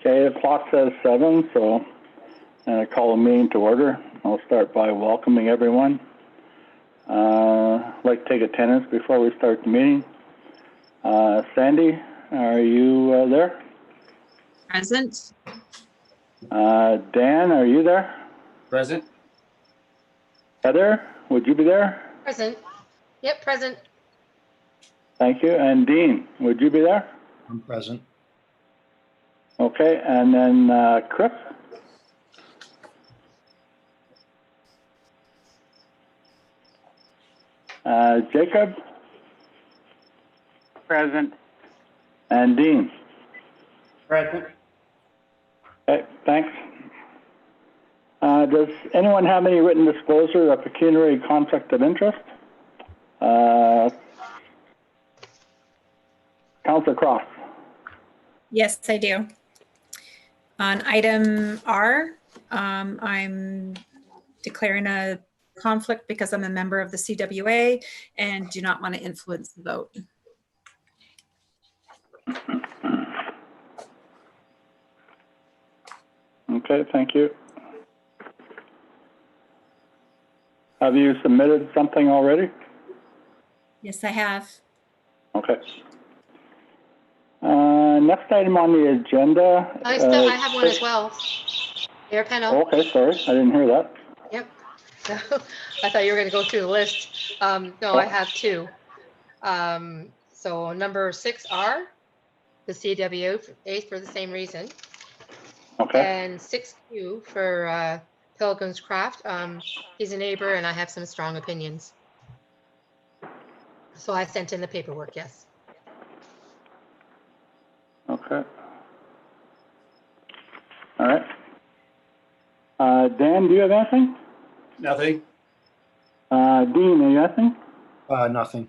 Okay, the clock says 7, so I call a meeting to order. I'll start by welcoming everyone. I'd like to take attendance before we start the meeting. Sandy, are you there? Present. Dan, are you there? Present. Heather, would you be there? Present. Yep, present. Thank you. And Dean, would you be there? I'm present. Okay, and then Chris? Jacob? Present. And Dean? Present. Okay, thanks. Does anyone have any written disclosure of pecuniary conflict of interest? Councillor Cross. Yes, I do. On item R, I'm declaring a conflict because I'm a member of the CWA and do not want to influence the vote. Okay, thank you. Have you submitted something already? Yes, I have. Okay. Next item on the agenda. I have one as well. Mayor Pennell. Okay, sorry, I didn't hear that. Yep. So I thought you were going to go through the list. No, I have two. So number 6R, the CWA for the same reason. Okay. And 6Q for Pilgrim's Craft. He's a neighbor and I have some strong opinions. So I sent in the paperwork, yes. Okay. All right. Dan, do you have anything? Nothing. Dean, are you anything? Nothing.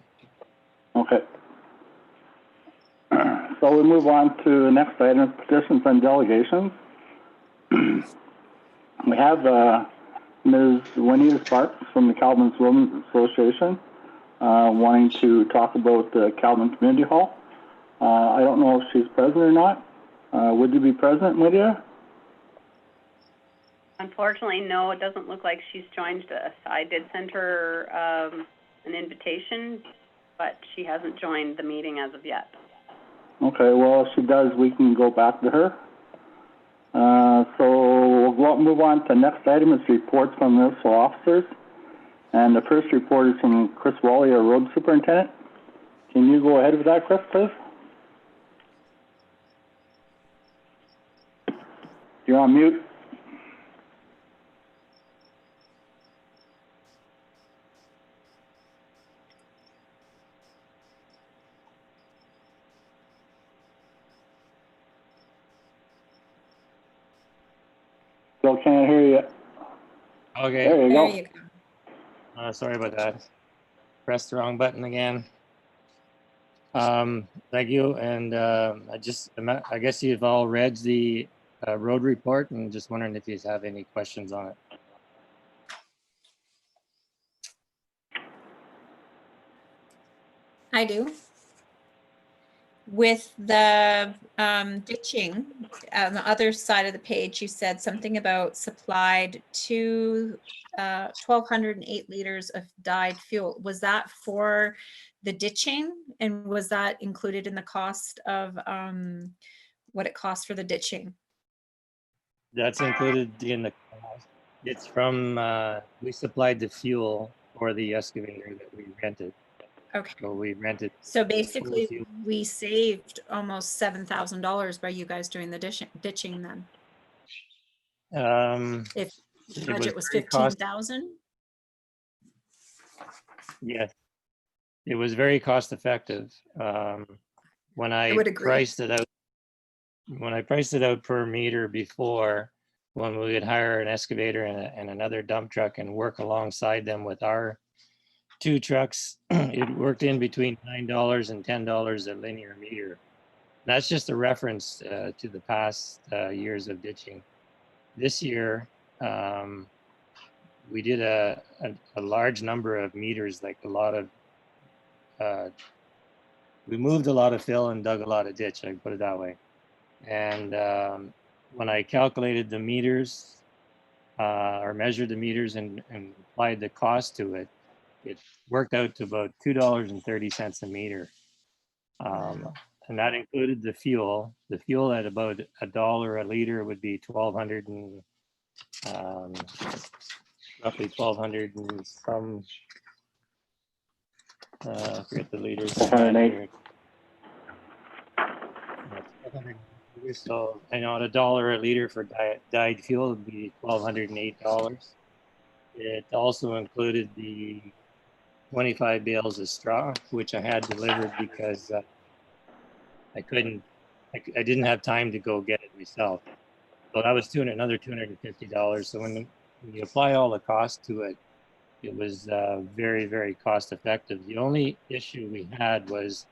Okay. So we move on to the next item, petitions and delegations. We have Ms. Juanita Sparks from the Calvin's Women's Association wanting to talk about the Calvin Community Hall. I don't know if she's present or not. Would you be present, Lydia? Unfortunately, no, it doesn't look like she's joined us. I did send her an invitation, but she hasn't joined the meeting as of yet. Okay, well, if she does, we can go back to her. So we'll move on to the next item is reports from municipal officers. And the first report is from Chris Wally, our road superintendent. Can you go ahead with that, Chris, please? You're on mute. Still can't hear you. Okay. There you There go. you go. Sorry about that. Pressed the wrong button again. Thank you. And I guess you've all read the road report and just wondering if you have any questions on it. I do. With the ditching, on the other side of the page, you said something about supplied to 1,208 liters of dyed fuel. Was that for the ditching? And was that included in the cost of what it costs for the ditching? That's included in the cost. It's from, we supplied the fuel for the excavator that we rented. Okay. So we rented, So basically, fuel. we saved almost $7,000 by you guys doing the ditching then. If the it budget was very cost- 15,000? Yes, it was very cost effective. When I would agree. priced it out, per meter before, when we would hire an excavator and another dump truck and work alongside them with our 2 trucks, it worked in between $9 and $10 a linear meter. That's just a reference to the past years of ditching. This year, we did a large number of meters, like a lot of, we moved a lot of fill and dug a lot of ditch, I put it that way. And when I calculated the meters, or measured the meters and applied the cost to it, it worked out to about $2.30 a meter. And that included the fuel. The fuel at about $1 a liter would be 1,200 and roughly 1,200 and some. I forget the liters. 108. So I know at $1 a liter for dyed fuel would be $1,208. It also included the 25 bales of straw, which I had delivered because I didn't have time to go get it myself. So that was another $250. So when you apply all the cost to it, it was very, very cost effective. The only issue we had was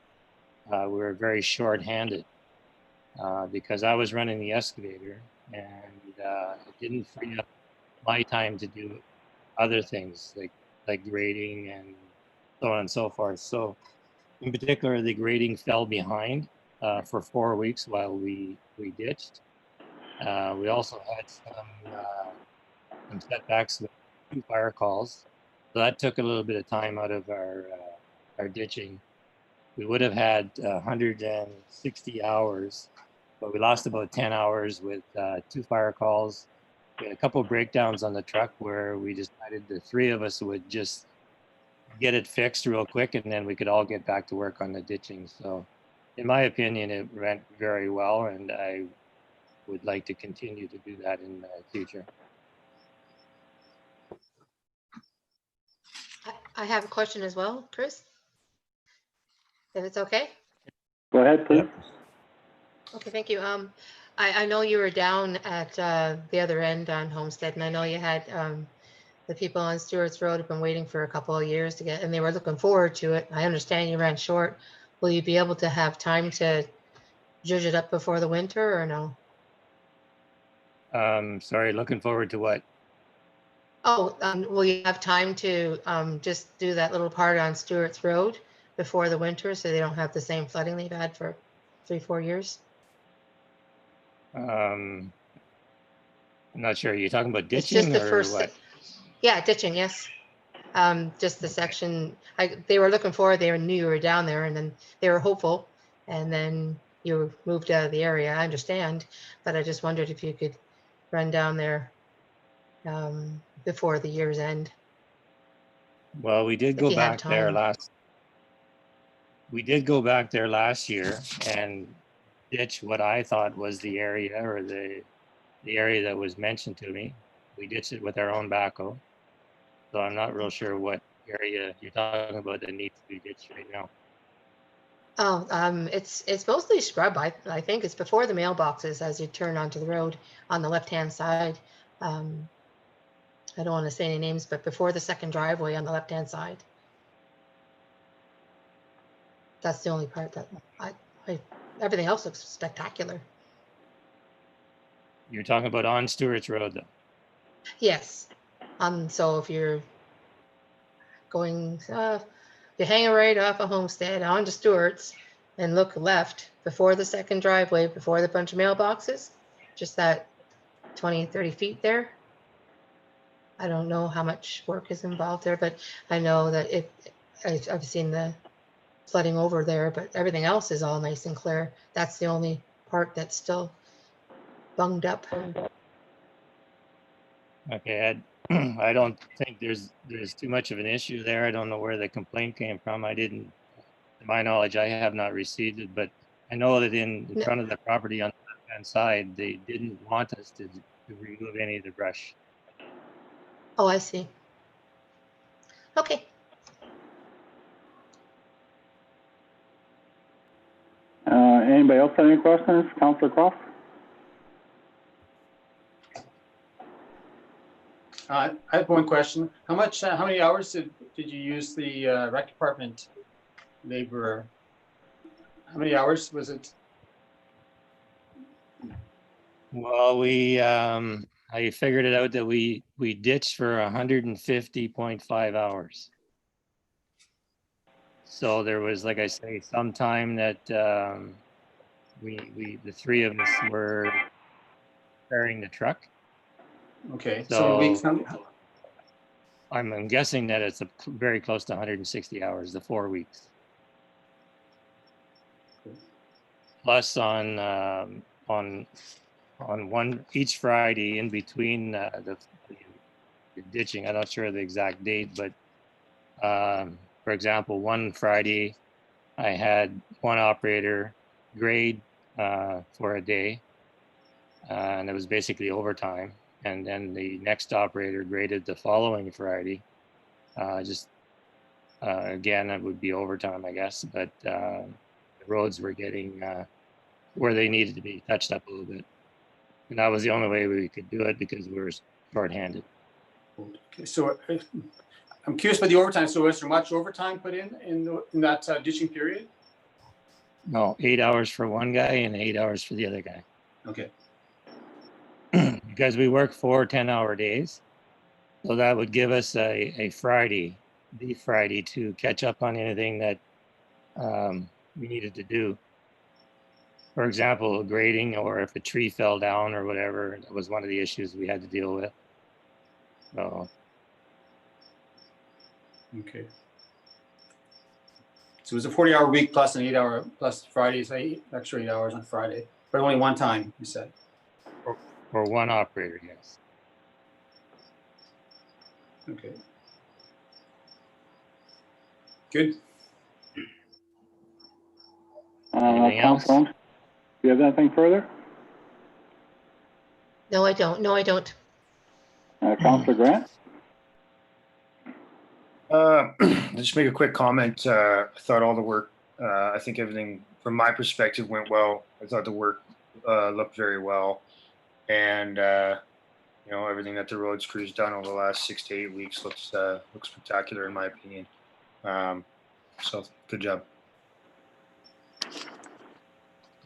we were very short-handed because I was running the excavator and it didn't free up my time to do other things like grading and so on and so forth. So in particular, the grading fell behind for 4 weeks while we ditched. We also had some setbacks with 2 fire calls. So that took a little bit of time out of our ditching. We would have had 160 hours, but we lost about 10 hours with 2 fire calls. We had a couple of breakdowns on the truck where we decided the 3 of us would just get it fixed real quick and then we could all get back to work on the ditching. So in my opinion, it went very well and I would like to continue to do that in the future. I have a question as well, Chris. If it's okay? Go ahead, please. Yep. Okay, thank you. I know you were down at the other end on Homestead, and I know you had the people on Stewart's Road have been waiting for a couple of years to get, and they were looking forward to it. I understand you ran short. Will you be able to have time to judge it up before the winter or no? Sorry, looking forward to what? Oh, will you have time to just do that little part on Stewart's Road before the winter so they don't have the same flooding they've had for 3-4 years? I'm not sure. Are you talking about It's ditching just the or first, what? yeah, ditching, yes. Just the section, they were looking forward, they knew you were down there and then they were hopeful and then you moved out of the area, I understand, but I just wondered if you could run down there before the year's end. Well, we did If go you have back there time. last. We did go back there last year and ditch what I thought was the area or the area that was mentioned to me. We ditched it with our own backhoe. So I'm not real sure what area you're talking about that needs to be ditched right now. Oh, it's mostly scrub. I think it's before the mailboxes as you turn onto the road on the left-hand side. I don't want to say any names, but before the second driveway on the left-hand side. That's the only part that everything else looks spectacular. You're talking about on Stewart's Road, though. Yes. So if you're going, you're hanging right off of Homestead onto Stewart's and look left before the second driveway, before the bunch of mailboxes, just that 20, 30 feet there. I don't know how much work is involved there, but I know that I've seen the flooding over there, but everything else is all nice and clear. That's the only part that's still bunged up. Okay, I don't think there's too much of an issue there. I don't know where the complaint came from. To my knowledge, I have not received it, but I know that in No. front of the property on the left-hand side, they didn't want us to remove any of the brush. Oh, I see. Okay. Anybody else have any questions? Councillor Croft? I have one question. How many hours did you use the rec department laborer? How many hours was it? Well, I figured it out that we ditched for 150.5 hours. So there was, like I say, some time that the three of us were carrying the truck. Okay, So weeks. I'm guessing that it's very close to 160 hours, the 4 weeks. Plus on each Friday in between the ditching. I'm not sure of the exact date, but for example, one Friday I had one operator grade for a day, and it was basically overtime. And then the next operator graded the following Friday. Again, it would be overtime, I guess, but the roads were getting where they needed to be touched up a little bit. And that was the only way we could do it because we were short-handed. Okay, so I'm curious about the overtime. So was there much overtime put in that ditching period? No, 8 hours for one guy and 8 hours for the other guy. Okay. Because we work 4 10-hour days. So that would give us the Friday to catch up on anything that we needed to do. For example, grading, or if a tree fell down or whatever, that was one of the issues we had to deal with. So. Okay. So it was a 40-hour week plus an 8-hour plus Fridays, extra 8 hours on Friday, but only one time, you said. For one operator, yes. Okay. Good. Anything else? Councillor Holmes, do you have anything further? No, I don't. No, I don't. Councillor Grant? Just make a quick comment. I thought all the work, I think everything from my perspective went well. I thought the work looked very well. And, you know, everything that the roads crew's done over the last 6 to 8 weeks looks spectacular in my opinion. So good job.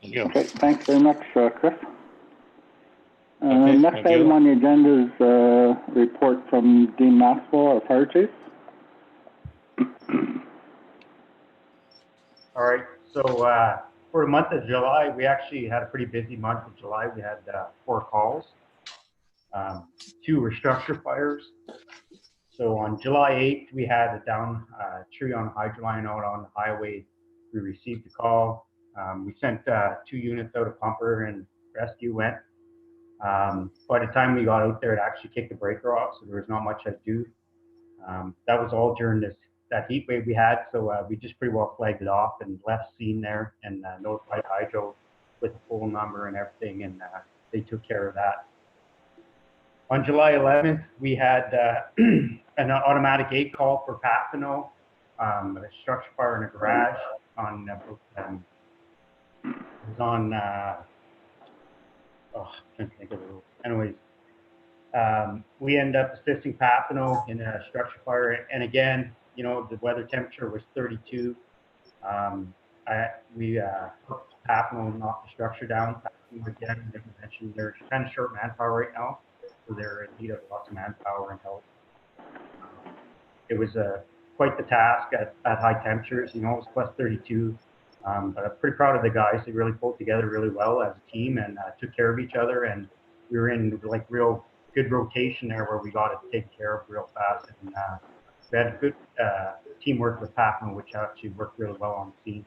Thank you. Okay, thanks very much, Chris. Okay, Next thank item you. on the agenda is a report from Dean Maxwell, our fire chief. All right, so for the month of July, we actually had a pretty busy month of July. We had 4 calls. 2 were structure fires. So on July 8th, we had a down tree on Hydroline out on the highway. We received a call. We sent 2 units out, a pumper and rescue went. By the time we got out there, it actually kicked the breaker off, so there was not much I could do. That was all during that heat wave we had, so we just pretty well flagged it off and left scene there and notified Hydro with the phone number and everything, and they took care of that. On July 11th, we had an automatic 8 call for Papineau, a structure fire in a garage on, it was on, I can't think of it. Anyways, we ended up assisting Papineau in a structure fire. And again, you know, the weather temperature was 32. We hooked Papineau and knocked the structure down. Again, like I mentioned, they're kind of short manpower right now, so they're in need of lots of manpower and help. It was quite the task at high temperatures. You know, it was plus 32. But I'm pretty proud of the guys. They really pulled together really well as a team and took care of each other. And we were in like real good rotation there where we got it taken care of real fast. And we had good teamwork with Papineau, which actually worked really well on the team.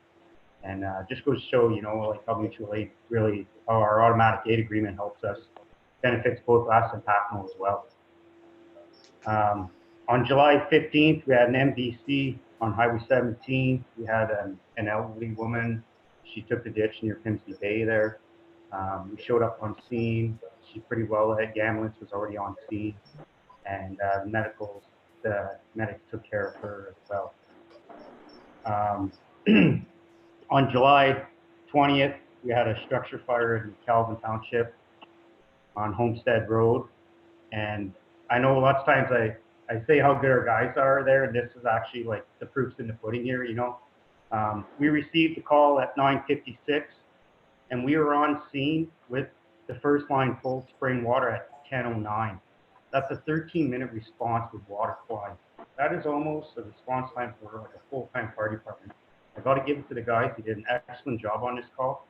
And just goes to show, like how mutual aid really, how our automatic aid agreement helps us, benefits both us and Pathno as well. On July 15th, we had an MDC on Highway 17. We had an elderly woman. She took the ditch near Pimsley Bay there. We showed up on scene. She's pretty well. The ambulance was already on scene, and the medics took care of her as well. On July 20th, we had a structure fire in Calvin Township on Homestead Road. And I know lots of times I say how good our guys are there, and this is actually like the proof's in the pudding here, We received the call at 9:56, and we were on scene with the first line full spraying water at 10:09. That's a 13-minute response with water flying. That is almost a response time for like a full-time fire department. I got to give it to the guys. They did an excellent job on this call.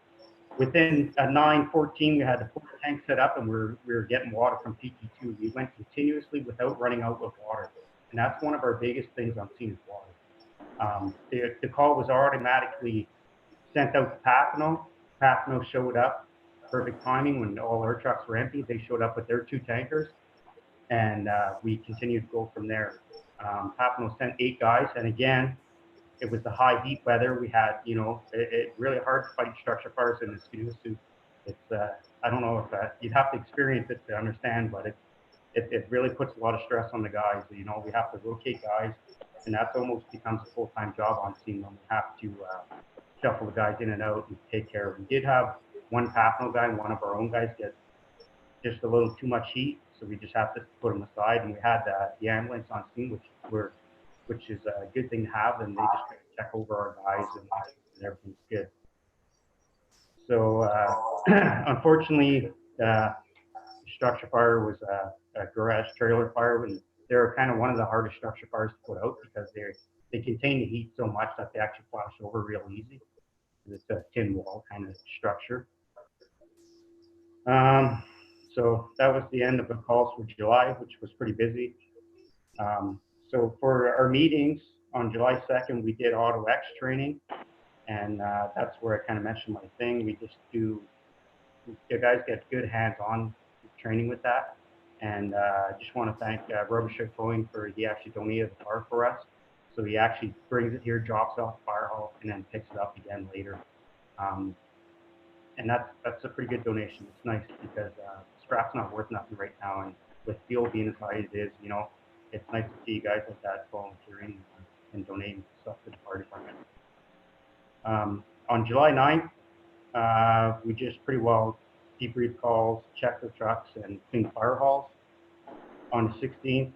Within 9:14, we had the full tank set up, and we were getting water from PT2. We went continuously without running out of water, and that's one of our biggest things on scene is water. The call was automatically sent out to Pathno. Pathno showed up, perfect timing when all our trucks were empty. They showed up with their 2 tankers, and we continued to go from there. Pathno sent 8 guys, and again, it was the high heat weather. We had, it's really hard to fight structure fires in the mosquito suit. It's, I don't know if you'd have to experience it to understand, but it really puts a lot of stress on the guys. We have to rotate guys, and that almost becomes a full-time job on scene when we have to shuffle the guys in and out and take care of them. We did have one Pathno guy and one of our own guys get just a little too much heat, so we just have to put them aside. And we had the ambulance on scene, which is a good thing to have, and they just check over our guys and everything's good. So unfortunately, the structure fire was a garage trailer fire, and they're kind of one of the hardest structure fires to put out because they contain the heat so much that they actually flash over real easy. It's a tin wall kind of structure. So that was the end of the calls for July, which was pretty busy. So for our meetings on July 2nd, we did Auto X training, and that's where I kind of mentioned my thing. We just do, the guys get good hands-on training with that. And I just want to thank Robichaud Towing for, he actually donated the car for us. So he actually brings it here, drops it off fire hall, and then picks it up again later. And that's a pretty good donation. It's nice because scrap's not worth nothing right now, and with fuel being as high as it is, it's nice to see guys like that volunteering and donating stuff to the fire department. On July 9th, we just pretty well debrief calls, check the trucks, and clean fire halls. On the 16th,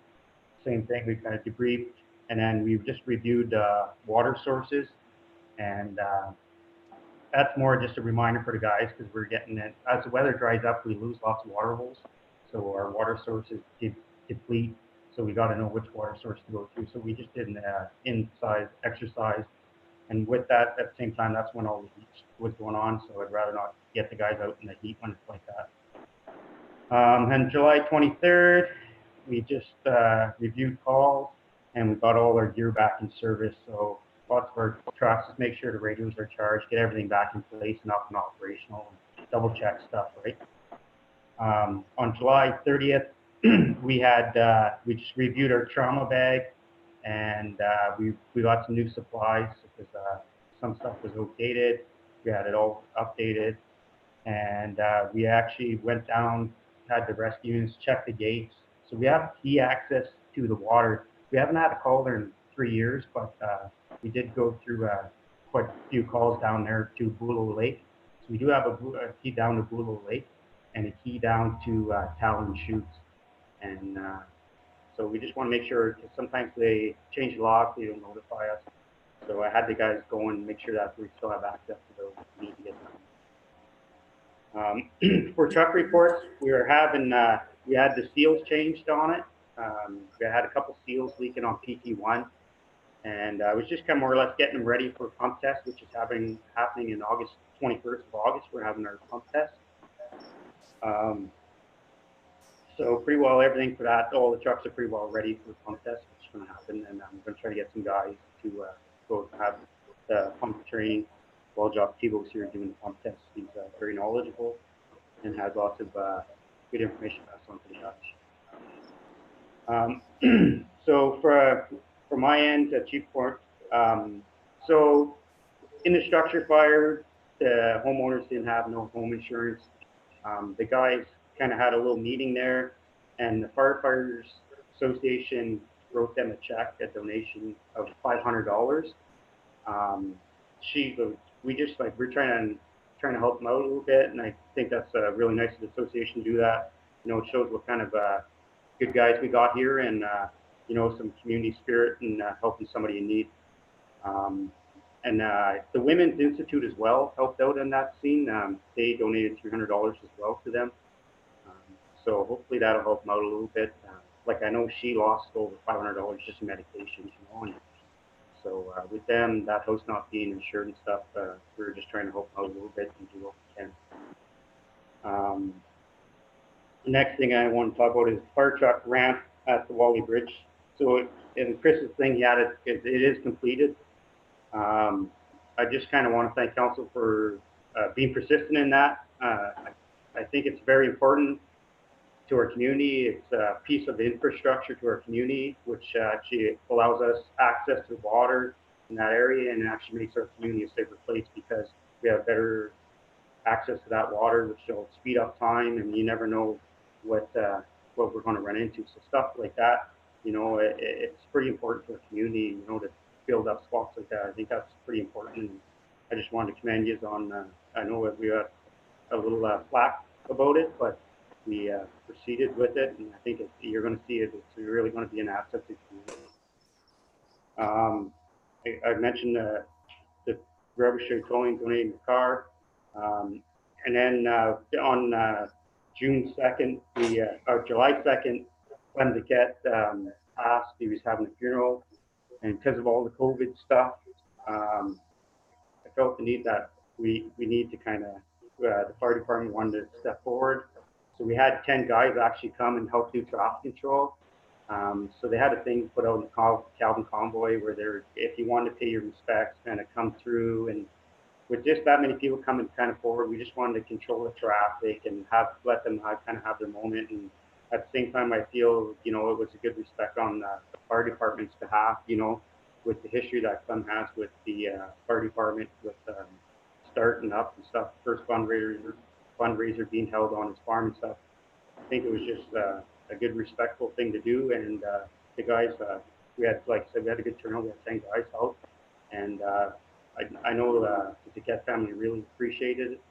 same thing, we kind of debriefed, and then we've just reviewed water sources, and that's more just a reminder for the guys because we're getting it. As the weather dries up, we lose lots of water holes, so our water sources deplete. So we got to know which water source to go to. So we just did an inside exercise, and with that, at the same time, that's when all the heat was going on. So I'd rather not get the guys out in the heat when it's like that. And July 23rd, we just reviewed calls, and we got all our gear back in service. So lots of our trucks, just make sure the radios are charged, get everything back in place and up and operational, and double check stuff, right? On July 30th, we just reviewed our trauma bag, and we got some new supplies because some stuff was outdated. We had it all updated, and we actually went down, had the rescue units check the gates. So we have key access to the water. We haven't had a call there in 3 years, but we did go through quite a few calls down there to Bulo Lake. So we do have a key down to Bulo Lake and a key down to Talon Chutes. And so we just want to make sure, because sometimes they change the lock, they don't notify us. So I had the guys go and make sure that we still have access to those we need to get them. For truck reports, we were having, we had the seals changed on it. We had a couple seals leaking on PT1. And I was just kind of more or less getting them ready for pump test, which is happening in August, 21st of August. We're having our pump test. So pretty well everything for that. All the trucks are pretty well ready for pump test, which is going to happen. And I'm going to try to get some guys to go have the pump training while Jock Thibault's here doing the pump test. He's very knowledgeable and has lots of good information passed on to the Dutch. So for my end, Chief Court, so in the structure fire, the homeowners didn't have no home insurance. The guys kind of had a little meeting there, and the Firefighters Association wrote them a check, a donation of $500. We just like, we're trying to help them out a little bit, and I think that's really nice of the association to do that. You know, it shows what kind of good guys we got here, and you know, some community spirit and helping somebody in need. And the Women's Institute as well helped out in that scene. They donated $300 as well to them. So hopefully that'll help them out a little bit. Like I know she lost over $500 just in medications, you know. And so with them, that house not being insured and stuff, we're just trying to help them out a little bit and do what we can. The next thing I want to talk about is fire truck ramp at the Wally Bridge. So in Chris's thing, he had it is completed. I just kind of want to thank council for being persistent in that. I think it's very important to our community. It's a piece of infrastructure to our community, which actually allows us access to water in that area, and actually makes our community a safer place because we have better access to that water, which will speed up time, and you never know what we're going to run into. So stuff like that, you know, it's pretty important to our community, you know, to build up spots like that. I think that's pretty important. I just wanted to commend you on, I know that we got a little flack about it, but we proceeded with it, and I think you're going to see it. It's really going to be an asset to the community. I mentioned the rubbish towing, donating the car. And then on June 2nd, or July 2nd, Clem Duquette passed. He was having a funeral, and because of all the COVID stuff, I felt the need that we need to kind of, the fire department wanted to step forward. So we had 10 guys actually come and help do traffic control. So they had a thing put out in the Calvin Convoy where if you wanted to pay your respects, kind of come through, and with just that many people coming kind of forward, we just wanted to control the traffic and let them kind of have their moment. And at the same time, I feel, you know, it was a good respect on the fire department's behalf, you know, with the history that Clem has with the fire department, with starting up and stuff, first fundraiser being held on his farm and stuff. I think it was just a good, respectful thing to do. And the guys, we had, like I said, we had a good turnout. We had 10 guys out, and I know the Duquette family really appreciated it.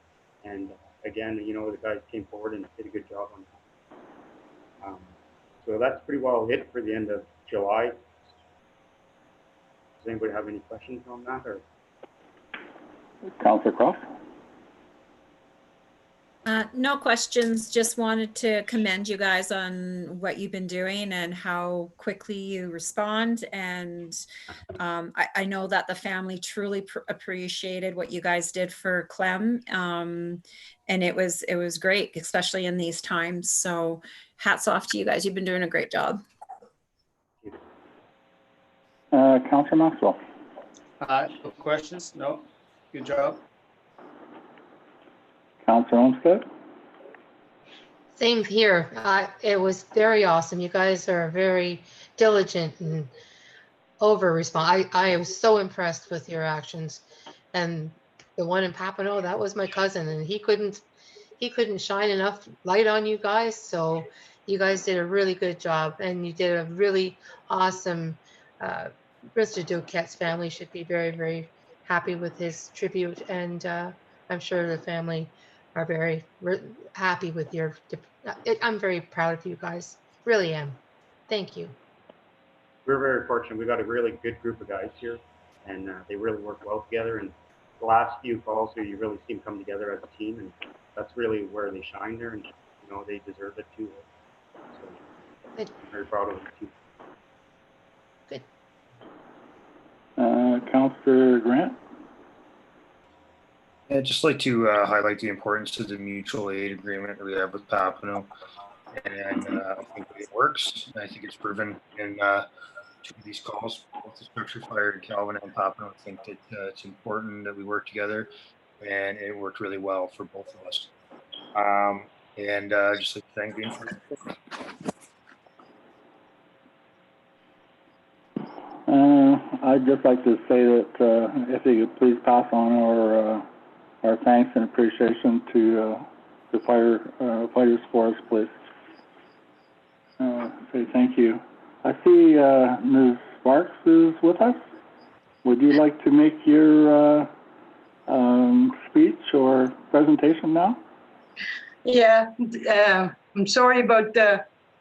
And again, you know, the guys came forward and did a good job on that. So that's pretty well it for the end of July. Does anybody have any questions on that? Or Councillor Croft? No questions. Just wanted to commend you guys on what you've been doing and how quickly you respond. And I know that the family truly appreciated what you guys did for Clem. And it was great, especially in these times. So hats off to you guys. You've been doing a great job. Councillor Maxwell? No questions? No? Good job. Councillor Olmsted? Same here. It was very awesome. You guys are very diligent and over-respond. I was so impressed with your actions. And the one in Papineau, that was my cousin, and he couldn't shine enough light on you guys. So you guys did a really good job, and you did a really awesome. Mr. Duquette's family should be very, very happy with his tribute, and I'm sure the family are very happy with your. I'm very proud of you guys. Really am. Thank you. we're very fortunate. We got a really good group of guys here, and they really work well together. And the last few calls here, you really see them come together as a team, and that's really where they shine there. And you know, they deserve it too. So Good. I'm very proud of them too. Good. Councillor Grant? I'd just like to highlight the importance of the mutual aid agreement that we have with Papineau. And I think it works. I think it's proven in two of these calls, both the structure fire and Calvin and Papineau. I think that it's important that we work together, and it worked really well for both of us. And just like to thank Dean for his support. I'd just like to say that if you could please pass on our thanks and appreciation to the fighters for us, please. Say thank you. I see Ms. Sparks is with us. Would you like to make your speech or presentation now? Yeah, I'm sorry about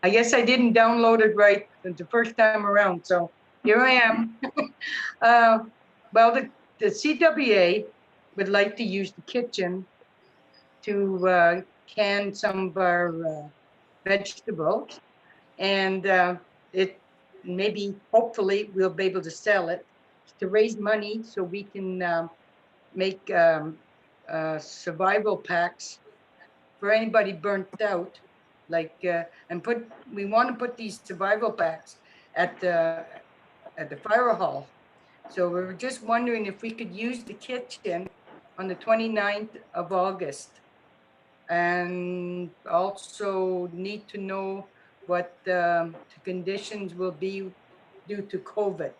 I guess I didn't download it right the first time around, so here I am. Well, the CWA would like to use the kitchen to can some of our vegetables, and it maybe, hopefully, we'll be able to sell it to raise money so we can make survival packs for anybody burnt out, like we want to put these survival packs at the fire hall. So we were just wondering if we could use the kitchen on the 29th of August, and also need to know what the conditions will be due to COVID.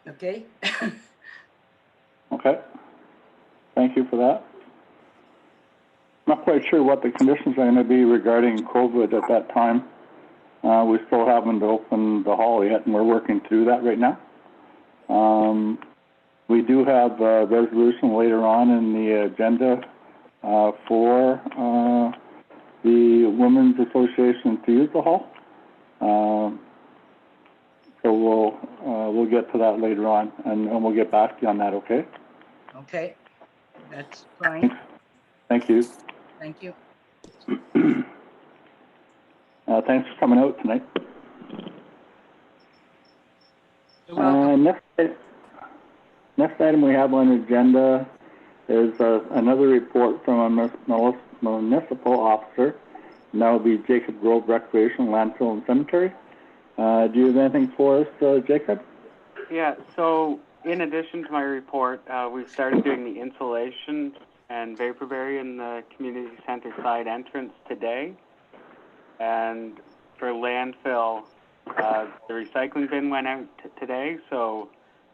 Okay. Okay. Thank you for that. Not quite sure what the conditions are going to be regarding COVID at that time. We still haven't opened the hall yet, and we're working through that right now. We do have a resolution later on in the agenda for the Women's Association to use the hall. So we'll get to that later on, and we'll get back to you on that, okay? Okay, that's fine. Thank you. Thank you. Thanks for coming out tonight. You're welcome. Next item we have on the agenda is another report from a municipal officer, and that will be Jacob Grove Recreation, Landfill and Cemetery. Do you have anything for us, Jacob? Yeah, so in addition to my report, we've started doing the insulation and vaporberry in the community center side entrance today. And for landfill, the recycling bin went out today, so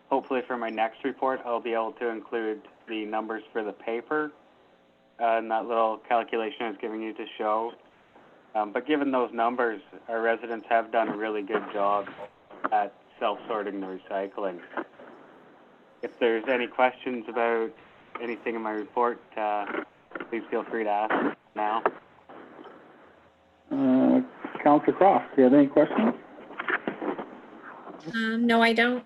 hopefully for my next report, I'll be able to include the numbers for the paper and that little calculation I was giving you to show. But given those numbers, our residents have done a really good job at self-sorting the recycling. If there's any questions about anything in my report, please feel free to ask now. Councillor Croft, do you have any questions? No, I don't.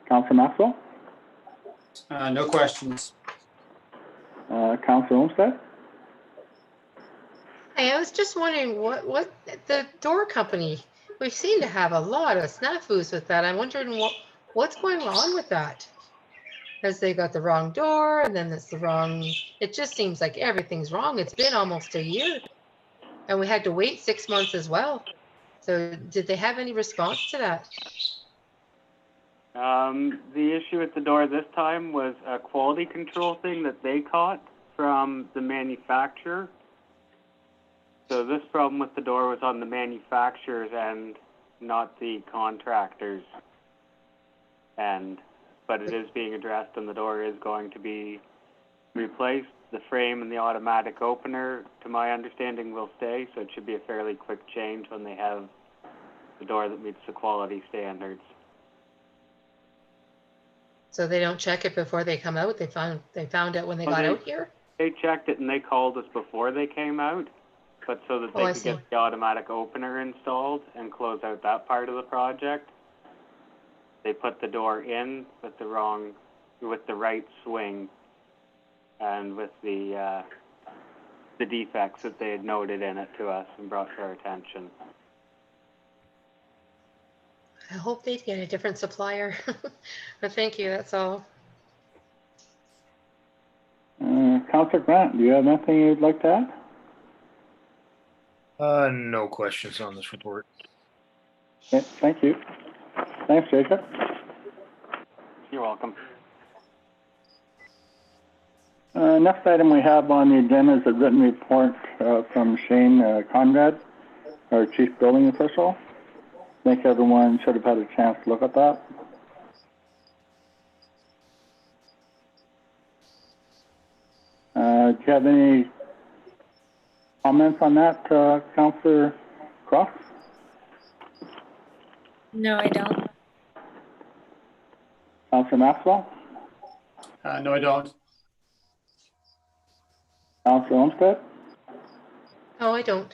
Councillor Maxwell? No questions. Councillor Olmsted? Hey, I was just wondering what the door company, we seem to have a lot of snafus with that. I'm wondering what's going on with that. Because they got the wrong door, and then it's the wrong, it just seems like everything's wrong. It's been almost a year, and we had to wait 6 months as well. So did they have any response to that? The issue with the door this time was a quality control thing that they caught from the manufacturer. So this problem with the door was on the manufacturer's end, not the contractor's end. But it is being addressed, and the door is going to be replaced. The frame and the automatic opener, to my understanding, will stay, so it should be a fairly quick change when they have the door that meets the quality standards. So they don't check it before they come out? They found out when they got out here? They checked it, and they called us before they came out, but so that they could get the automatic opener installed and close out that part of the project. They put the door in with the right swing, and with the defects that they had noted in it to us and brought to our attention. I hope they get a different supplier. But thank you, that's all. Councillor Grant, do you have anything you'd like to No questions on this report. Okay, thank you. Thanks, Jacob. You're welcome. Next item we have on the agenda is a written report from Shane Conrad, our Chief Building Official. I think everyone should have had a chance to look at that. Do you have any comments on that, Councillor Cross? No, I don't. Councillor Maxwell? No, I don't. Councillor Olmsted? Oh, I don't.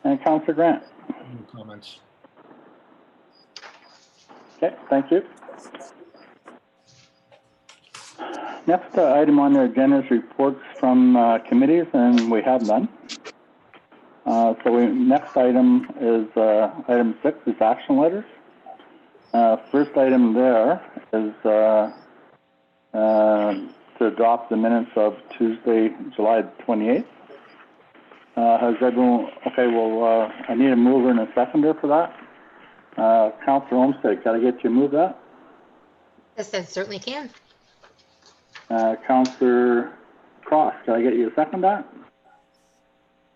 And Councillor Grant? No comments. Okay, thank you. Next item on the agenda is reports from committees, and we have none. Next item is item 6 is action letters. First item there is to adopt the minutes of Tuesday, July 28th. Has everyone, okay, well, I need a mover and a seconder for that. Councillor Olmsted, can I get you to move that? Yes, I certainly can. Councillor Cross, can I get you to second that?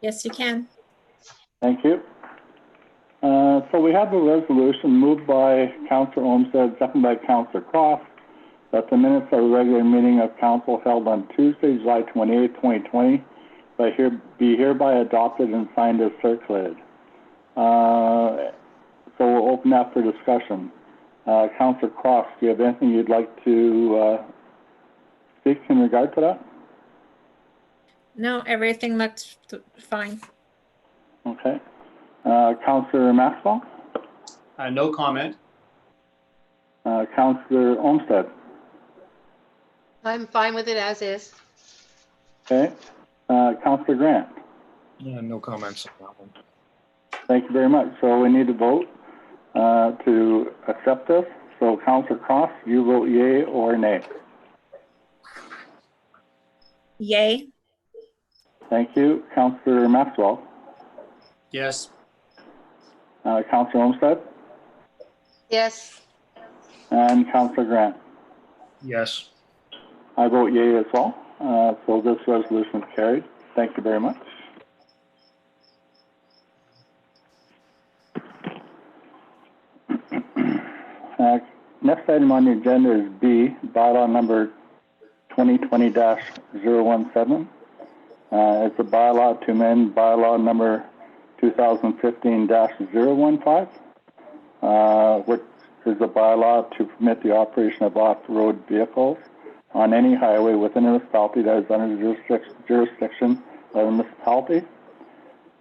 Yes, you can. Thank you. So we have the resolution moved by Councillor Olmsted, seconded by Councillor Cross, that the minutes of the regular meeting of council held on Tuesday, July 28, 2020, be hereby adopted and signed as circulated. So we'll open that for discussion. Councillor Cross, do you have anything you'd like to speak in regard to that? No, everything looked fine. Okay. Councillor Maxwell? No comment. Councillor Olmsted? I'm fine with it as is. Okay. Councillor Grant? No comments on that one. Thank you very much. So we need to vote to accept this. So Councillor Cross, you vote yea or nay. Yay. Thank you. Councillor Maxwell? Yes. Councillor Olmsted? Yes. And Councillor Grant? Yes. I vote yea as well. So this resolution is carried. Thank you very much. Next item on the agenda is B, bylaw number 2020-017. It's a bylaw to amend bylaw number 2015-015, which is a bylaw to permit the operation of off-road vehicles on any highway within a municipality that is under the jurisdiction of a municipality.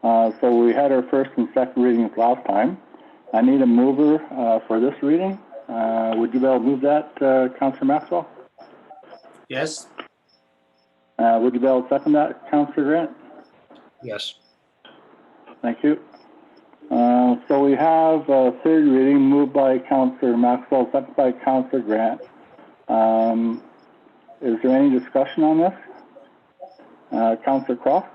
So we had our first and second readings last time. I need a mover for this reading. Would you be able to move that, Councillor Maxwell? Yes. Would you be able to second that, Councillor Grant? Yes. Thank you. So we have third reading moved by Councillor Maxwell, seconded by Councillor Grant. Is there any discussion on this? Councillor Croft?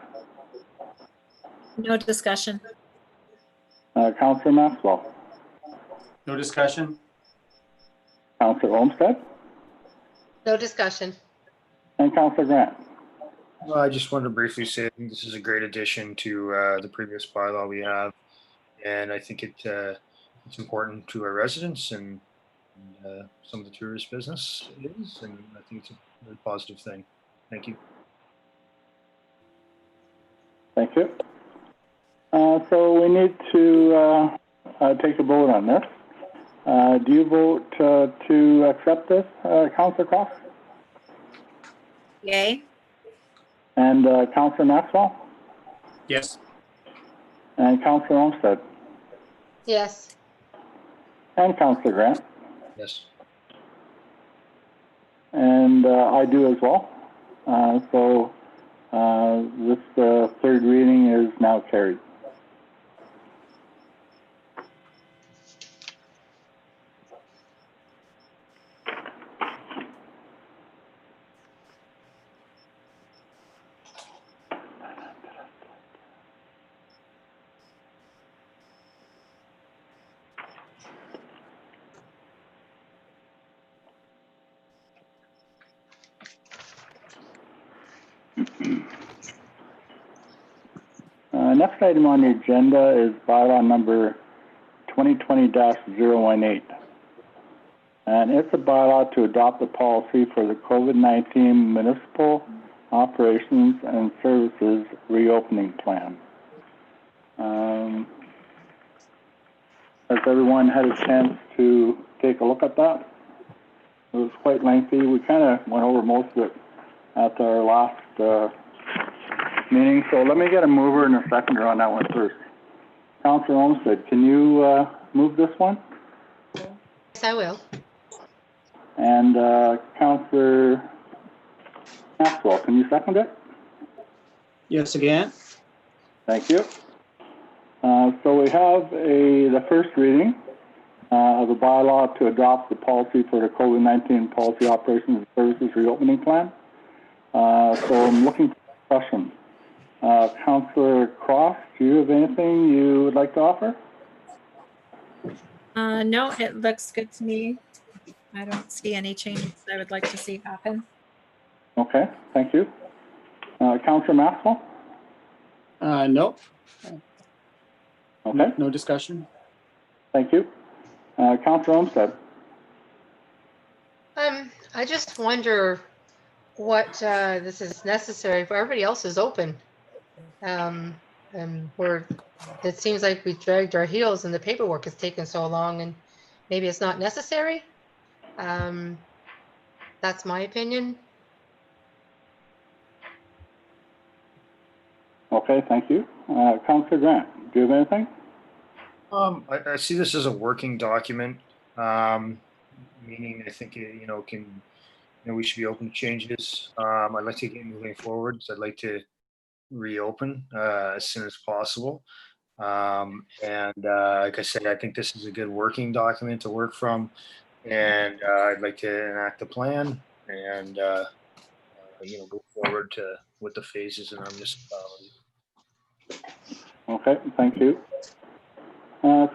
No discussion. Councillor Maxwell? No discussion. Councillor Olmsted? No discussion. And Councillor Grant? Well, I just wanted to briefly say I think this is a great addition to the previous bylaw we have, and I think it's important to our residents and some of the tourist business it is, and I think it's a really positive thing. Thank you. Thank you. So we need to take a vote on this. Do you vote to accept this, Councillor Cross? Yay. And Councillor Maxwell? Yes. And Councillor Olmsted? Yes. And Councillor Grant? Yes. And I do as well. So this third reading is now carried. next item on the agenda is bylaw number 2020-018. And it's a bylaw to adopt a policy for the COVID-19 municipal operations and services reopening plan. Has everyone had a chance to take a look at that? It was quite lengthy. We kind of went over most of it at our last meeting. So let me get a mover and a seconder on that one first. Councillor Olmsted, can you move this one? Yes, I will. And Councillor Maxwell, can you second it? Yes, again. Thank you. So we have the first reading of a bylaw to adopt the policy for the COVID-19 policy operations and services reopening plan. So I'm looking for discussion. Councillor Cross, do you have anything you would like to offer? No, it looks good to me. I don't see any changes I would like to see happen. Okay, thank you. Councillor Maxwell? Nope. Okay, No discussion. thank you. Councillor Olmsted? I just wonder what this is necessary for. Everybody else is open. And it seems like we dragged our heels and the paperwork has taken so long and maybe it's not necessary. That's my opinion. Okay, thank you. Councillor Grant, do you have anything? I see this as a working document, meaning I think we should be open to changes. I'd like to get moving forward. So I'd like to reopen as soon as possible. Like I said, I think this is a good working document to work from, and I'd like to enact a plan and go forward with the phases in our municipality. Okay, thank you.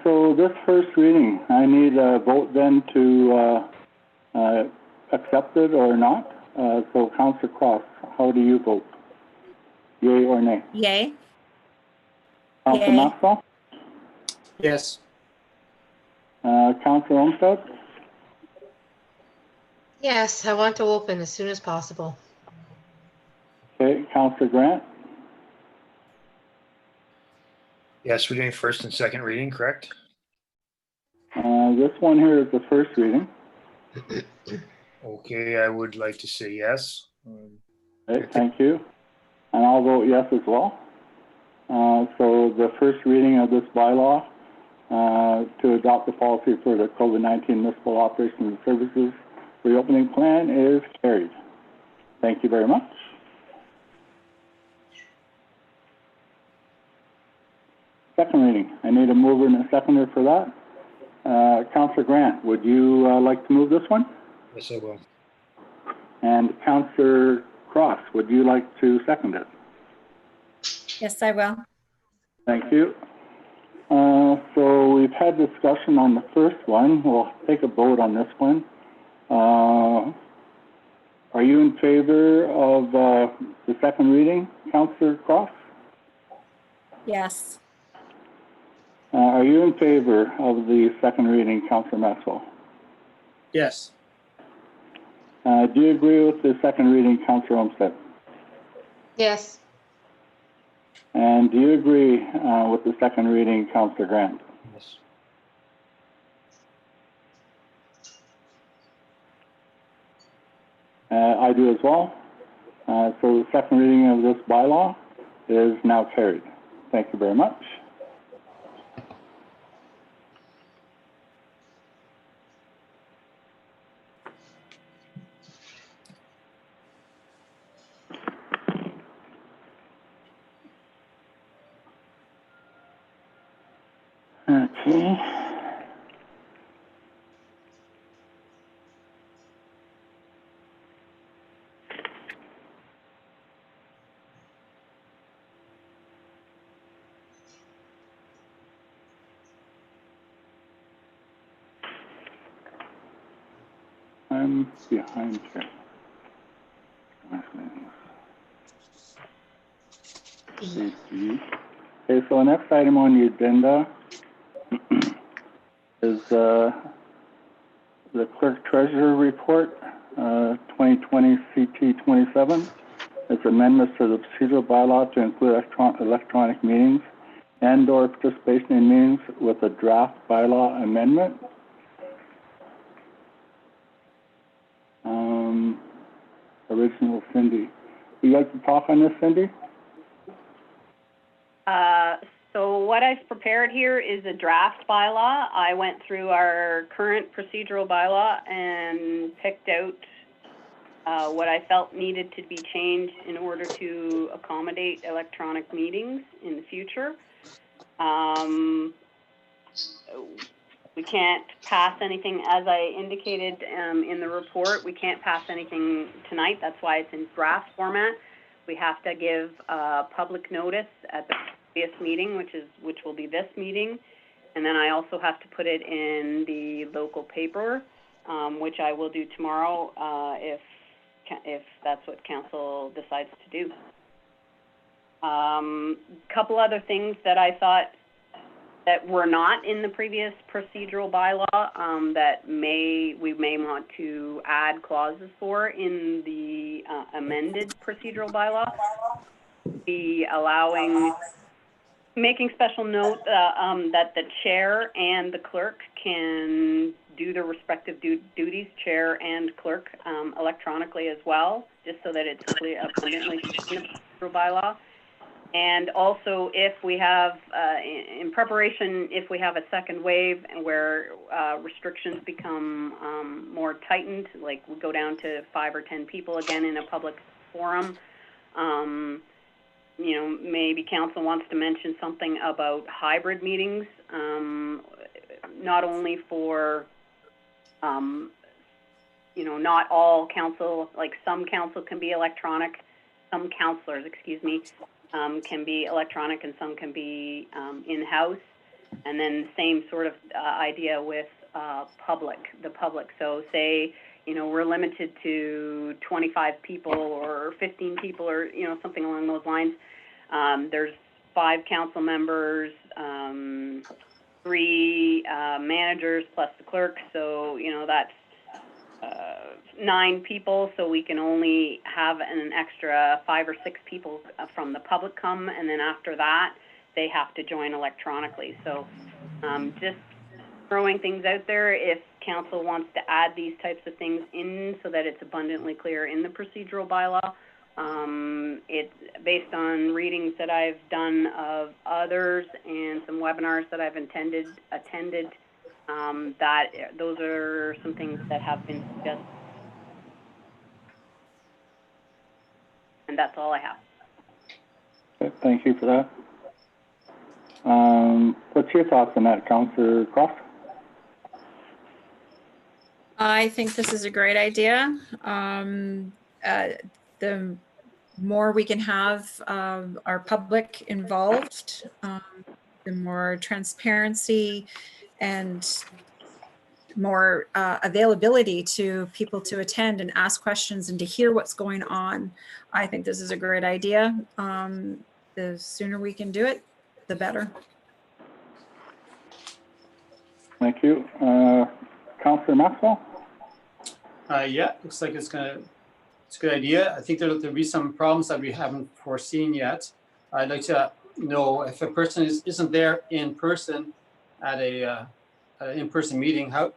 So this first reading, I need a vote then to accept it or not. So Councillor Cross, how do you vote? Yay or nay? Yay. Councillor Yay. Maxwell? Yes. Councillor Olmsted? Yes, I want to open as soon as possible. Okay, Councillor Grant? Yes, we're doing first and second reading, correct? This one here is the first reading. Okay, I would like to say yes. Okay, thank you. And I'll vote yes as well. So the first reading of this bylaw to adopt the policy for the COVID-19 municipal operations and services reopening plan is carried. Thank you very much. Second reading. I need a mover and a seconder for that. Councillor Grant, would you like to move this one? Yes, I will. And Councillor Cross, would you like to second it? Yes, I will. Thank you. So we've had discussion on the first one. We'll take a vote on this one. Are you in favor of the second reading, Councillor Cross? Yes. Are you in favor of the second reading, Councillor Maxwell? Yes. Do you agree with the second reading, Councillor Olmsted? Yes. And do you agree with the second reading, Councillor Grant? Yes. I do as well. So the second reading of this bylaw is now carried. Thank you very much. Okay. I'm behind here. Safety. Okay, so the next item on the agenda is the clerk treasurer report, 2020 CT 27. It's amendments to the procedural bylaw to include electronic meetings and/or participation in meetings with a draft bylaw amendment. Original Cindy. Would you like to talk on this, Cindy? So what I've prepared here is a draft bylaw. I went through our current procedural bylaw and picked out what I felt needed to be changed in order to accommodate electronic meetings in the future. We can't pass anything, as I indicated in the report, we can't pass anything tonight. That's why it's in draft format. We have to give public notice at the previous meeting, which will be this meeting. And then I also have to put it in the local paper, which I will do tomorrow if that's what council decides to do. Couple other things that I thought that were not in the previous procedural bylaw that we may want to add clauses for in the amended procedural bylaw. Be making special note that the chair and the clerk can do their respective duties, chair and clerk, electronically as well, just so that it's abundantly clear in the procedural bylaw. And also, if we have, in preparation, if we have a second wave and where restrictions become more tightened, like we go down to 5 or 10 people again in a public forum, you know, maybe council wants to mention something about hybrid meetings, not only for, you know, not all council, like some council can be electronic, some councilors, excuse me, can be electronic and some can be in-house. And then same sort of idea with the public. So say, you know, we're limited to 25 people or 15 people or, you know, something along those lines. There's 5 council members, 3 managers plus the clerk. So, you know, that's 9 people, so we can only have an extra 5 or 6 people from the public come, and then after that, they have to join electronically. So just throwing things out there, if council wants to add these types of things in so that it's abundantly clear in the procedural bylaw. It's based on readings that I've done of others and some webinars that I've attended, that those are some things that have been suggested. And that's all I have. Okay, thank you for that. What's your thoughts on that, Councillor Croft? I think this is a great idea. The more we can have our public involved, the more transparency and more availability to people to attend and ask questions and to hear what's going on. I think this is a great idea. The sooner we can do it, the better. Thank you. Councillor Maxwell? Yeah, looks like it's a good idea. I think there'll be some problems that we haven't foreseen yet. I'd like to know if a person isn't there in person at an in-person meeting, how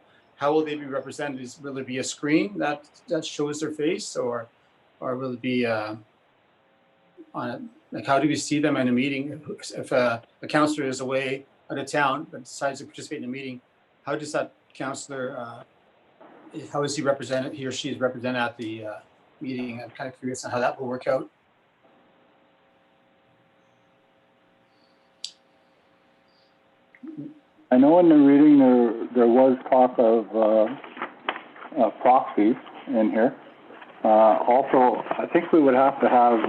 will they be represented? Will it be a screen that shows their face, or will it be like how do we see them in a meeting? If a councillor is away out of town but decides to participate in a meeting, how does that councillor, how is he represented? He or she is represented at the meeting. I'm kind of curious on how that will work out. I know in the reading there was talk of proxies in here. Also, I think we would have to have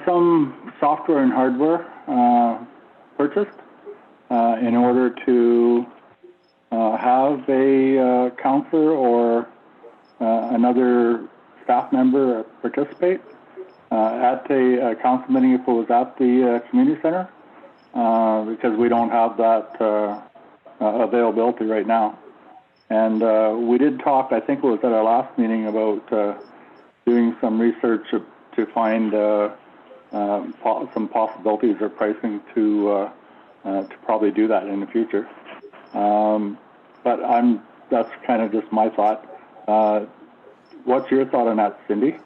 some software and hardware purchased in order to have a counselor or another staff member participate. at the council meeting if it was at the community center, because we don't have that availability right now. And we did talk, I think it was at our last meeting, about doing some research to find some possibilities or pricing to probably do that in the future. But that's kind of just my thought. What's your thought on that, Cindy?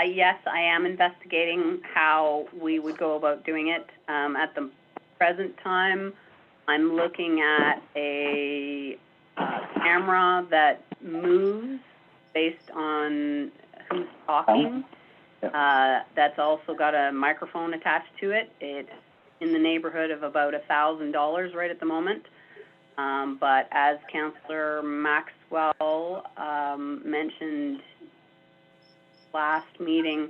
Yes, I am investigating how we would go about doing it. At the present time, I'm looking at a camera that moves based on who's talking. That's also got a microphone attached to it. It's in the neighborhood of about $1,000 right at the moment. But as Councillor Maxwell mentioned last meeting,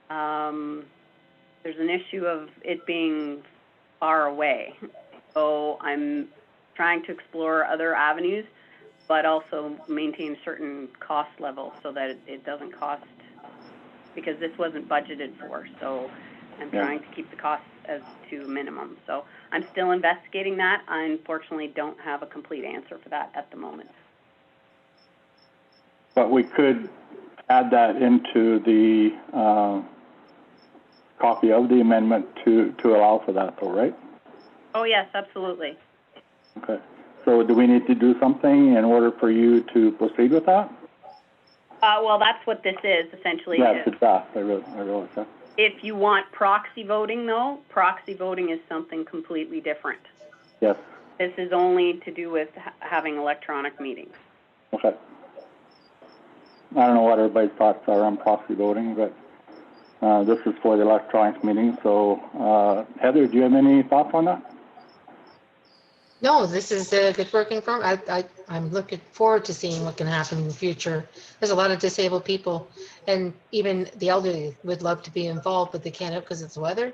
there's an issue of it being far away. So I'm trying to explore other avenues, but also maintain certain cost levels so that it doesn't cost, because this wasn't budgeted for. So I'm trying to keep the costs as to minimum. So I'm still investigating that. I unfortunately don't have a complete answer for that at the moment. But we could add that into the copy of the amendment to allow for that, though, right? Oh, yes, absolutely. Okay. So do we need to do something in order for you to proceed with that? Well, that's what this is, essentially. Yes, it's that. I realize that. If you want proxy voting, though, proxy voting is something completely different. Yes. This is only to do with having electronic meetings. Okay. I don't know what everybody's thoughts are on proxy voting, but this is for the electronic meeting. So, Heather, do you have any thoughts on that? No, this is good working for I'm looking forward to seeing what can happen in the future. There's a lot of disabled people, and even the elderly would love to be involved, but they can't because it's weather.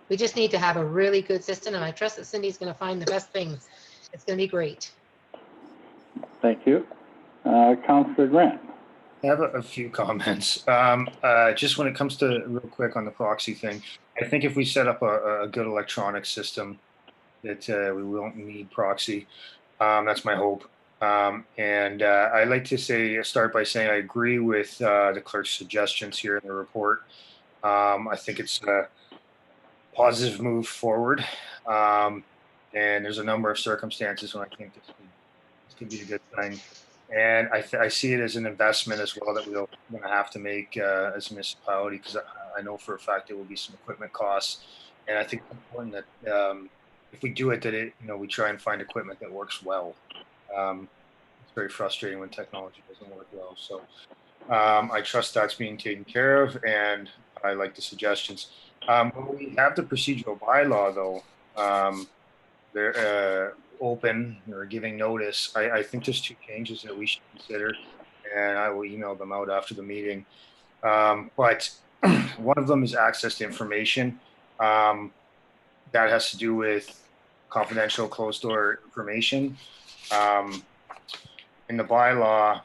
We just need to have a really good system, and I trust that Cindy's going to find the best thing. It's going to be great. Thank you. Councillor Grant. I have a few comments. Just when it comes to, real quick on the proxy thing, I think if we set up a good electronic system, that we won't need proxy. That's my hope. And I'd like to start by saying I agree with the clerk's suggestions here in the report. I think it's a positive move forward. And there's a number of circumstances when I think this could be a good thing. And I see it as an investment as well that we're going to have to make as a municipality, because I know for a fact there will be some equipment costs. And I think it's important that if we do it, that we try and find equipment that works well. It's very frustrating when technology doesn't work well. So I trust that's being taken care of, and I like the suggestions. When we have the procedural bylaw, though, they're open or giving notice. I think there's two changes that we should consider, and I will email them out after the meeting. But one of them is access to information. That has to do with confidential closed door information. In the bylaw,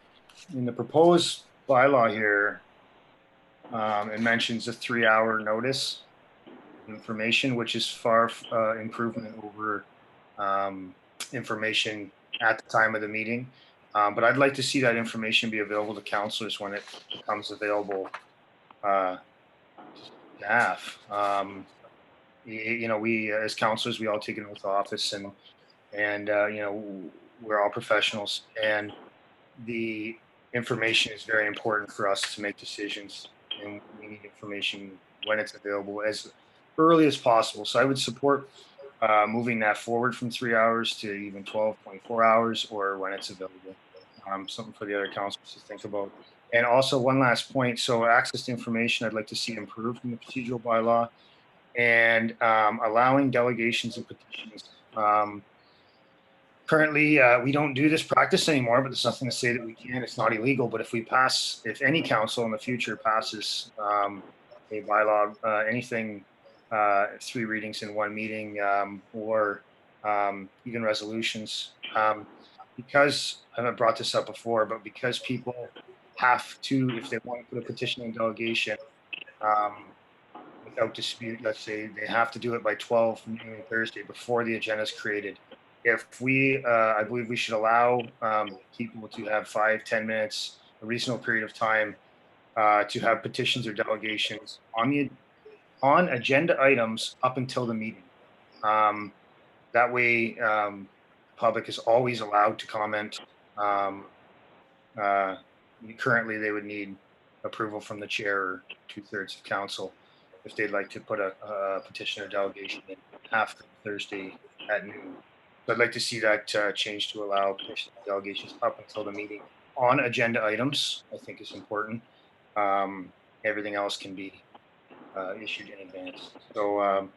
in the proposed bylaw here, it mentions a 3-hour notice information, which is far improvement over information at the time of the meeting. But I'd like to see that information be available to councillors when it becomes available to staff. We as councillors, we all take an oath of office, and we're all professionals, and the information is very important for us to make decisions, and we need information when it's available as early as possible. So I would support moving that forward from 3 hours to even 12, 24 hours, or when it's available. Something for the other councillors to think about. And also one last point. So access to information, I'd like to see improved in the procedural bylaw, and allowing delegations and petitions. Currently, we don't do this practice anymore, but there's nothing to say that we can. It's not illegal, but if any council in the future passes a bylaw, anything, 3 readings in 1 meeting, or even resolutions, because I haven't brought this up before, but because people have to, if they want to put a petition in delegation, without dispute, let's say they have to do it by 12 noon Thursday before the agenda is created. If we, I believe we should allow people to have 5-10 minutes, a reasonable period of time to have petitions or delegations on agenda items up until the meeting. That way, public is always allowed to comment. Currently, they would need approval from the chair or 2/3 of council if they'd like to put a petition or delegation in after Thursday at noon. So I'd like to see that change to allow petition delegations up until the meeting on agenda items. I think is important. Everything else can be issued in advance. So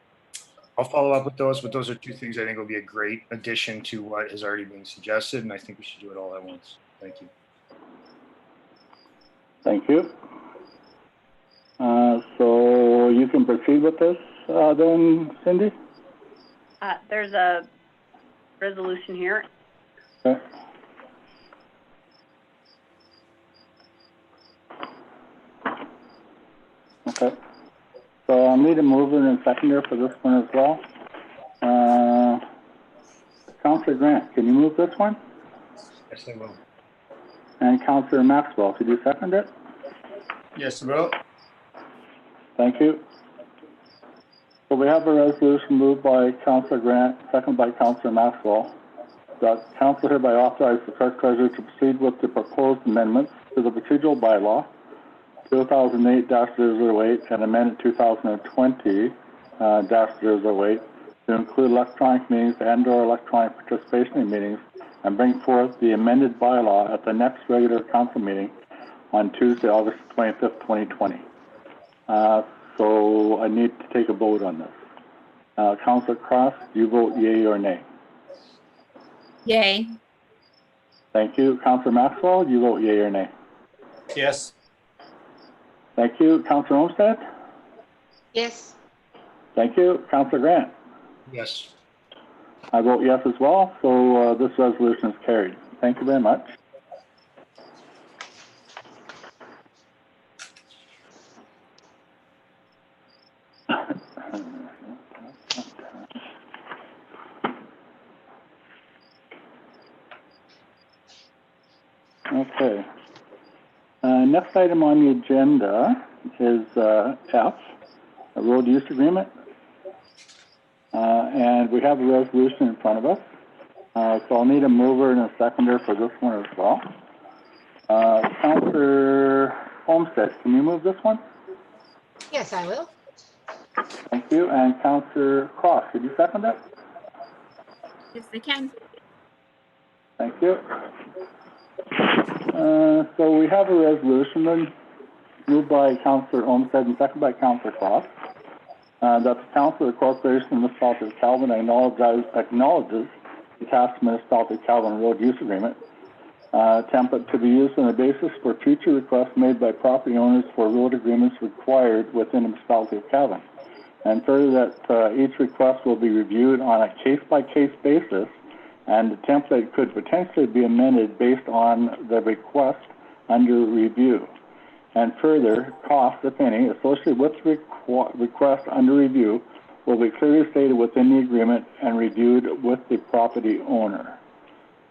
I'll follow up with those, but those are two things I think will be a great addition to what is already being suggested, and I think we should do it all at once. Thank you. Thank you. So you can proceed with this then, Cindy? There's a resolution here. Okay. Okay. So I'll need a mover and a seconder for this one as well. Councillor Grant, can you move this one? Yes, I will. And Councillor Maxwell, could you second it? Yes, I will. Thank you. So we have a resolution moved by Councillor Grant, seconded by Councillor Maxwell, that council hereby authorizes the clerk treasurer to proceed with the proposed amendments to the procedural bylaw 2008-008 and amended 2020-008 to include electronic meetings and/or electronic participation in meetings, and bring forth the amended bylaw at the next regular council meeting on Tuesday, August 25th, 2020. So I need to take a vote on this. Councillor Cross, do you vote yea or nay? Yay. Thank you. Councillor Maxwell, do you vote yea or nay? Yes. Thank you. Councillor Olmsted? Yes. Thank you. Councillor Grant? Yes. I vote yes as well, so this resolution is carried. Thank you very much. Okay. Next item on the agenda is F, a road use agreement. And we have a resolution in front of us. So I'll need a mover and a seconder for this one as well. Councillor Olmsted, can you move this one? Yes, I will. Thank you. And Councillor Cross, could you second it? Yes, I can. Thank you. So we have a resolution then moved by Councillor Olmsted and seconded by Councillor Cross. That the Council of the Corporation of the Municipality of Calvin acknowledges the Task Municipality of Calvin Road Use Agreement template to be used on the basis for future requests made by property owners for road agreements required within the Municipality of Calvin. And further that each request will be reviewed on a case-by-case basis, and the template could potentially be amended based on the request under review. And further, costs, if any, associated with request under review will be clearly stated within the agreement and reviewed with the property owner.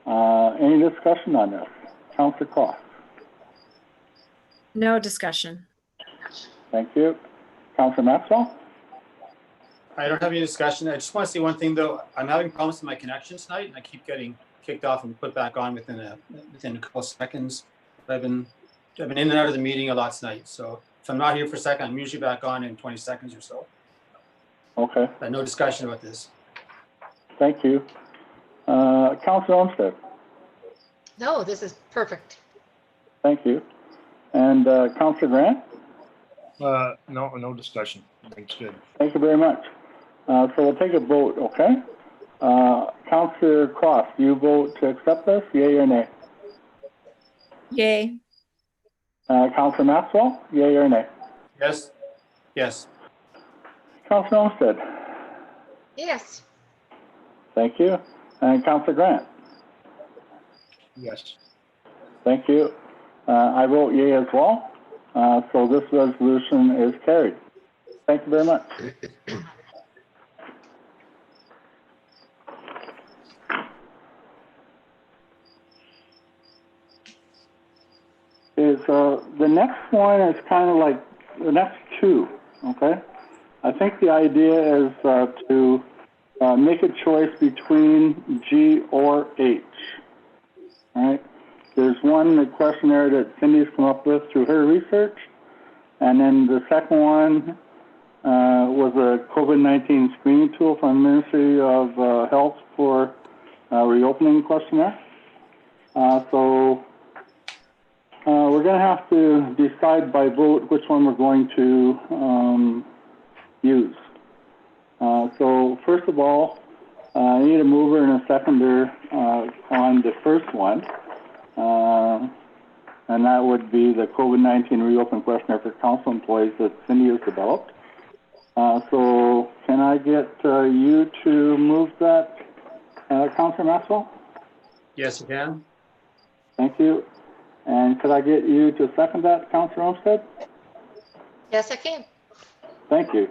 Any discussion on this? Councillor Cross. No discussion. Thank you. Councillor Maxwell? I don't have any discussion. I just want to say one thing though. I'm having problems with my connection tonight, and I keep getting kicked off and put back on within a couple of seconds. I've been in and out of the meeting a lot tonight, so if I'm not here for a second, I'm usually back on in 20 seconds or so. Okay. No discussion about this. Thank you. Councillor Olmsted? No, this is perfect. Thank you. And Councillor Grant? No discussion. Thanks, good. Thank you very much. So we'll take a vote, okay? Councillor Cross, do you vote to accept this, yea or nay? Yay. Councillor Maxwell, yea or nay? Yes. Yes. Councillor Olmsted? Yes. Thank you. And Councillor Grant? Yes. Thank you. I vote yea as well. So this resolution is carried. Thank you very much. The next one is kind of like the next two, okay? I think the idea is to make a choice between G or H, all right? There's one questionnaire that Cindy's come up with through her research, and then the second one was a COVID-19 screening tool from the Ministry of Health for reopening questionnaire. So we're going to have to decide by vote which one we're going to use. So first of all, I need a mover and a seconder on the first one. And that would be the COVID-19 reopen questionnaire for council employees that Cindy has developed. So can I get you to move that, Councillor Maxwell? Yes, you can. Thank you. And could I get you to second that, Councillor Olmsted? Yes, I can. Thank you.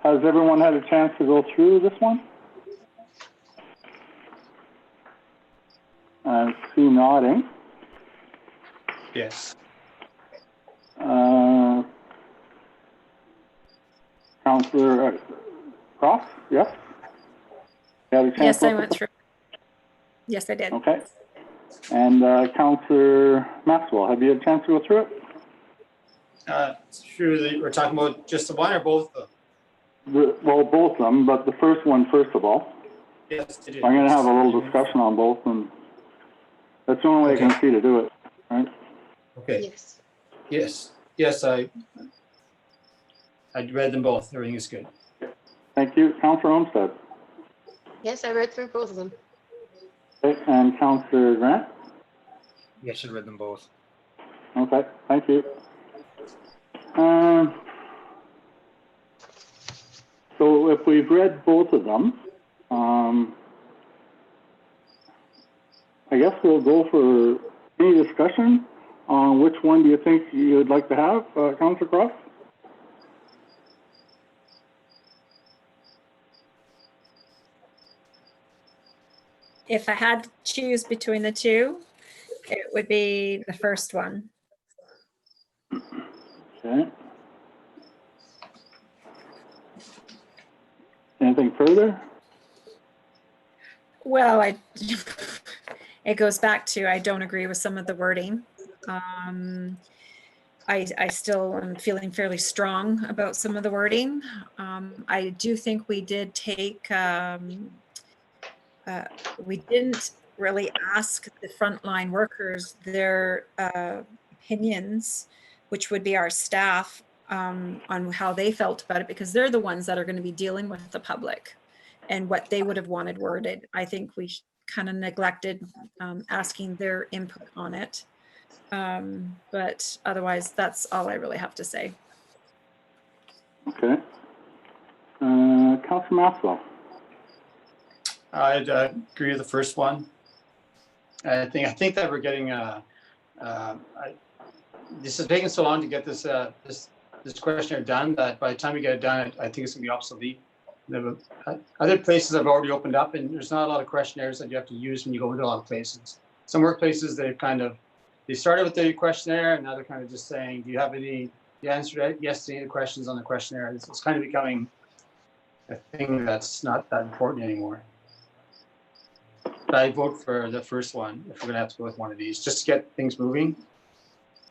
Has everyone had a chance to go through this one? I see nodding. Yes. Councillor Cross, yes? You had a chance Yes, to I look went at through. Yes, I did. Okay. And Councillor Maxwell, have you had a chance to go through it? We're talking about just the one or both of them? Well, both of them, but the first one first of all. Yes, it is. I'm going to have a little discussion on both, and that's the only way I can see to do it, right? Okay. Yes. Yes, I read them both. Everything is good. Thank you. Councillor Olmsted. Yes, I read through both of them. Okay. And Councillor Grant. Yes, I read them both. Okay. Thank you. So if we've read both of them, I guess we'll go for any discussion on which one do you think you'd like to have, Councillor Cross? If I had to choose between the two, it would be the first one. Okay. Anything further? Well, it goes back to I don't agree with some of the wording. I still am feeling fairly strong about some of the wording. I do think we did take, we didn't really ask the frontline workers their opinions, which would be our staff, on how they felt about it, because they're the ones that are going to be dealing with the public and what they would have wanted worded. I think we kind of neglected asking their input on it. But otherwise, that's all I really have to say. Okay. Councillor Maxwell. I'd agree with the first one. I think that we're getting this is taking so long to get this this questionnaire done that by the time we get it done, I think it's gonna be obsolete. Other places have already opened up, and there's not a lot of questionnaires that you have to use when you go into a lot of places. Some workplaces they started with the questionnaire, and now they're kind of just saying, do you have any? You answered yes to any of the questions on the questionnaire. It's kind of becoming a thing that's not that important anymore. But I vote for the first one if we're gonna have to go with one of these, just to get things moving.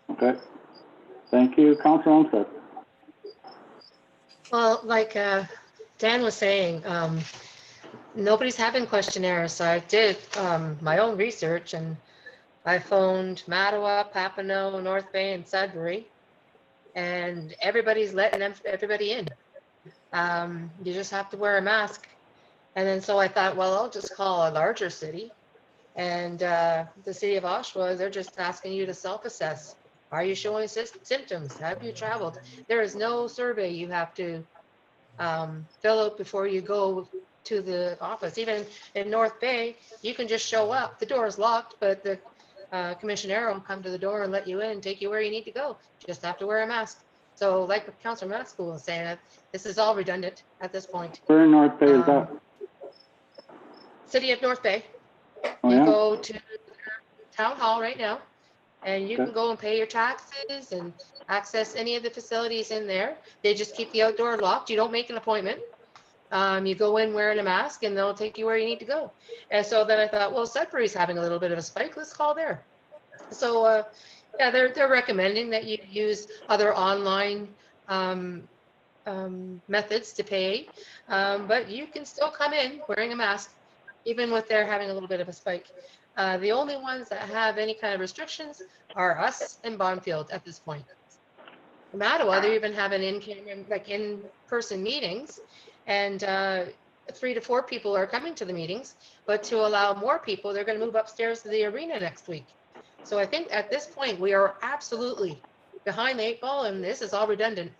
Okay. Thank you. Councillor Olmsted. Well, like Dan was saying, nobody's having questionnaires, so I did my own research, and I phoned Mattawa, Papineau, North Bay, and Sudbury, and everybody's letting everybody in. You just have to wear a mask. And then so I thought, well, I'll just call a larger city. And the city of Oshawa, they're just asking you to self-assess. Are you showing symptoms? Have you traveled? There is no survey you have to fill out before you go to the office. Even in North Bay, you can just show up. The door is locked, but the commissioner will come to the door and let you in, take you where you need to go. You just have to wear a mask. So like what Councillor Maxwell was saying, this is all redundant at this point. Where in North Bay is that? City of North Bay. Oh, You yeah? go to town hall right now, and you Okay. can go and pay your taxes and access any of the facilities in there. They just keep the outdoor locked. You don't make an appointment. You go in wearing a mask, and they'll take you where you need to go. And so then I thought, well, Sudbury's having a little bit of a spike. Let's call there. So yeah, they're recommending that you use other online methods to pay, but you can still come in wearing a mask, even with they're having a little bit of a spike. The only ones that have any kind of restrictions are us and Bonfield at this point. Mattawa, they're even having in-person meetings, and 3 to 4 people are coming to the meetings, but to allow more people, they're going to move upstairs to the arena next week. So I think at this point, we are absolutely behind the 8 ball, and this is all redundant.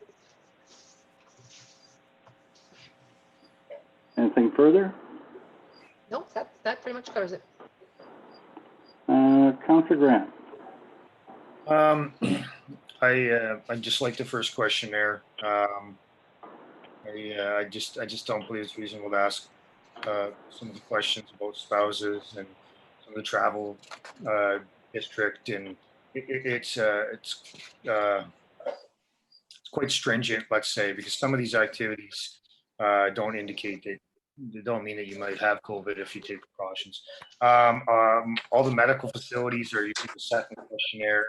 Anything further? Nope, that pretty much covers it. Councillor Grant. I just like the first question there. I just don't believe it's reasonable to ask some of the questions about spouses and some of the travel district, and it's quite stringent, let's say, because some of these activities don't indicate that. They don't mean that you might have COVID if you take precautions. All the medical facilities are using the second questionnaire.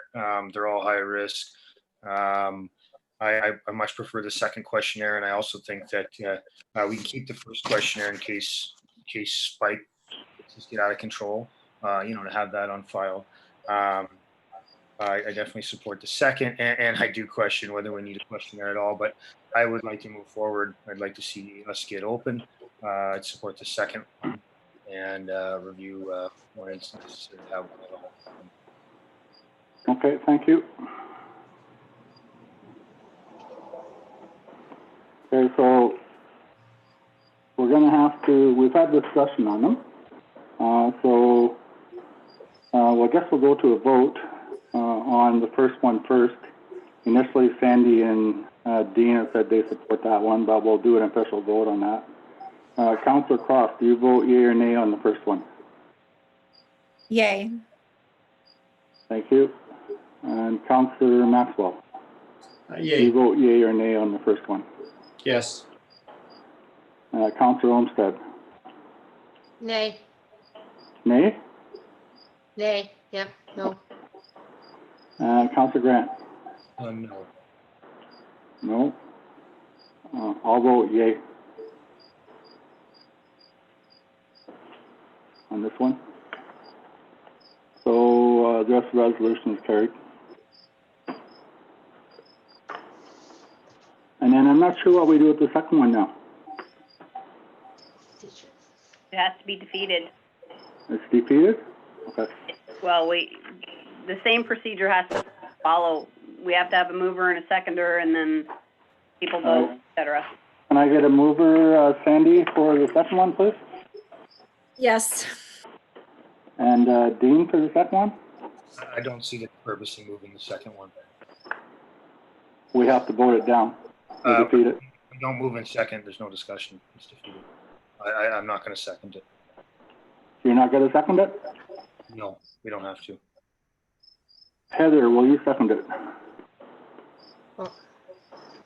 They're all high risk. I much prefer the second questionnaire, and I also think that we can keep the first questionnaire in case spike just get out of control. To have that on file. I definitely support the second, and I do question whether we need a questionnaire at all. But I would like to move forward. I'd like to see us get open. I'd support the second one and review more instances to have one at all. Okay, thank you. Okay, so we're going to have to, we've had discussion on them. Well, I guess we'll go to a vote on the first one first. Initially, Sandy and Dean have said they support that one, but we'll do an official vote on that. Councillor Cross, do you vote yea or nay on the first one? Yay. Thank you. And Councillor Maxwell, do Yay. you vote yea or nay on the first one? Yes. Councillor Olmsted, Nay. nay? Nay. Yep. No. Councillor Grant, No. no? I'll vote yea on this one. So this resolution is carried. And then I'm not sure what we do with the second one now. It has to be defeated. It's defeated? Okay. Well, the same procedure has to follow. We have to have a mover and a seconder, and then people vote, et cetera. Can I get a mover, Sandy, for the second one, please? Yes. And Dean for the second one? I don't see the purpose in moving the second one. We have to vote it down to defeat it. We don't move in second. There's no discussion. It's defeated. I'm not going to second it. You're not going to second it? No, we don't have to. Heather, will you second it? Well,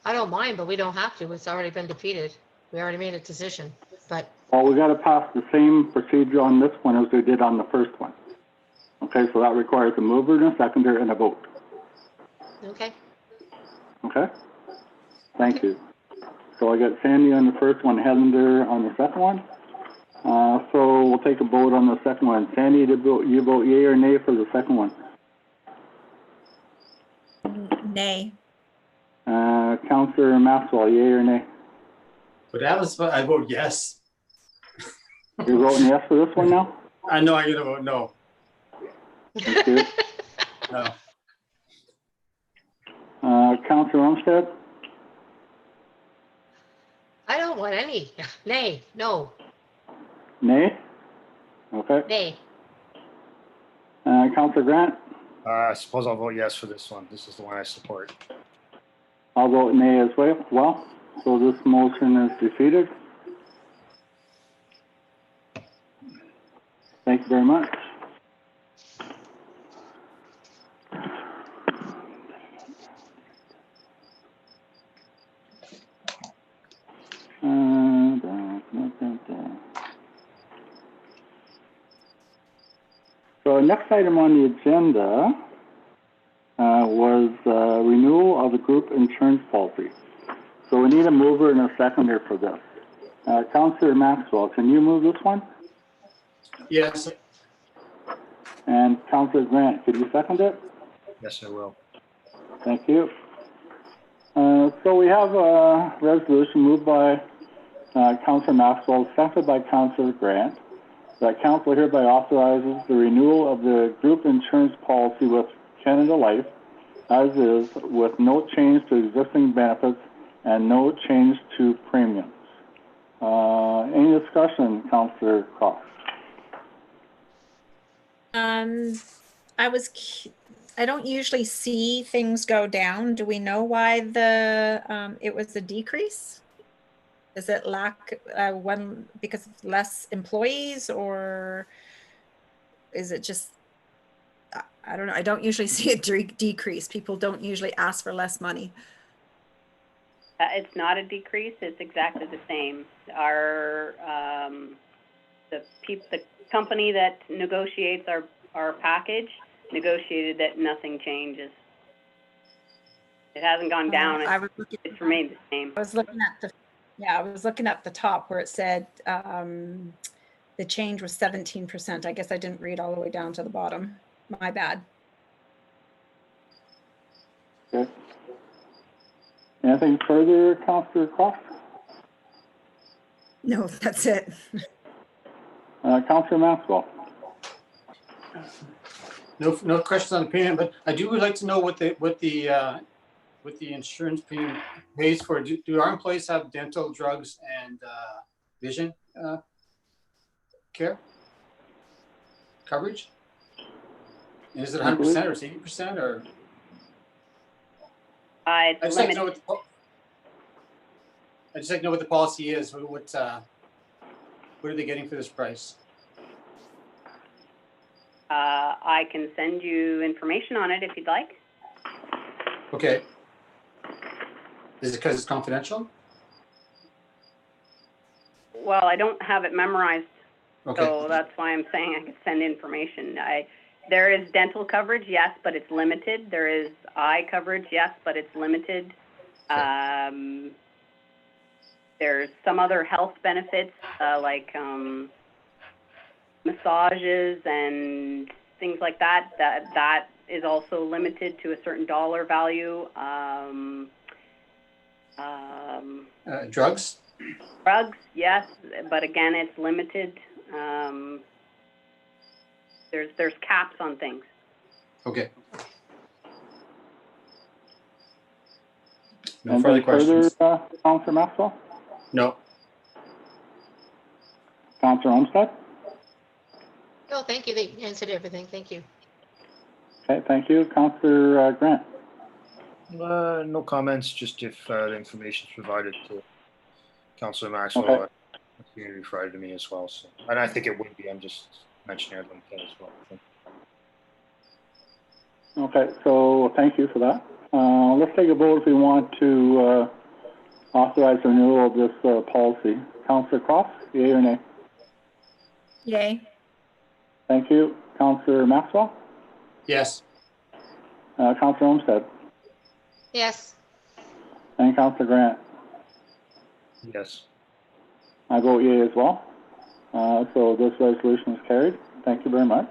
I don't mind, but we don't have to. It's already been defeated. We already made a decision. But Well, we got to pass the same procedure on this one as we did on the first one. Okay, so that requires a mover and a seconder and a vote. okay. Okay? Thank you. So I got Sandy on the first one, Heather on the second one. So we'll take a vote on the second one. Sandy, you vote yea or nay for the second one? Nay. Councillor Maxwell, yea or nay? But that was, I vote yes. You're voting yes for this one now? I know I'm gonna vote no. Thank you. No. Councillor Olmsted? I don't want any. Nay. No. Nay? Okay. Nay. Councillor Grant? I suppose I'll vote yes for this one. This is the one I support. I'll vote nay as well. So this motion is defeated. Thank you very much. So next item on the agenda was renewal of the group insurance policy. So we need a mover and a seconder for this. Councillor Maxwell, can you move this one? Yes, And Councillor Grant, could you second it? Yes, I will. Thank you. So we have a resolution moved by Councillor Maxwell, seconded by Councillor Grant, that council hereby authorizes the renewal of the group insurance policy with Canada Life as is, with no change to existing benefits and no change to premiums. Any discussion, Councillor Cross? I don't usually see things go down. Do we know why it was a decrease? Is it because of less employees, or is it just, I don't know. I don't usually see a decrease. People don't usually ask for less money. It's not a decrease, it's exactly the same. The company that negotiates our package negotiated that nothing changes. It hasn't gone down, it's remained the same. I was looking at the top where it said the change was 17%. I guess I didn't read all the way down to the bottom. My bad. Okay. Anything further, Councillor Cross? No, that's it. Councillor Maxwell? no questions on the premium, but I would like to know what the insurance premium pays for. Do our employees have dental, drugs, and vision care coverage? And is it 100% or is it 80% or? It's I'd just like to limited. know what the policy is. What are they getting for this price? I can send you information on it if you'd like. Okay. Is it because it's confidential? Well, I don't have it memorized, Okay. so that's why I'm saying I could send information. There is dental coverage, yes, but it's limited. There is eye coverage, yes, but it's limited. There's some other health benefits like massages and things like that. That is also limited to a certain dollar value. Drugs? Drugs, yes, but again, it's limited. There's caps on things. Okay. No Anything further questions. Councillor Maxwell? No. Councillor Olmsted? No, thank you. They answered everything. Thank you. Okay, thank you. Councillor Grant? No comments, just if the information is provided to Councillor Maxwell, Okay. it's being provided to me as well. So, and I think it would be. I'm just mentioning it as well. Okay, so thank you for that. Let's take a vote if we want to authorize the renewal of this policy. Councillor Cross, yea or nay? Yay. Thank you. Councillor Maxwell? Yes. Councillor Olmsted? Yes. And Councillor Grant? Yes. I vote yea as well. So this resolution is carried. Thank you very much.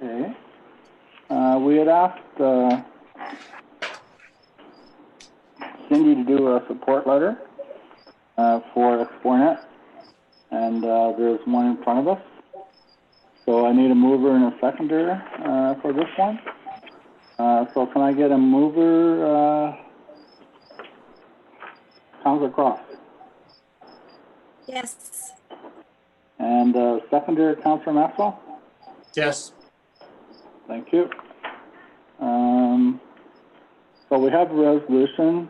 Okay. We had asked Cindy to do a support letter for Xportnet, and there's one in front of us. So I need a mover and a seconder, for this one. So can I get a mover, Councilor Cross? Yes. And, seconder, Councilor Maxwell? Yes. Thank you. So we have a resolution,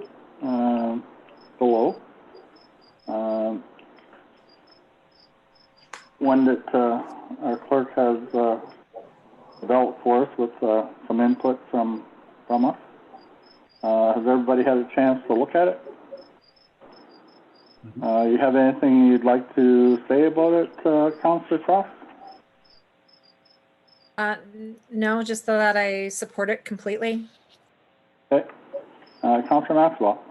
below. One that, our clerk has, developed for us with, some input from us. Has everybody had a chance to look at it? You have anything you'd like to say about it, Councilor Cross? No, just so that I support it completely. Okay. Councilor Maxwell?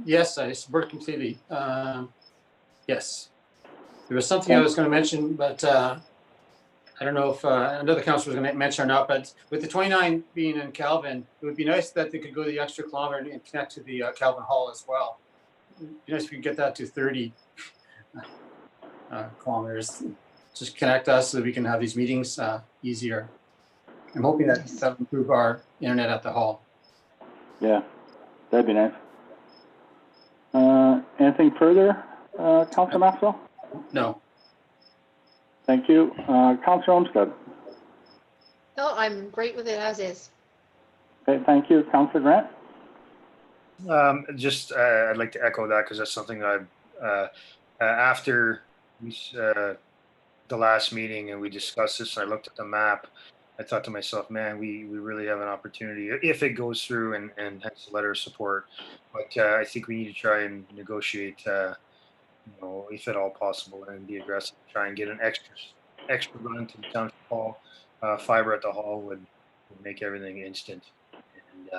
Yes, I support completely. Yes. There was something I was going to mention, but I don't know if another councilor was going to mention or not, but with the 29 being in Calvin, it would be nice that they could go the extra kilometer and connect to the Calvin Hall as well. It'd be nice if we could get that to 30 kilometers. Just connect us so that we can have these meetings easier. I'm hoping that that will improve our internet at the hall. Yeah, that'd be nice. Anything further, Councilor Maxwell? No. Thank you. Councilor Olmsted? No, I'm great with it as is. Okay, thank you. Councilor Grant? I'd like to echo that because that's something that after the last meeting and we discussed this, I looked at the map. I thought to myself, man, we really have an opportunity if it goes through and hence the letter of support. But I think we need to try and negotiate, if at all possible, and be aggressive. Try and get an extra run to the township hall. Fiber at the hall would make everything instant. And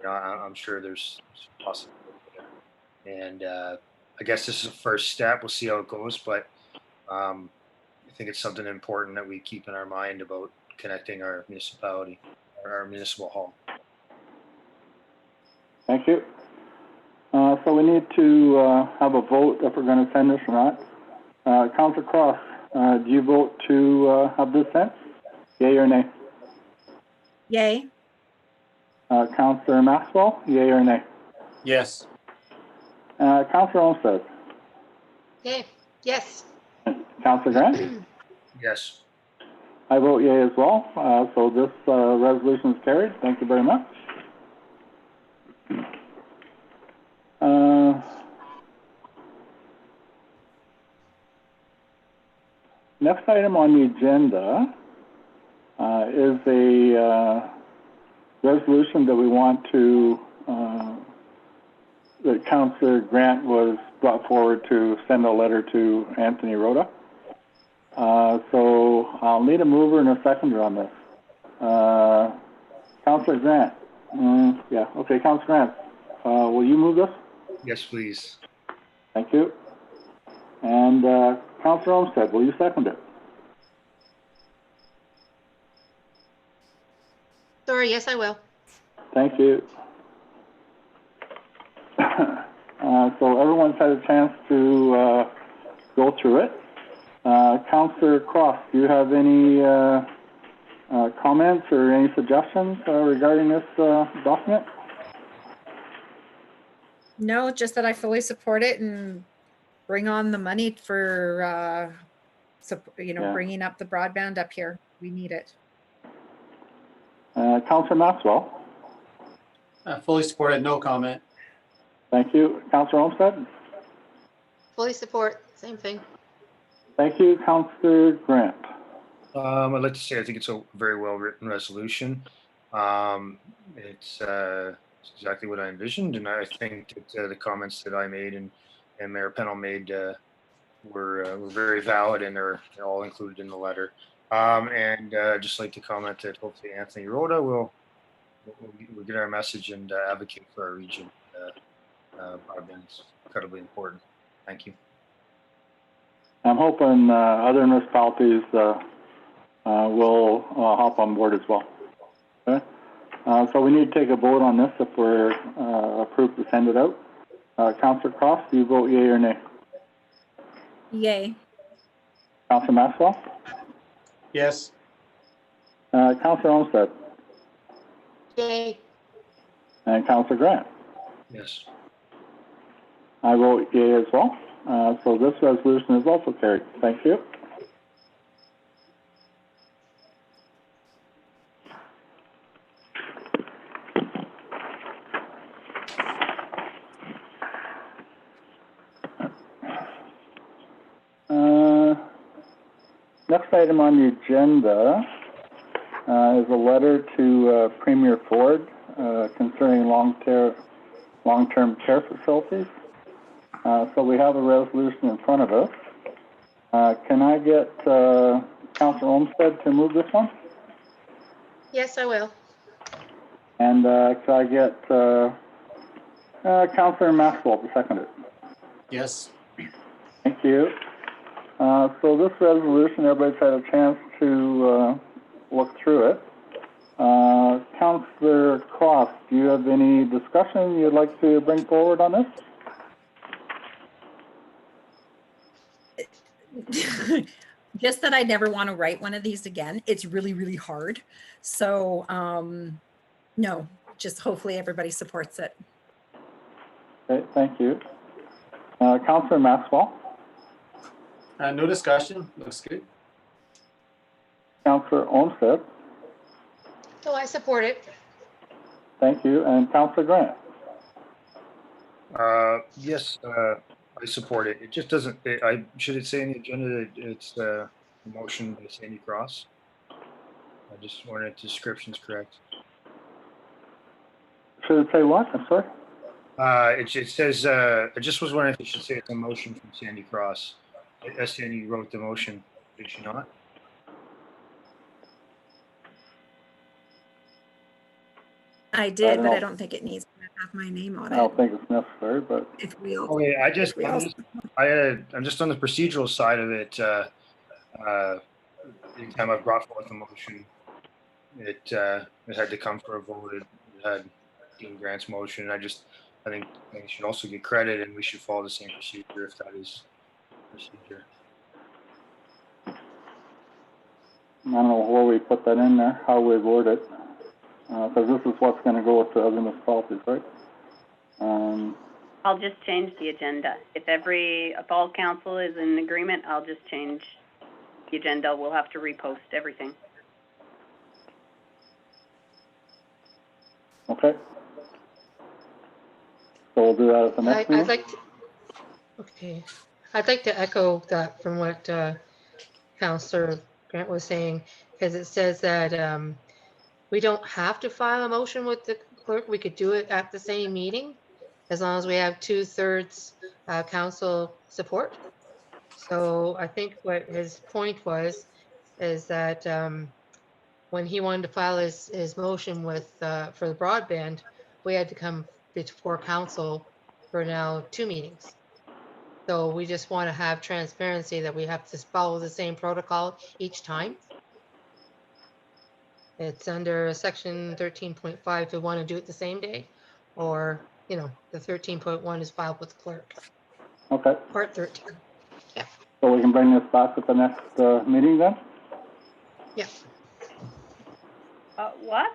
I'm sure there's possibility there. And I guess this is a first step. We'll see how it goes, but I think it's something important that we keep in our mind about connecting our municipality, or our municipal hall. Thank you. So we need to have a vote if we're going to send this or not. Councilor Cross, do you vote to have this sent? Yay or nay? Yay. Councilor Maxwell, yay or nay? Yes. Councilor Olmsted? Yay. Yes. Councilor Grant? Yes. I vote yay as well. So this resolution is carried. Thank you very much. Next item on the agenda is a resolution that we want to, that Councilor Grant was brought forward to send a letter to Anthony Rota. So I'll need a mover and a seconder on this. Councilor Grant. Yeah, okay, Councilor Grant. Will you move this? Yes, please. Thank you. And Councilor Olmsted, will you second it? Sorry, yes, I will. Thank you. So everyone's had a chance to go through it. Councilor Cross, do you have any comments or any suggestions regarding this document? No, just that I fully support it and bring on the money for, Yeah. bringing up the broadband up here. We need it. Councilor Maxwell? Fully supported, no comment. Thank you. Councilor Olmsted? Fully support. Same thing. Thank you. Councilor Grant? I'd like to say I think it's a very well-written resolution. It's exactly what I envisioned, and I think that the comments that I made and Mayor Pennell made were very valid, and they're all included in the letter. And I'd just like to comment that hopefully Anthony Rota will get our message and advocate for our region. Broadband is incredibly important. Thank you. I'm hoping other municipalities will hop on board as well. Okay? So we need to take a vote on this if we're approved to send it out. Councilor Cross, do you vote yea or nay? Yay. Councillor Maxwell, Yes. Councillor Olmsted, Yay. and Councillor Grant. Yes. I vote yea as well. So this resolution is also carried. Thank you. Next item on the agenda is a letter to Premier Ford concerning long-term care facilities. So we have a resolution in front of us. Can I get Councillor Olmsted to move this one? Yes, I will. And can I get Councillor Maxwell to second it? Yes. Thank you. So this resolution, everybody's had a chance to look through it. Councillor Cross, do you have any discussion you'd like to bring forward on this? Just that I never want to write one of these again. It's really, really hard. So, no, just hopefully everybody supports it. Okay, thank you. Councillor Maxwell, No discussion. Looks good. Councillor Olmsted, So I support it. thank you, and Councillor Grant. Yes, I support it. It just doesn't, should it say in the agenda that it's a motion by Sandy Cross? I just wanted description's correct. Should it say what? I'm sorry? It says, I just was wondering if it should say it's a motion from Sandy Cross. Sandy wrote the motion, did she not? I did, but I don't think it needs to have my name on I it. don't think it's necessary, but If we all, Okay, if we all- I'm just on the procedural side of it. Anytime I've brought forth a motion, it had to come for a vote. It had Dean Grant's motion. I think it should also get credit, and we should follow the same procedure if that is procedure. I don't know where we put that in there, how we word it. Because this is what's going to go with the other municipalities, right? I'll just change the agenda. If all council is in agreement, I'll just change the agenda. We'll have to repost everything. Okay. So we'll do that at the next meeting? I'd like to echo that from what Councillor Grant was saying, because it says that we don't have to file a motion with the clerk. We could do it at the same meeting as long as we have 2/3 council support. So I think what his point is that when he wanted to file his motion with for the broadband, we had to come before council for now 2 meetings. So we just want to have transparency that we have to follow the same protocol each time. It's under section 13.5 to want to do it the same day, or, the 13.1 is filed with the clerk. Okay. Part 13. Yeah. So we can bring this back at the next meeting then? Yeah. What?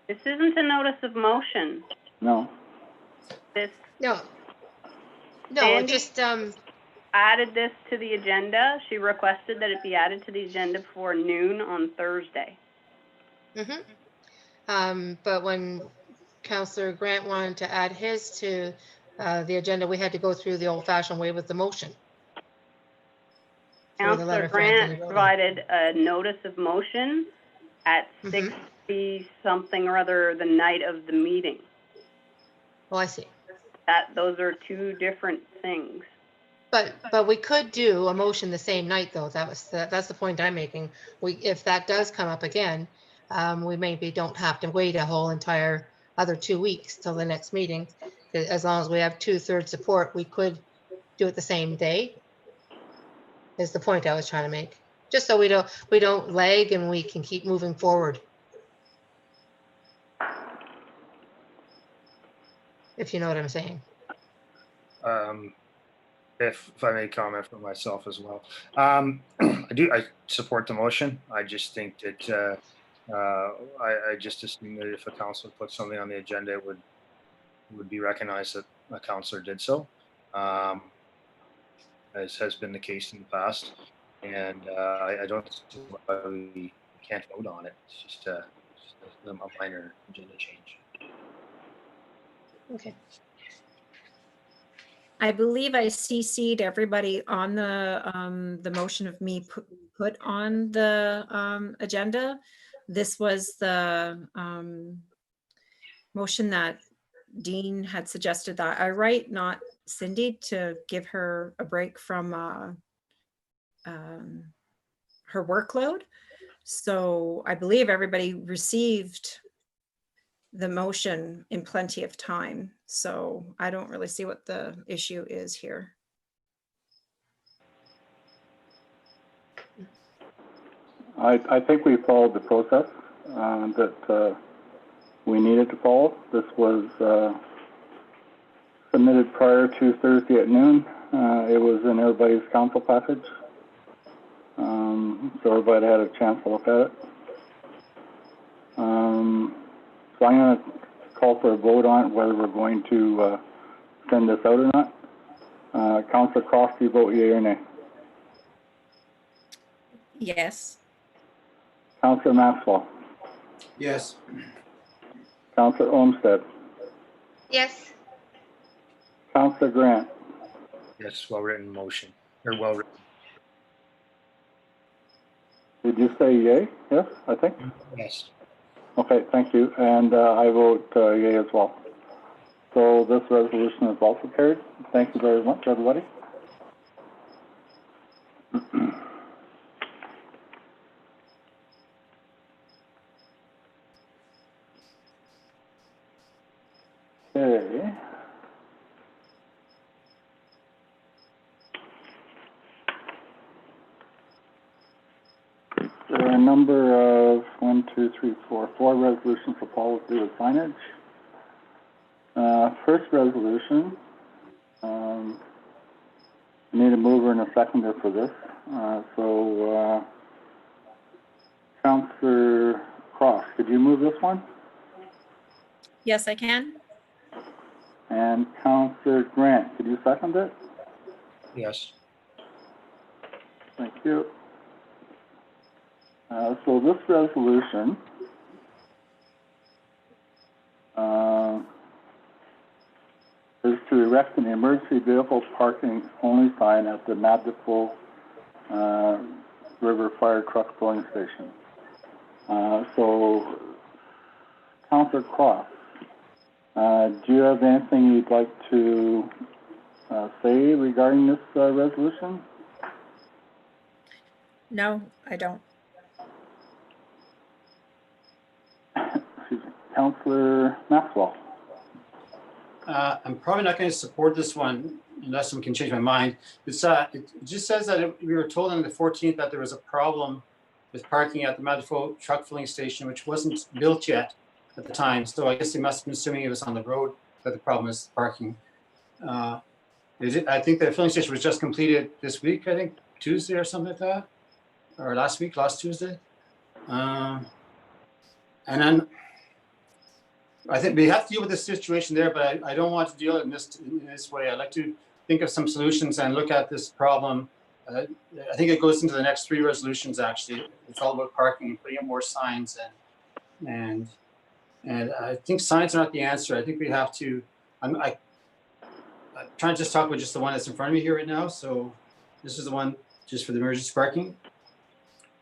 This isn't a notice of motion. No. No, Sandy? just, Added this to the agenda. She requested that it be added to the agenda before noon on Thursday. but when Councillor Grant wanted to add his to the agenda, we had to go through the old-fashioned way with the motion. Through the letter Councillor for Anthony Grant Rota. provided a notice of motion at 60 something or other the night of the meeting. Oh, I see. Those are two different things. But we could do a motion the same night, though. That's the point I'm making. If that does come up again, we maybe don't have to wait a whole entire other 2 weeks till the next meeting. As long as we have 2/3 support, we could do it the same day. Is the point I was trying to make. Just so we don't lag and we can keep moving forward. If you know what I'm saying. if I may comment for myself as well. I support the motion. I just think that I just assume that if a councillor puts something on the agenda, it would be recognized that a councillor did so, as has been the case in the past. And I don't see why we can't vote on it. It's just a minor agenda change. Okay. I believe I CC'd everybody on the motion of me put on the agenda. This was the motion that Dean had suggested that I write, not Cindy, to give her a break from her workload. So I believe everybody received the motion in plenty of time. So I don't really see what the issue is here. I think we followed the process that we needed to follow. This was submitted prior to Thursday at noon. It was in everybody's council package. So everybody had a chance to look at it. So I'm going to call for a vote on whether we're going to send this out or not. Councillor Cross, do you vote yea or nay? Yes. Councillor Maxwell. Yes. Councillor Olmsted. Yes. Councillor Grant. Yes, well-written motion, or well-written. Did you say yea? Yes, I think. Yes. Okay, thank you. And I vote yea as well. So this resolution is also carried. Thank you very much, everybody. Okay. There are a number of 4 resolutions for policy with signage. First resolution, we need a mover and a seconder for this. Councillor Cross, could you move this one? Yes, I can. And Councillor Grant, could you second it? Yes. Thank you. So this resolution is to erect an emergency vehicle parking only sign at the Madifu River Fire Truck Filling Station. So, Councillor Cross, do you have anything you'd like to say regarding this resolution? No, I don't. Excuse me. Councillor Maxwell. I'm probably not going to support this one unless someone can change my mind. It just says that we were told on the 14th that there was a problem with parking at the Madifu truck filling station, which wasn't built yet at the time. So I guess they must have been assuming it was on the road that the problem is parking. I think the filling station was just completed this week, I think Tuesday or something like that, or last Tuesday. And then I think we have to deal with this situation there, but I don't want to deal in this way. I'd like to think of some solutions and look at this problem. I think it goes into the next 3 resolutions. Actually, it's all about parking and putting up more signs, and I think signs are not the answer. I think we have to. I'm trying to just talk about just the one that's in front of me here right now. So this is the one just for the emergency parking.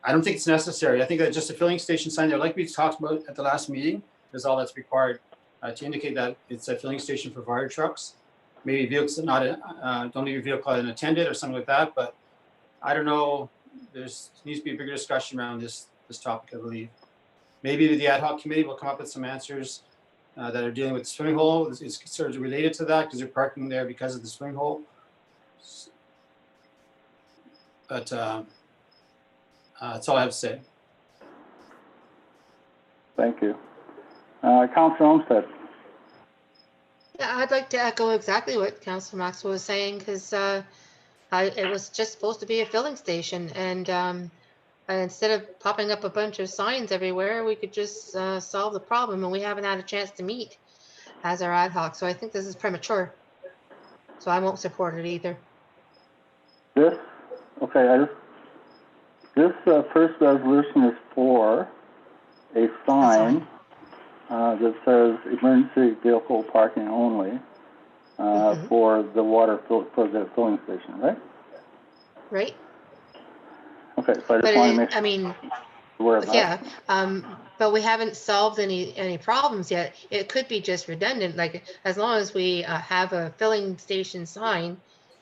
I don't think it's necessary. I think that just a filling station sign there, like we talked about at the last meeting, is all that's required to indicate that it's a filling station for fire trucks. Maybe vehicles don't leave your vehicle unattended or something like that. But I don't know. There needs to be a bigger discussion around this topic, I believe. Maybe the ad hoc committee will come up with some answers that are dealing with the swimming hole. It's sort of related to that because they're parking there because of the swimming hole. But that's all I have to say. Thank you. Councillor Olmsted. Yeah, I'd like to echo exactly what Councillor Maxwell was saying, because It was just supposed to be a filling station, and instead of popping up a bunch of signs everywhere, we could just solve the problem, and we haven't had a chance to meet as our ad hoc. So I think this is premature. So I won't support it either. This, okay, this first resolution is for a sign that says emergency vehicle parking only for the for the filling station, right? Right? Okay, so I But just want to make I sure mean, you're aware of that. yeah, but we haven't solved any problems yet. It could be just redundant, like as long as we have a filling station sign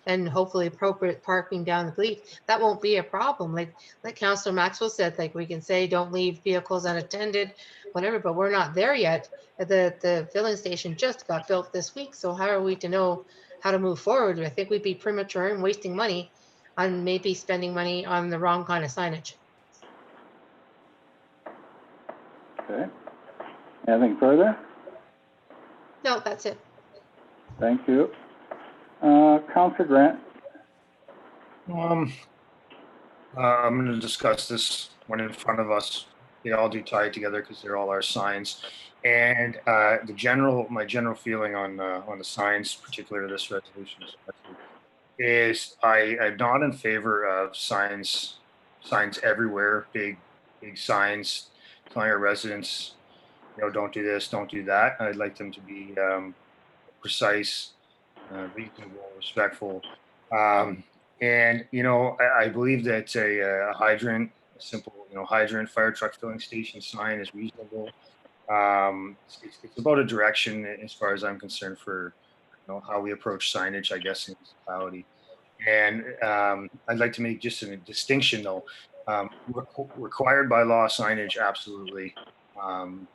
and hopefully appropriate parking down the Bleak, that won't be a problem. Like Councillor Maxwell said, like we can say don't leave vehicles unattended, whatever, but we're not there yet. The filling station just got built this week, so how are we to know how to move forward? I think we'd be premature and wasting money on maybe spending money on the wrong kind of signage. Okay. Anything further? No, that's it. Thank you. Councillor Grant. I'm going to discuss this one in front of us. They all do tie together because they're all our signs. And my general feeling on the signs, particularly this resolution, is I'm not in favor of signs everywhere, big signs telling our residents, don't do this, don't do that. I'd like them to be precise, reasonable, respectful. And, I believe that a hydrant, a simple, hydrant, fire truck filling station sign is reasonable. It's about a direction as far as I'm concerned for, how we approach signage, I guess, in municipality. And I'd like to make just a distinction, though. Required by law signage, absolutely, I'm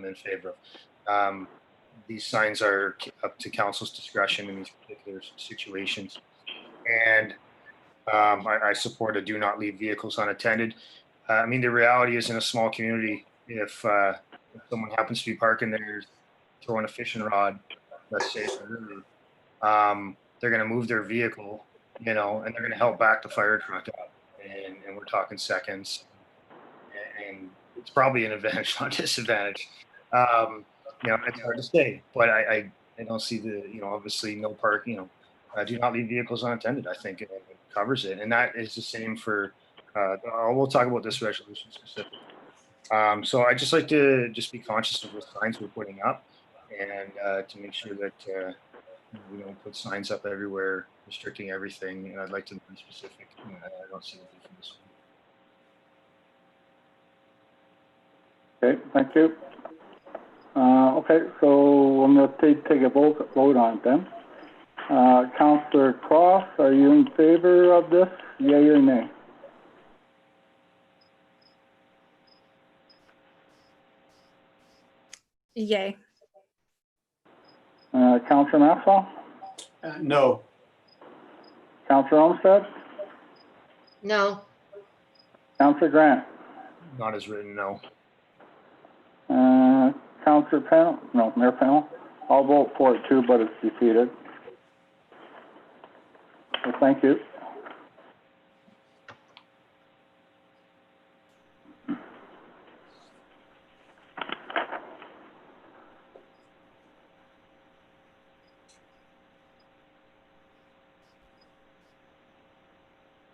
in favor of. These signs are up to council's discretion in these particular situations. And I support a do not leave vehicles unattended. I mean, the reality is in a small community, if someone happens to be parking there, throwing a fishing rod, let's say, they're going to move their vehicle, and they're going to help back the fire truck up. And we're talking seconds. And it's probably an advantage, not disadvantage. It's hard to say, but I don't see obviously no parking, do not leave vehicles unattended. I think it covers it. And that is the same for, we'll talk about this resolution specifically. So I just like to just be conscious of the signs we're putting up and to make sure that we don't put signs up everywhere restricting everything. And I'd like to be specific. I don't see the difference. Okay, thank you. Okay, so I'm going to take a vote on it then. Councillor Cross, are you in favor of this? Yea or nay? Yay. Councillor Maxwell? No. Councillor Olmsted? No. Councillor Grant? Not as written, no. Councillor Pennell? No, Mayor Pennell? I'll vote for it too, but it's defeated. So thank you.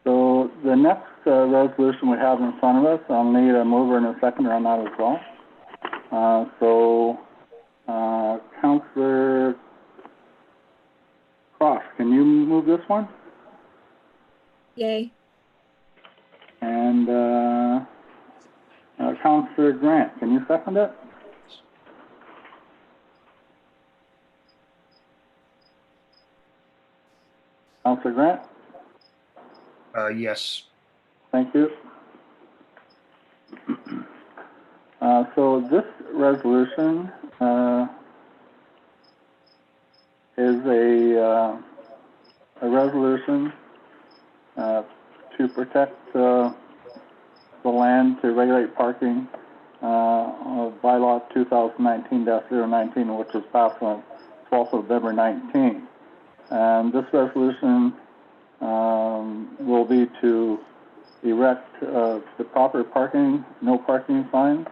So the next resolution we have in front of us, I'll need a mover and a seconder on that as well. Councillor Cross, can you move this one? Yay. And Councillor Grant, can you second it? Councillor Grant? Yes. Thank you. So this resolution is a resolution to protect the land, to regulate parking of bylaw 2019-019, which was passed on 12th of November 19. And this resolution will be to erect the proper parking, no parking signs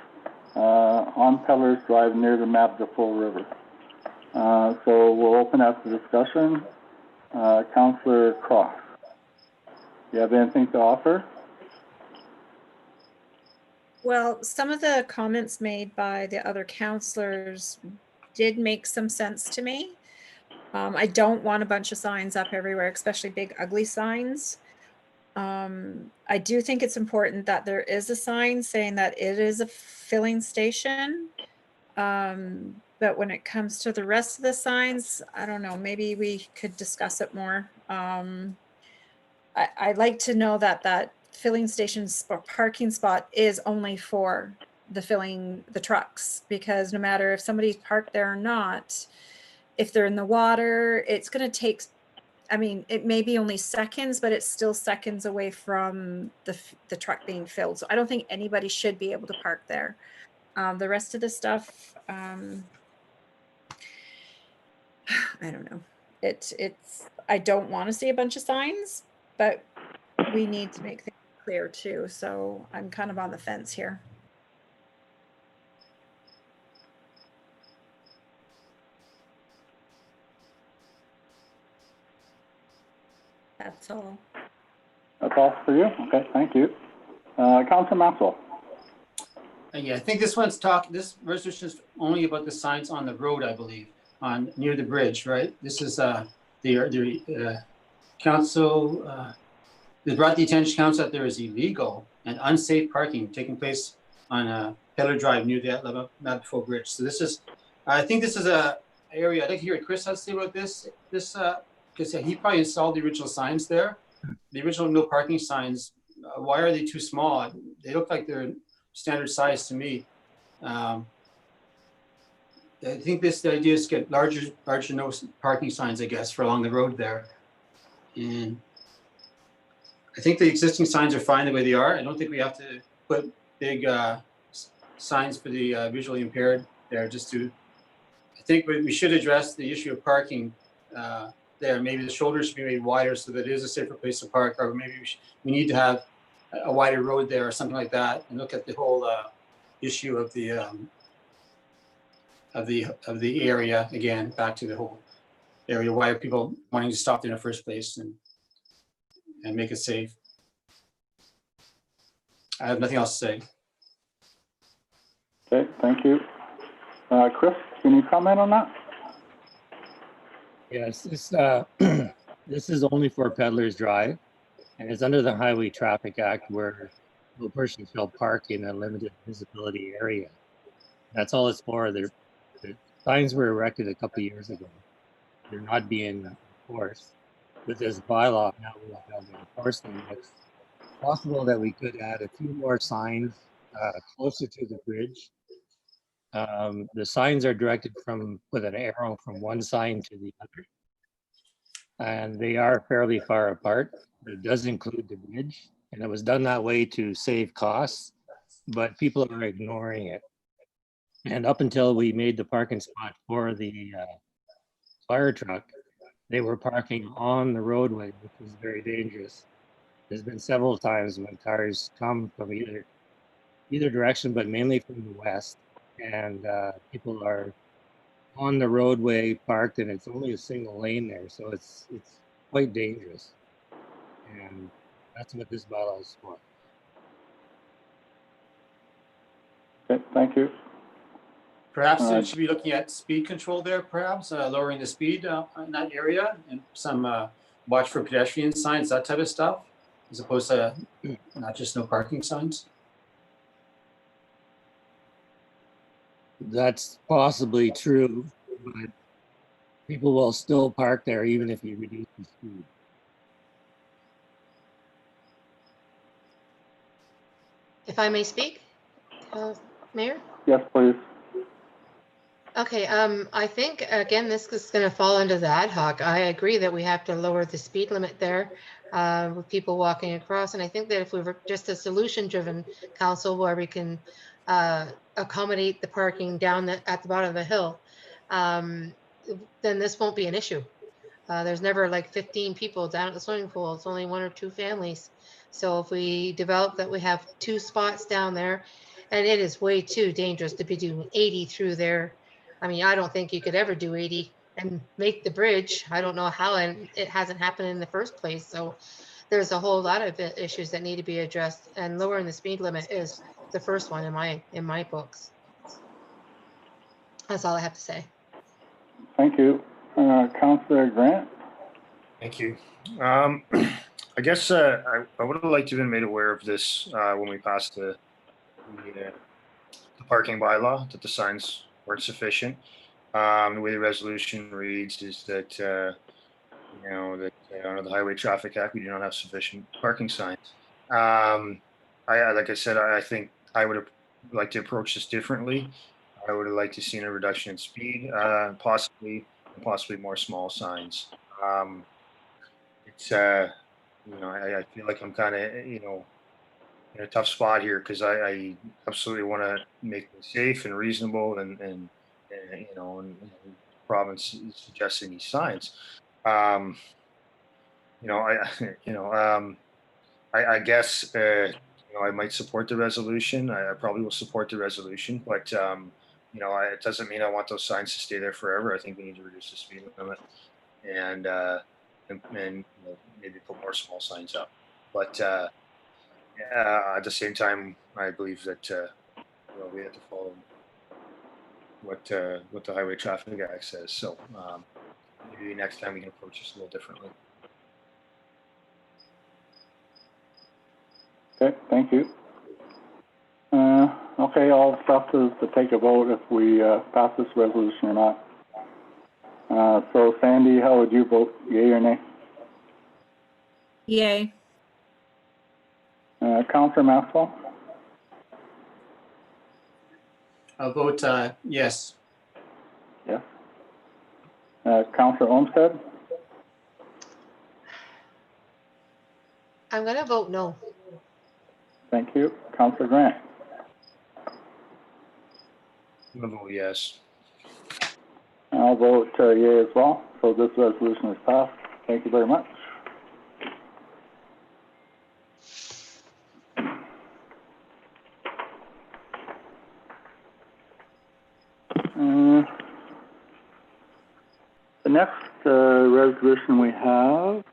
on Peddlers Drive near the Mabdeful River. So we'll open up the discussion. Councillor Cross, do you have anything to offer? Well, some of the comments made by the other councillors did make some sense to me. I don't want a bunch of signs up everywhere, especially big ugly signs. I do think it's important that there is a sign saying that it is a filling station. But when it comes to the rest of the signs, I don't know, maybe we could discuss it more. I'd like to know that that filling station parking spot is only for the trucks, because no matter if somebody's parked there or not, if they're in the water, it's going to take, I mean, it may be only seconds, but it's still seconds away from the truck being filled. So I don't think anybody should be able to park there. The rest of the stuff, I don't know. It's I don't want to see a bunch of signs, but we need to make things clear too. So I'm kind of on the fence here. That's all. That's all for you? Okay, thank you. Councillor Maxwell. Yeah, I think this resolution is only about the signs on the road, I believe, near the bridge, right? This is the council, they brought the attention to council that there is illegal and unsafe parking taking place on Peddler Drive near the Mabdeful Bridge. So I think this is a area, I'd like to hear what Chris has to say about this, because he probably installed the original signs there. The original no parking signs, why are they too small? They look like they're standard size to me. I think the idea is to get larger no parking signs, I guess, for along the road there. And I think the existing signs are fine the way they are. I don't think we have to put big signs for the visually impaired there. I think we should address the issue of parking there. Maybe the shoulders should be made wider so that it is a safer place to park, or maybe we need to have a wider road there or something like that, and look at the whole issue of the area again. Back to the whole area. Why are people wanting to stop there in the first place and make it safe? I have nothing else to say. Okay, thank you. Chris, can you comment on that? Yes, this is only for Peddlers Drive, and it's under the Highway Traffic Act, where no person shall park in a limited visibility area. That's all it's for. The signs were erected a couple of years ago. They're not being enforced. With this bylaw, now we'll have to enforce them. It's possible that we could add a few more signs closer to the bridge. The signs are directed with an arrow from one sign to the other, and they are fairly far apart. It does include the bridge, and it was done that way to save costs, but people are ignoring it. And up until we made the parking spot for the fire truck, they were parking on the roadway, which is very dangerous. There's been several times when cars come from either direction, but mainly from the west, and people are on the roadway parked, and it's only a single lane there, so it's quite dangerous. And that's what this bylaw is for. Okay, thank you. Perhaps it should be looking at speed control there, perhaps lowering the speed in that area, and some watch for pedestrian signs, that type of stuff, as opposed to not just no parking signs. That's possibly true, but people will still park there even if you reduce the speed. If I may speak, Mayor? Yes, please. Okay, I think, again, this is going to fall under the ad hoc. I agree that we have to lower the speed limit there with people walking across. And I think that if we were just a solution-driven council where we can accommodate the parking down at the bottom of the hill, then this won't be an issue. There's never like 15 people down at the swimming pool. It's only 1 or 2 families. So if we develop that we have 2 spots down there, and it is way too dangerous to be doing 80 through there. I mean, I don't think you could ever do 80 and make the bridge. I don't know how, and it hasn't happened in the first place. So there's a whole lot of issues that need to be addressed, and lowering the speed limit is the first one in my books. That's all I have to say. Thank you. Councillor Grant? Thank you. I guess I would have liked to have been made aware of this when we passed the parking bylaw, that the signs weren't sufficient. The way the resolution reads is that, you know, that under the Highway Traffic Act, we do not have sufficient parking signs. Like I said, I think I would have liked to approach this differently. I would have liked to seen a reduction in speed, possibly more small signs. It's you know, I feel like I'm kind of, you know, in a tough spot here because I absolutely want to make it safe and reasonable, and you know, and the province is suggesting these signs. You know, I guess you know, I might support the resolution. I probably will support the resolution, but you know, it doesn't mean I want those signs to stay there forever. I think we need to reduce the speed limit and you know, maybe put more small signs up. But at the same time, I believe that you know, we have to follow what the Highway Traffic Act says. So maybe next time we can approach this a little differently. Okay, thank you. Okay, I'll stop to take a vote if we pass this resolution or not. So Sandy, how would you vote, yay or nay? Yay. Councillor Maxwell? I'll vote yes. Yes. Councillor Olmsted? I'm going to vote no. Thank you. Councillor Grant? I'm gonna vote yes. I'll vote yay as well. So this resolution is passed. Thank you very much. The next resolution we have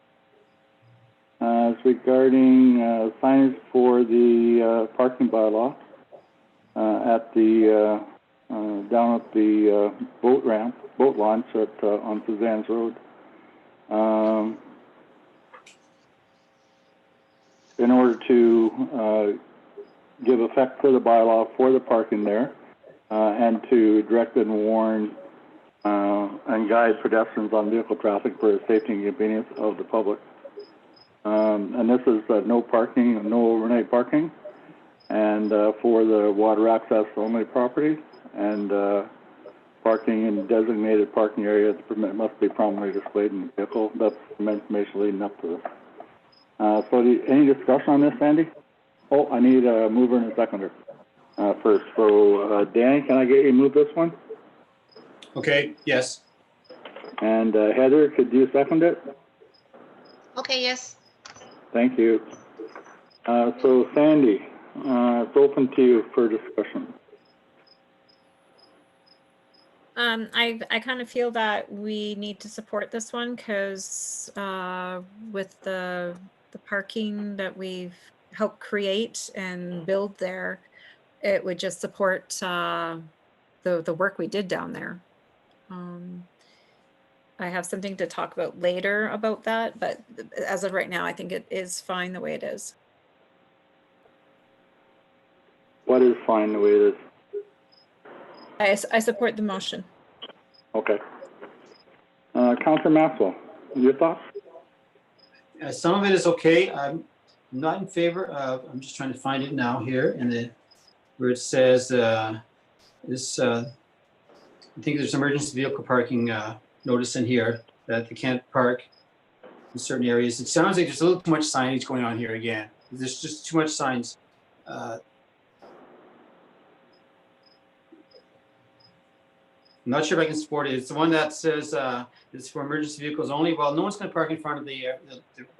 is regarding signage for the parking bylaw at the down at the boat launch on Suzanne's Road. In order to give effect to the bylaw for the parking there, and to direct and warn and guide pedestrians on vehicle traffic for the safety and convenience of the public. And this is no parking, no overnight parking, and for the water access only property, and parking in designated parking areas must be prominently displayed in the vehicle. That's some information leading up to this. So any discussion on this, Sandy? Oh, I need a mover and a seconder first. So Danny, can I get you to move this one? Okay, yes. And Heather, could you second it? Okay, yes. Thank you. So Sandy, it's open to you for discussion. I kind of feel that we need to support this one because with the parking that we've helped create and build there, it would just support the work we did down there. I have something to talk about later about that, but as of right now, I think it is fine the way it is. What is fine the way it is? I support the motion. Okay. Councillor Maxwell, your thoughts? Some of it is okay. I'm not in favor of, I'm just trying to find it now here in the, where it says this, I think there's emergency vehicle parking notice in here that they can't park in certain areas. It sounds like there's a little too much signage going on here again. There's just too much signs. I'm not sure if I can support it. It's the one that says, it's for emergency vehicles only. Well, no one's gonna park in front of the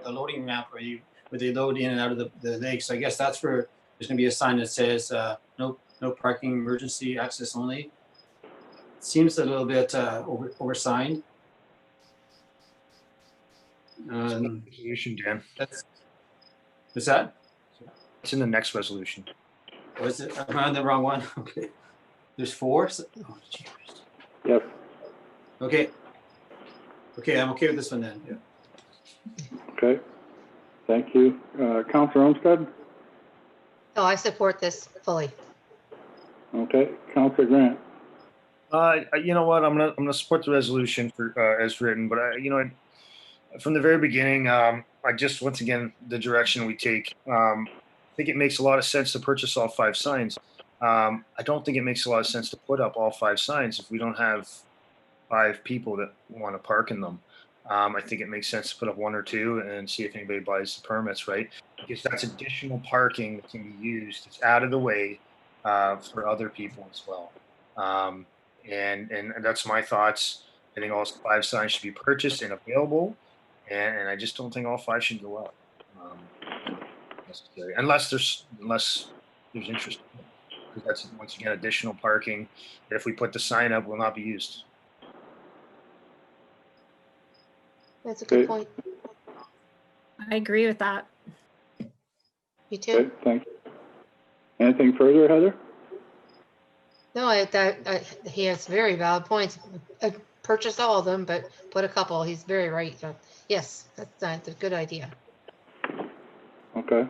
loading ramp where they load in and out of the lake. So I guess that's where there's gonna be a sign that says, no parking, emergency access only. Seems a little bit, oversigned. Resolution, Dan. What's that? It's in the next resolution. Was it, am I on the wrong one? Okay. There's 4? Oh, jeez. Yes. Okay. Okay, I'm okay with this one then. Yeah. Okay. Thank you. Councillor Olmsted? No, I support this fully. Okay. Councillor Grant? You know what? I'm gonna support the resolution for as written, but from the very beginning, I just once again the direction we take. I think it makes a lot of sense to purchase all 5 signs. I don't think it makes a lot of sense to put up all 5 signs if we don't have 5 people that want to park in them. I think it makes sense to put up 1 or 2 and see if anybody buys the permits, right? Because that's additional parking that can be used. It's out of the way for other people as well. And that's my thoughts. I think all 5 signs should be purchased and available, and I just don't think all 5 should go up necessarily, unless there's interest. Because that's once again additional parking that if we put the sign up will not be used. That's a good Okay. point. I agree with that. You too? Okay, thank you. Anything further, Heather? No, he has very valid points. Purchase all of them, but put a couple. He's very right. Yes, that's a good idea. Okay.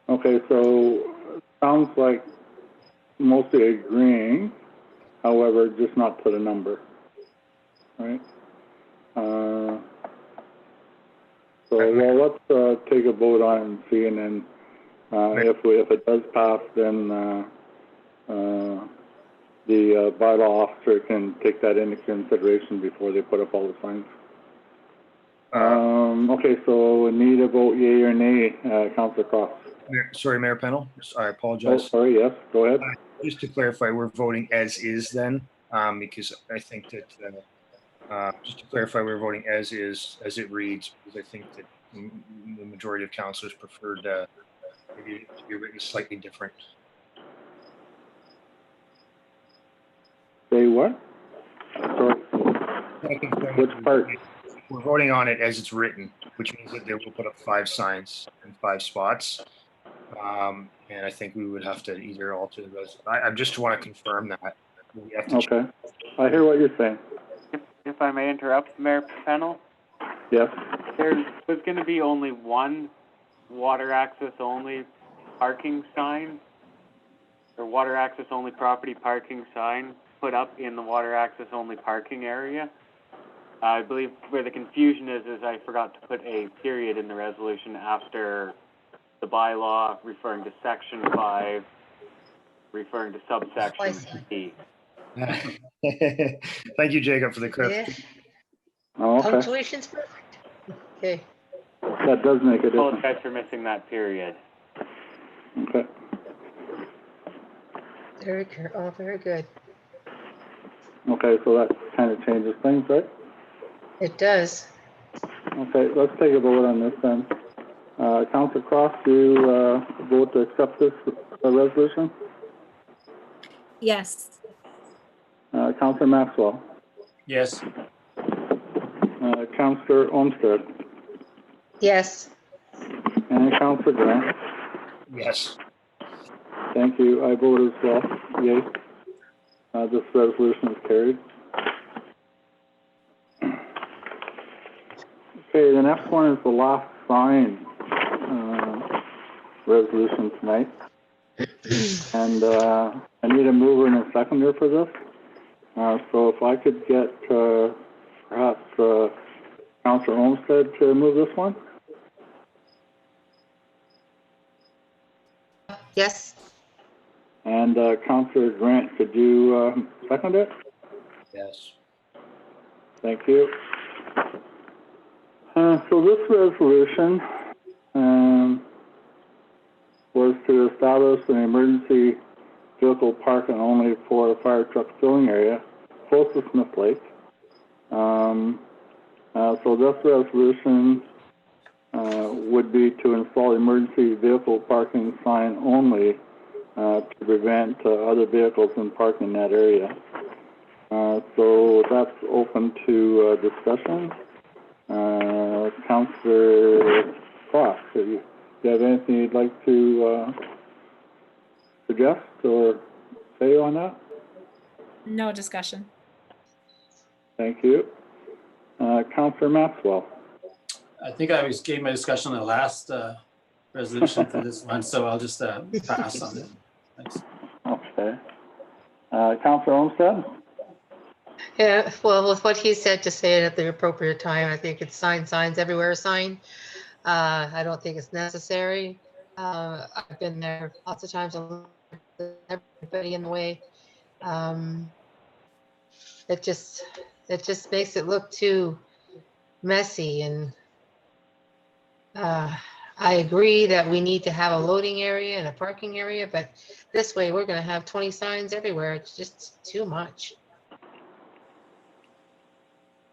Okay, so sounds like mostly agreeing, however, just not put a number, right? So, well, let's take a vote on it and see, and then if it does pass, then the bylaw officer can take that into consideration before they put up all the signs. Okay, so we need a vote yea or nay, Councillor Cross. Sorry, Mayor Pennell. I Oh, apologize. sorry, yes, go ahead. Just to clarify, we're voting as is then, because I think that, just to clarify, we're voting as is, as it reads, because I think that the majority of councillors preferred maybe to be written slightly different. Say what? Sorry, which part? We're voting on it as it's written, which means that they will put up 5 signs in 5 spots. And I think we would have to either alter the rest. I just want to confirm that. We have to Okay, I hear what you're saying. If I may interrupt, Mayor Pennell, Yes, there was going to be only 1 water access only parking sign, or water access only property parking sign put up in the water access only parking area. I believe where the confusion is I forgot to put a period in the resolution after the bylaw referring to section 5, referring to subsection B. Thank you, Jacob, for the clarification. Yeah. oh, okay, Punctuation's perfect. Okay. that does make a I difference. apologize for missing that period. Okay, Very good. okay, so that kind of changes things, right? It does. Okay, let's take a vote on this then. Councillor Cross, do you vote to accept this resolution? Yes. Councillor Maxwell? Yes. Councillor Olmsted? Yes. And Councillor Grant? Yes. Thank you. I vote as well. Yay. This resolution is carried. Okay, the next one is the last sign resolution tonight. And I need a mover and a seconder for this. So if I could get perhaps Councillor Olmsted to move this one. Yes. And Councillor Grant, could you second it? Yes. Thank you. So this resolution was to establish establish an emergency vehicle parking only for the fire truck filling area close to Smith Lake. So this resolution would be to install emergency vehicle parking sign only to prevent other vehicles from parking in that area. So that's open to discussion. Councillor Fox, do you have anything you'd like to suggest or say on that? No discussion. Thank you. Councillor Maxwell. I think I was gave my discussion on the last resolution for this one, so I'll just pass on it. Thanks. Okay. Councillor Olmsted? Yeah, well, with what he said, to say it at the appropriate time, I think it's signs everywhere sign. I don't think it's necessary. I've been there lots of times, everybody in the way. It just makes it look too messy, and I agree that we need to have a loading area and a parking area, but this way we're going to have 20 signs everywhere. It's just too much.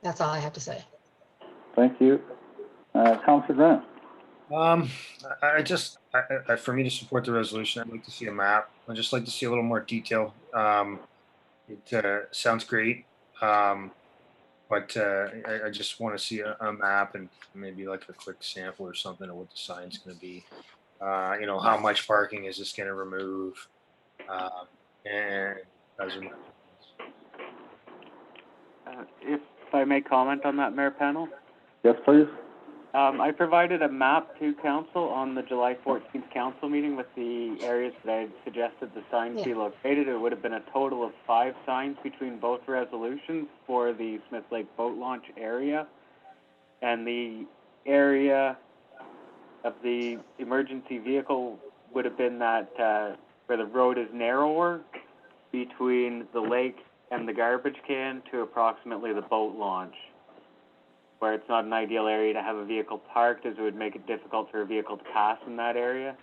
That's all I have to say. Thank you. Councillor Grant? For me to support the resolution, I'd like to see a map. I'd just like to see a little more detail. It sounds great, but I just want to see a map and maybe like a quick sample or something of what the sign's going to be. How much parking is this going to remove? And those are my If I may comment on that, Mayor Panel? Yes, please. I provided a map to council on the July 14th council meeting with the areas that I had suggested the signs be located. It would have been a total of 5 signs between both resolutions for the Smith Lake boat launch area. And the area of the emergency vehicle would have been that where the road is narrower between the lake and the garbage can to approximately the boat launch, where it's not an ideal area to have a vehicle parked, as it would make it difficult for a vehicle to pass in that area,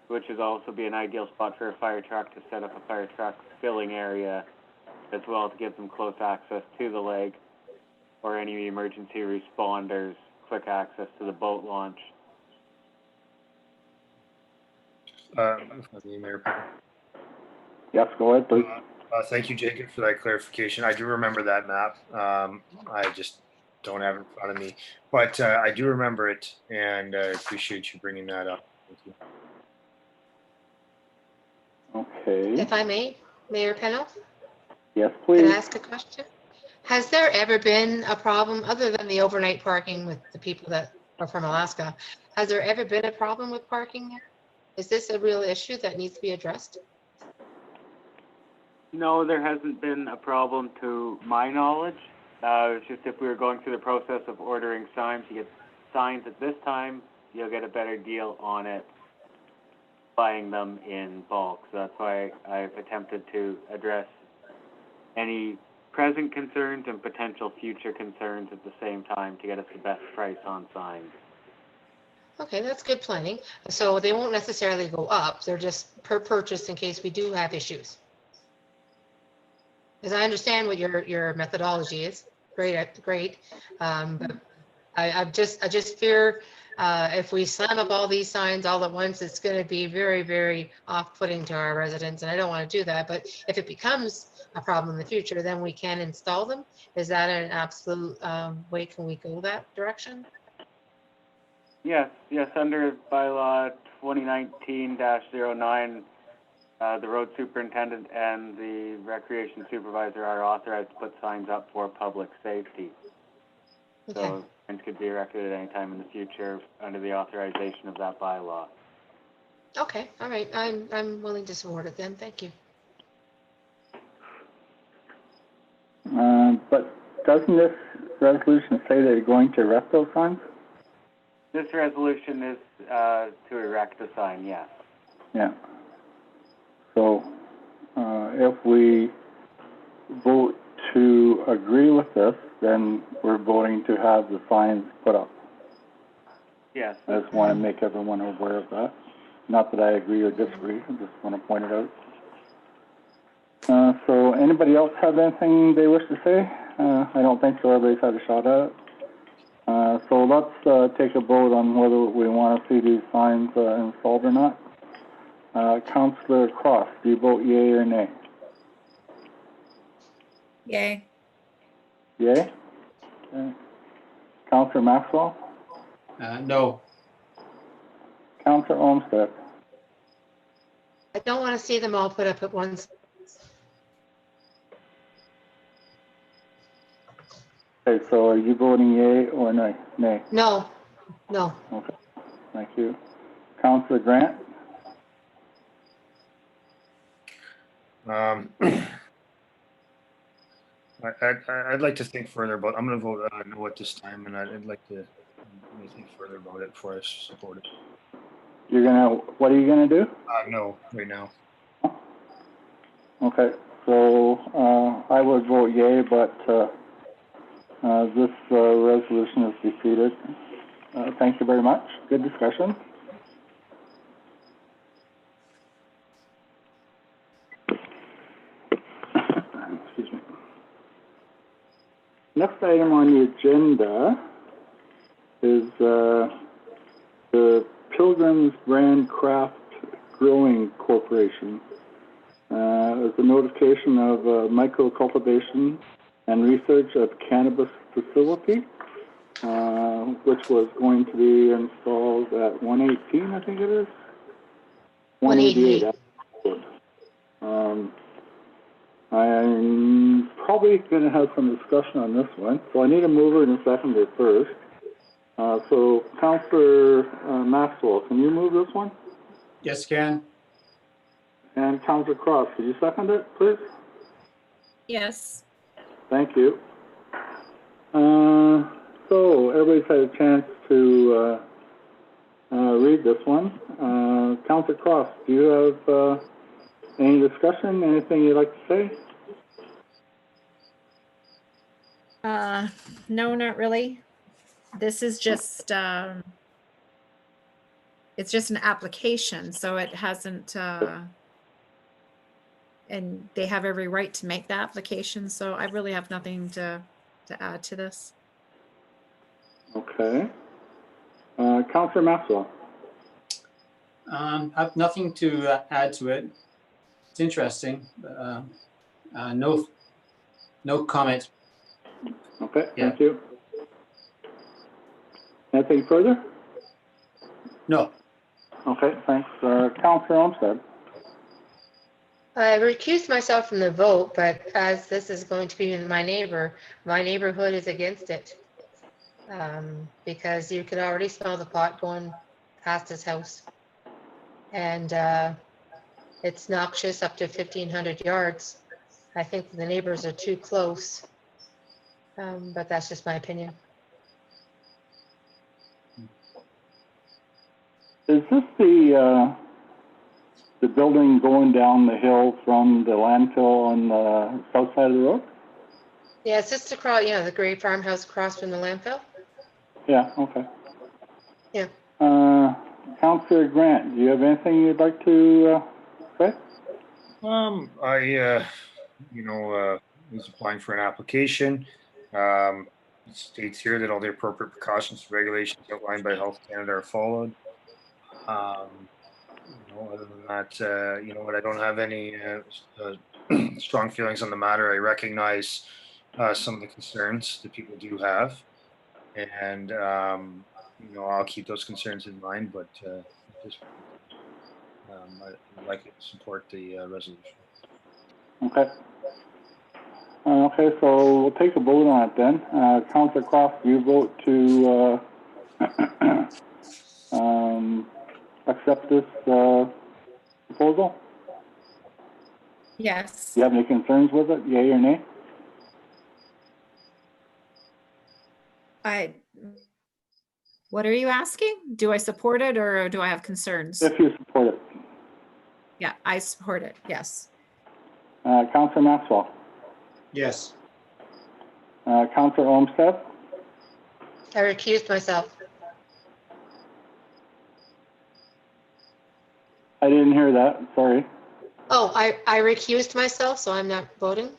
which would also be an ideal spot for a fire truck to set up a fire truck filling area as well, to give them close access to the lake, or any emergency responders quick access to the boat launch. Mayor. Yes, go ahead, please. Thank you, Jacob, for that clarification. I do remember that map. I just don't have it in front of me, but I do remember it, and I appreciate you bringing that up. Thank you. Okay. If I may, Mayor Pennell, Yes, can please. I ask a question? Has there ever been a problem, other than the overnight parking with the people that are from Alaska, has there ever been a problem with parking there? Is this a real issue that needs to be addressed? No, there hasn't been a problem to my knowledge. It's just if we were going through the process of ordering signs, you get signs at this time, you'll get a better deal on it buying them in bulk. So that's why I've attempted to address any present concerns and potential future concerns at the same time to get us the best price on signs. Okay, that's good planning. So they won't necessarily go up. They're just per purchase in case we do have issues. Because I understand what your methodology is. Great. But I just fear if we slam up all these signs all at once, it's going to be very, very off-putting to our residents, and I don't want to do that. But if it becomes a problem in the future, then we can install them. Is that an absolute way? Can we go that direction? Yes, under bylaw 2019-09, the road superintendent and the recreation supervisor are authorized to put signs up for public safety. Okay. So signs could be erected at any time in the future under the authorization of that bylaw. Okay, all right. I'm willing to support it then. Thank you. But doesn't this resolution say that you're going to erect those signs? This resolution is to erect a sign, yes. Yeah. So if we vote to agree with this, then we're voting to have the signs put up. Yes. I just want to make everyone aware of that. Not that I agree or disagree, I just want to point it out. So anybody else have anything they wish to say? I don't think so, everybody's had a shot at it. So let's take a vote on whether we want to see these signs installed or not. Councillor Cross, do you vote yea or nay? Yay. Yay? Okay. Councillor Maxwell? No. Councillor Olmsted? I don't want to see them all put up at once. Okay, so are you voting yea or nay? Nay. No, no. Okay, thank you. Councillor Grant? I'd like to think further about. I'm going to vote no at this time, and I'd like to think further about it before I support it. You're gonna, what are you gonna do? No, right now. Okay, so I would vote yea, but this resolution is defeated. Thank you very much. Good discussion. Excuse me. Next item on the agenda is the Pilgrim's Brand Craft Growing Corporation. It's a notification of micro cultivation and research of cannabis facility, which was going to be installed at 118, I think it is? 188. I'm probably going to have some discussion on this one, so I need a mover and a seconder first. So, Councillor Maxwell, can you move this one? Yes, Ken. And Councillor Cross, could you second it, please? Yes. Thank you. So, everybody's had a chance to read this one. Councillor Cross, do you have any discussion, anything you'd like to say? No, not really. This is just, it's just an application, so it hasn't, and they have every right to make the application, so I really have nothing to add to this. Okay. Councillor Maxwell. I have nothing to add to it. It's interesting. No comment. Okay, Yeah. thank you. Anything further? No. Okay, thanks. Councillor Olmsted. I recused myself from the vote, but as this is going to be in my neighborhood is against it. Because you could already smell the pot going past his house. And it's noxious up to 1,500 yards. I think the neighbors are too close. But that's just my opinion. Is this the building going down the hill from the landfill on the south side of the road? Yeah, it's just across, the gray farmhouse across from the landfill. Yeah, okay. Yeah. Councillor Grant, do you have anything you'd like to say? Was applying for an application. It states here that all the appropriate precautions and regulations outlined by Health Canada are followed. Other than that, I don't have any strong feelings on the matter. I recognize some of the concerns that people do have, and I'll keep those concerns in mind. But I'd like to support the resolution. Okay. Okay, so we'll take a vote on it then. Councillor Croft, do you vote to accept this proposal? Yes. Do you have any concerns with it, yay or nay? What are you asking? Do I support it or do I have concerns? If you support it. Yeah, I support it, yes. Councillor Maxwell. Yes. Councillor Olmsted. I recused myself. I didn't hear that, sorry. Oh, I recused myself, so I'm not voting?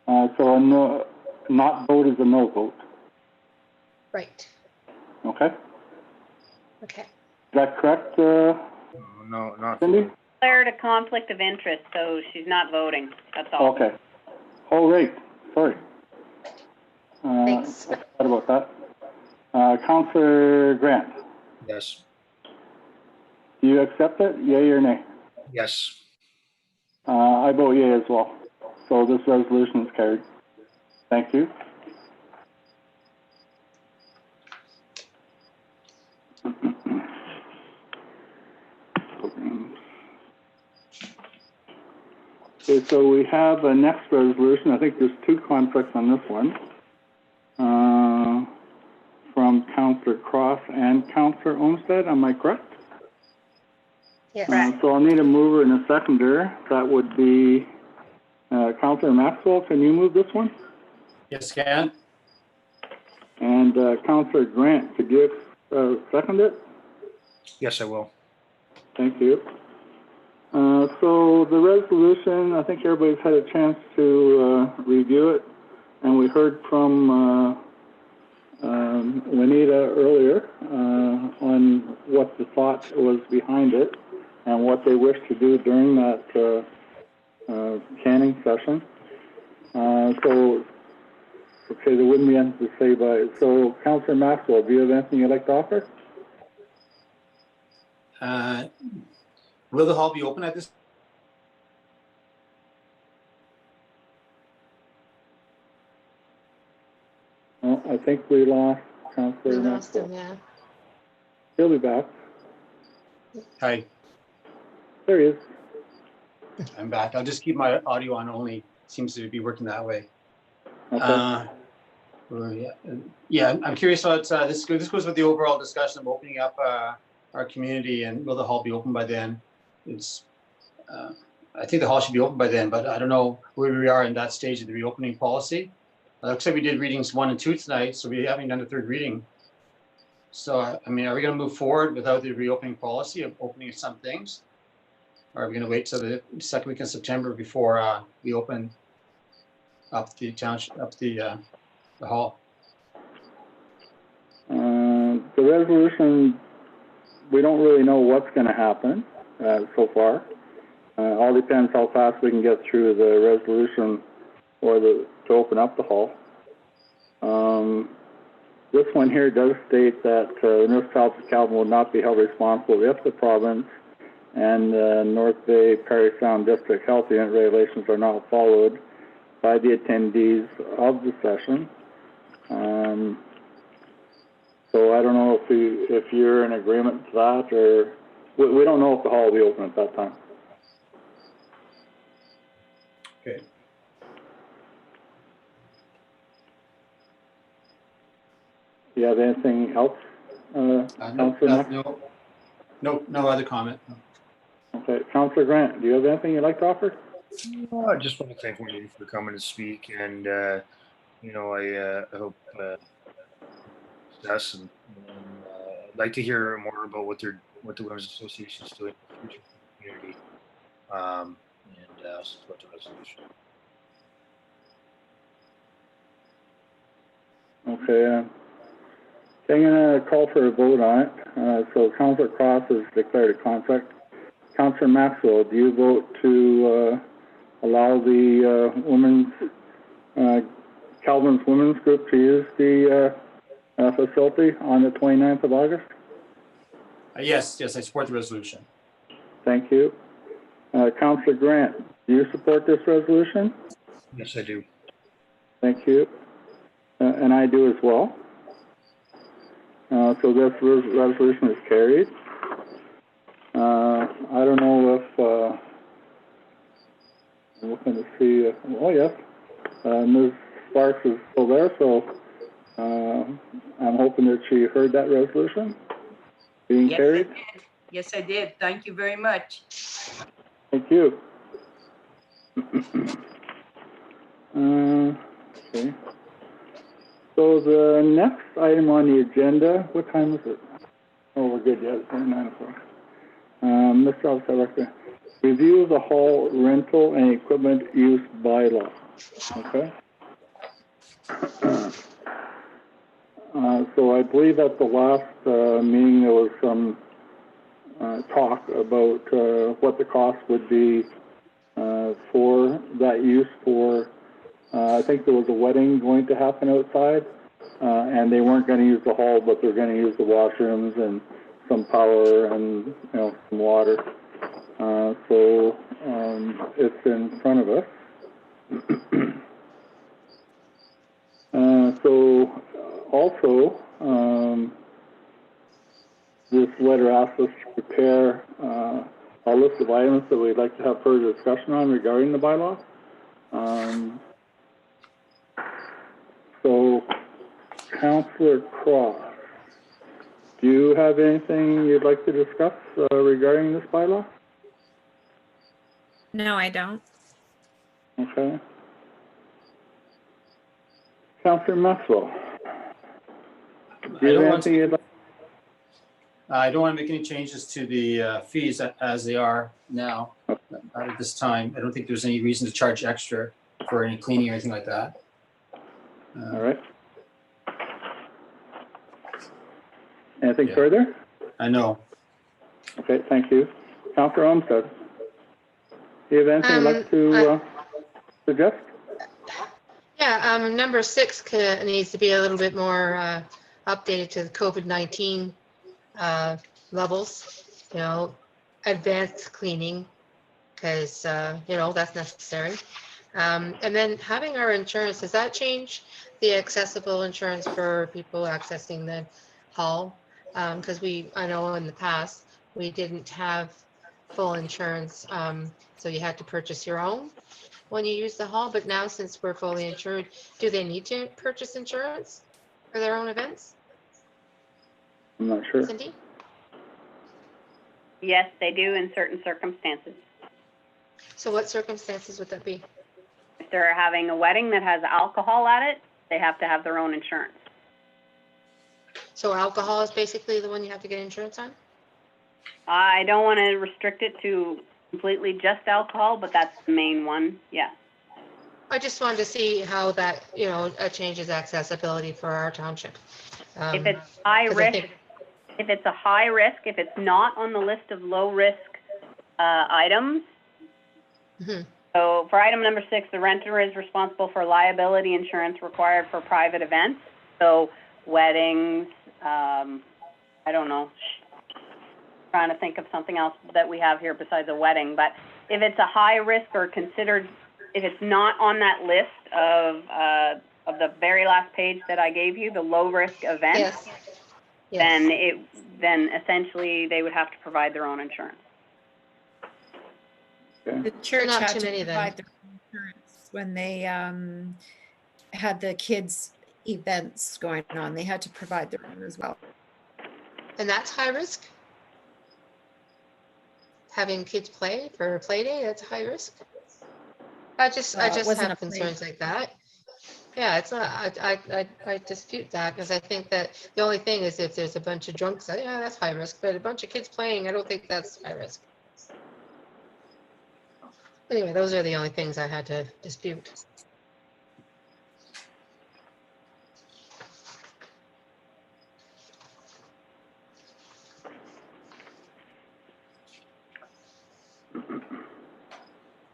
So a no, not vote is a no vote, Right, okay? Is okay. that correct, No, not. Cindy? Declared a conflict of interest, so she's not voting, that's all. Okay. Oh, right, sorry. Thanks. I forgot about that. Councillor Grant, Yes. do you accept it, yea or nay? Yes. I vote yea as well. So this resolution is carried. Thank you. Okay, so we have a next resolution. I think there's two conflicts on this one. From Councillor Cross and Councillor Olmsted, am I correct? Yes. So I'll need a mover and a seconder. That would be Councillor Maxwell. Can you move this one? Yes, can. And Councillor Grant, could you second it? Yes, I will. Thank you. So the resolution, I think everybody's had a chance to review it, and we heard from Juanita earlier on what the thought was behind it and what they wish to do during that canning session. So, okay, there wouldn't be anything to say by it. So, Councillor Maxwell, do you have anything you'd like to offer? Will the hall be open at this? Well, I think we lost We Councillor lost Maxwell. him, yeah. He'll be back. Hi, There he is. I'm back. I'll just keep my audio on only. Seems to be working that way. Okay. Yeah, I'm curious about this. This goes with the overall discussion of opening up our community, and will the hall be open by then? It's, I think the hall should be open by then, but I don't know where we are in that stage of the reopening policy. Looks like we did readings 1 and 2 tonight, so we haven't done a third reading. So, I mean, are we going to move forward without the reopening policy of opening some things? Or are we going to wait till the second week in September before we open up the township, up the hall? The resolution, we don't really know what's going to happen so far. All depends how fast we can get through the resolution or to open up the hall. This one here does state that the municipality of Calvin will not be held responsible if the province and North Bay Parry Sound District Health Unit regulations are not followed by the attendees of the session. So I don't know if you're in agreement to that, or we don't know if the hall will be open at that time. Okay. Do you have anything else, Councillor Mack? No other comment. Okay, Councillor Grant, do you have anything you'd like to offer? No, I just want to thank Wendy for coming to speak, and you know, I hope success, and I'd like to hear more about what the Women's Association is doing in the future for the community, and support the resolution. Okay, I'm going to call for a vote on it. So Councillor Cross has declared a conflict. Councillor Maxwell, do you vote to allow the Calvin's Women's Group to use the facility on the 29th of August? Yes, I support the resolution. Thank you. Councillor Grant, do you support this resolution? Yes, I do. Thank you. And I do as well. So this resolution is carried. I don't know if, I'm looking to see, oh yes, Ms. Sparks is still there, so I'm hoping that she heard that resolution being carried. Yes, I did. Thank you very much. Thank you. Okay. So the next item on the agenda, what time is it? Oh, we're good, yeah, it's only 9 o'clock. Mr. Officer, I'd like to review the hall rental and equipment use bylaw. Okay. So I believe at the last meeting there was some talk about what the cost would be for that use for, I think there was a wedding going to happen outside, and they weren't going to use the hall, but they're going to use the washrooms and some power and, some water. So it's in front of us. So also, this letter asks us to prepare a list of items that we'd like to have further discussion on regarding the bylaw. So, Councillor Cross, do you have anything you'd like to discuss regarding this bylaw? No, I don't. Okay. Councillor Maxwell, do you have anything you'd like? I don't want to make any changes to the fees as they are now at this time. I don't think there's any reason to charge extra for any cleaning or anything like that. All right. Anything further? I know. Okay, thank you. Councillor Olmsted, do you have anything you'd like to suggest? Yeah, number 6 needs to be a little bit more updated to the COVID-19 levels, advanced cleaning, because, that's necessary. And then having our insurance, does that change the accessible insurance for people accessing the hall? Because I know in the past, we didn't have full insurance, so you had to purchase your own when you use the hall, but now since we're fully insured, do they need to purchase insurance for their own events? I'm not sure. Cindy? Yes, they do in certain circumstances. So what circumstances would that be? If they're having a wedding that has alcohol at it, they have to have their own insurance. So alcohol is basically the one you have to get insurance on? I don't want to restrict it to completely just alcohol, but that's the main one, yeah. I just wanted to see how that, changes accessibility for our township. If it's high risk, if it's a high risk, if it's not on the list of low risk items. Mm-hmm. So for item number 6, the renter is responsible for liability insurance required for private events. So weddings, I don't know, trying to think of something else that we have here besides a wedding. But if it's a high risk or considered, if it's not on that list of the very last page that I gave you, the low risk event, Yes. then essentially they would have to provide their own insurance. Okay. The church not had too to many then. provide their own insurance when they had the kids' events going on. They had to provide their own as well. And that's high risk? Having kids play for a play day, that's high risk? I just wasn't have a play. concerns like that. Yeah, it's not, I dispute that because I think that the only thing is if there's a bunch of drunks, yeah, that's high risk, but a bunch of kids playing, I don't think that's high risk. Anyway, those are the only things I had to dispute.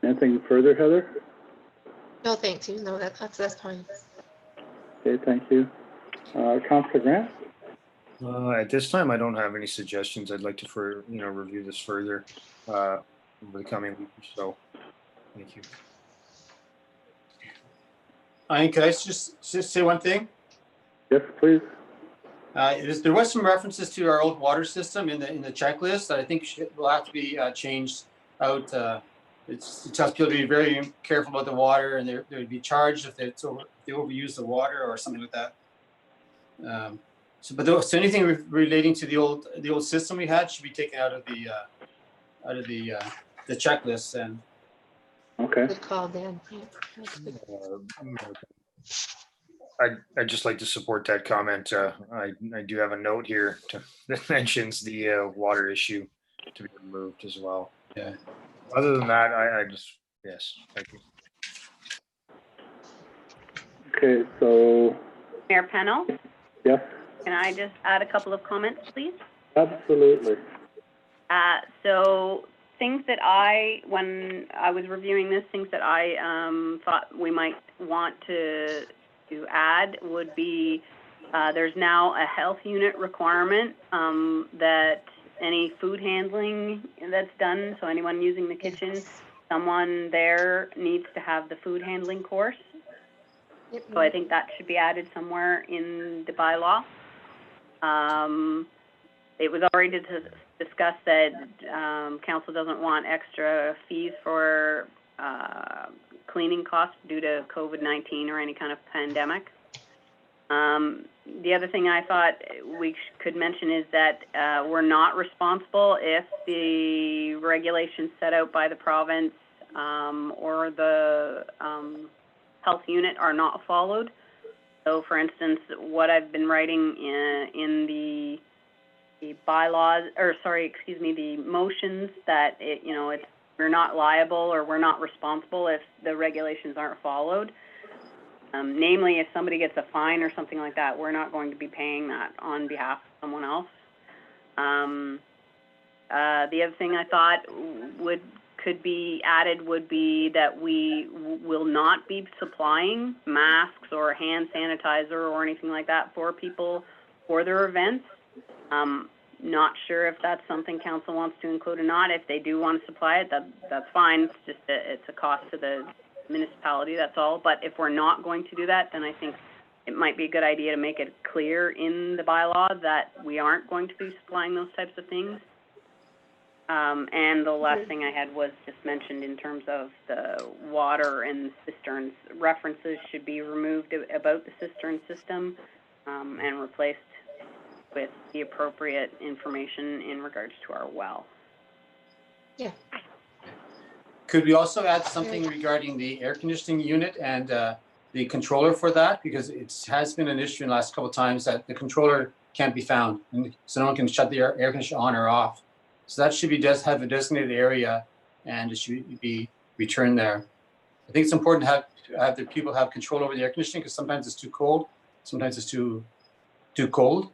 Anything further, Heather? No, thanks. No, that's fine. Okay, thank you. Councillor Grant? At this time, I don't have any suggestions. I'd like to review this further over the coming week or so. Thank you. Could I just say one thing? Yes, please. There was some references to our old water system in the checklist that I think will have to be changed out. It tells people to be very careful about the water, and they would be charged if they overuse the water or something like that. So anything relating to the old system we had should be taken out of the checklist. And Okay. Good call, Dan. I'd just like to support that comment. I do have a note here that mentions the water issue to be removed as well. Yeah. Other than that, I just, yes, thank you. Okay, so, Mayor Pennell, yes, can I just add a couple of comments, please? absolutely. So things that when I was reviewing this, things that I thought we might want to add would be there's now a health unit requirement that any food handling that's done, so anyone using the kitchen, someone there needs to have the food handling course. So I think that should be added somewhere in the bylaw. It was already discussed that council doesn't want extra fees for cleaning costs due to COVID-19 or any kind of pandemic. The other thing I thought we could mention is that we're not responsible if the regulations set out by the province or the health unit are not followed. So, for instance, what I've been writing in the bylaws, or sorry, excuse me, the motions that we're not liable or we're not responsible if the regulations aren't followed. Namely, if somebody gets a fine or something like that, we're not going to be paying that on behalf of someone else. The other thing I thought could be added would be that we will not be supplying masks or hand sanitizer or anything like that for people for their events. Not sure if that's something council wants to include or not. If they do want to supply it, that's fine. It's just it's a cost to the municipality, that's all. But if we're not going to do that, then I think it might be a good idea to make it clear in the bylaw that we aren't going to be supplying those types of things. And the last thing I had was just mentioned in terms of the water and cisterns. References should be removed about the cistern system and replaced with the appropriate information in regards to our well. Yeah. Could we also add something regarding the air conditioning unit and the controller for that? Because it has been an issue in the last couple of times that the controller can't be found, and so no one can shut the air conditioner on or off. So that should be have a designated area, and it should be returned there. I think it's important to have the people have control over the air conditioning, because sometimes it's too cold, sometimes it's too cold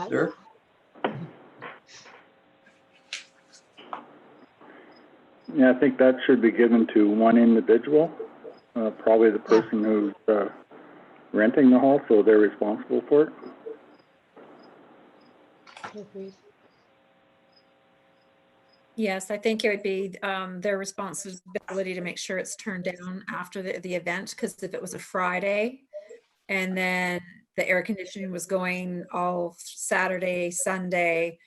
there. Yeah, I think that should be given to one individual, probably the person who's renting the hall, so they're responsible for it. Agreed. Yes, I think it would be their responsibility to make sure it's turned down after the event, because if it was a Friday and then the air conditioning was going all Saturday, Sunday,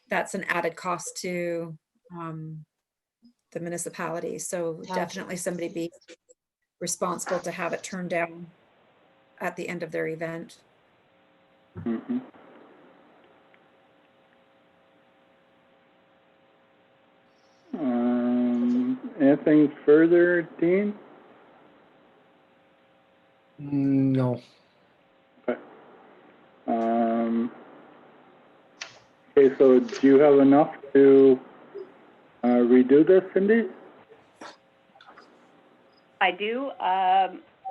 that's an added cost to the municipality. So definitely somebody be responsible to have it turned down at the end of their event. Mm-hmm. Anything further, Dean? No. Okay. Okay, so do you have enough to redo this, Cindy? I do.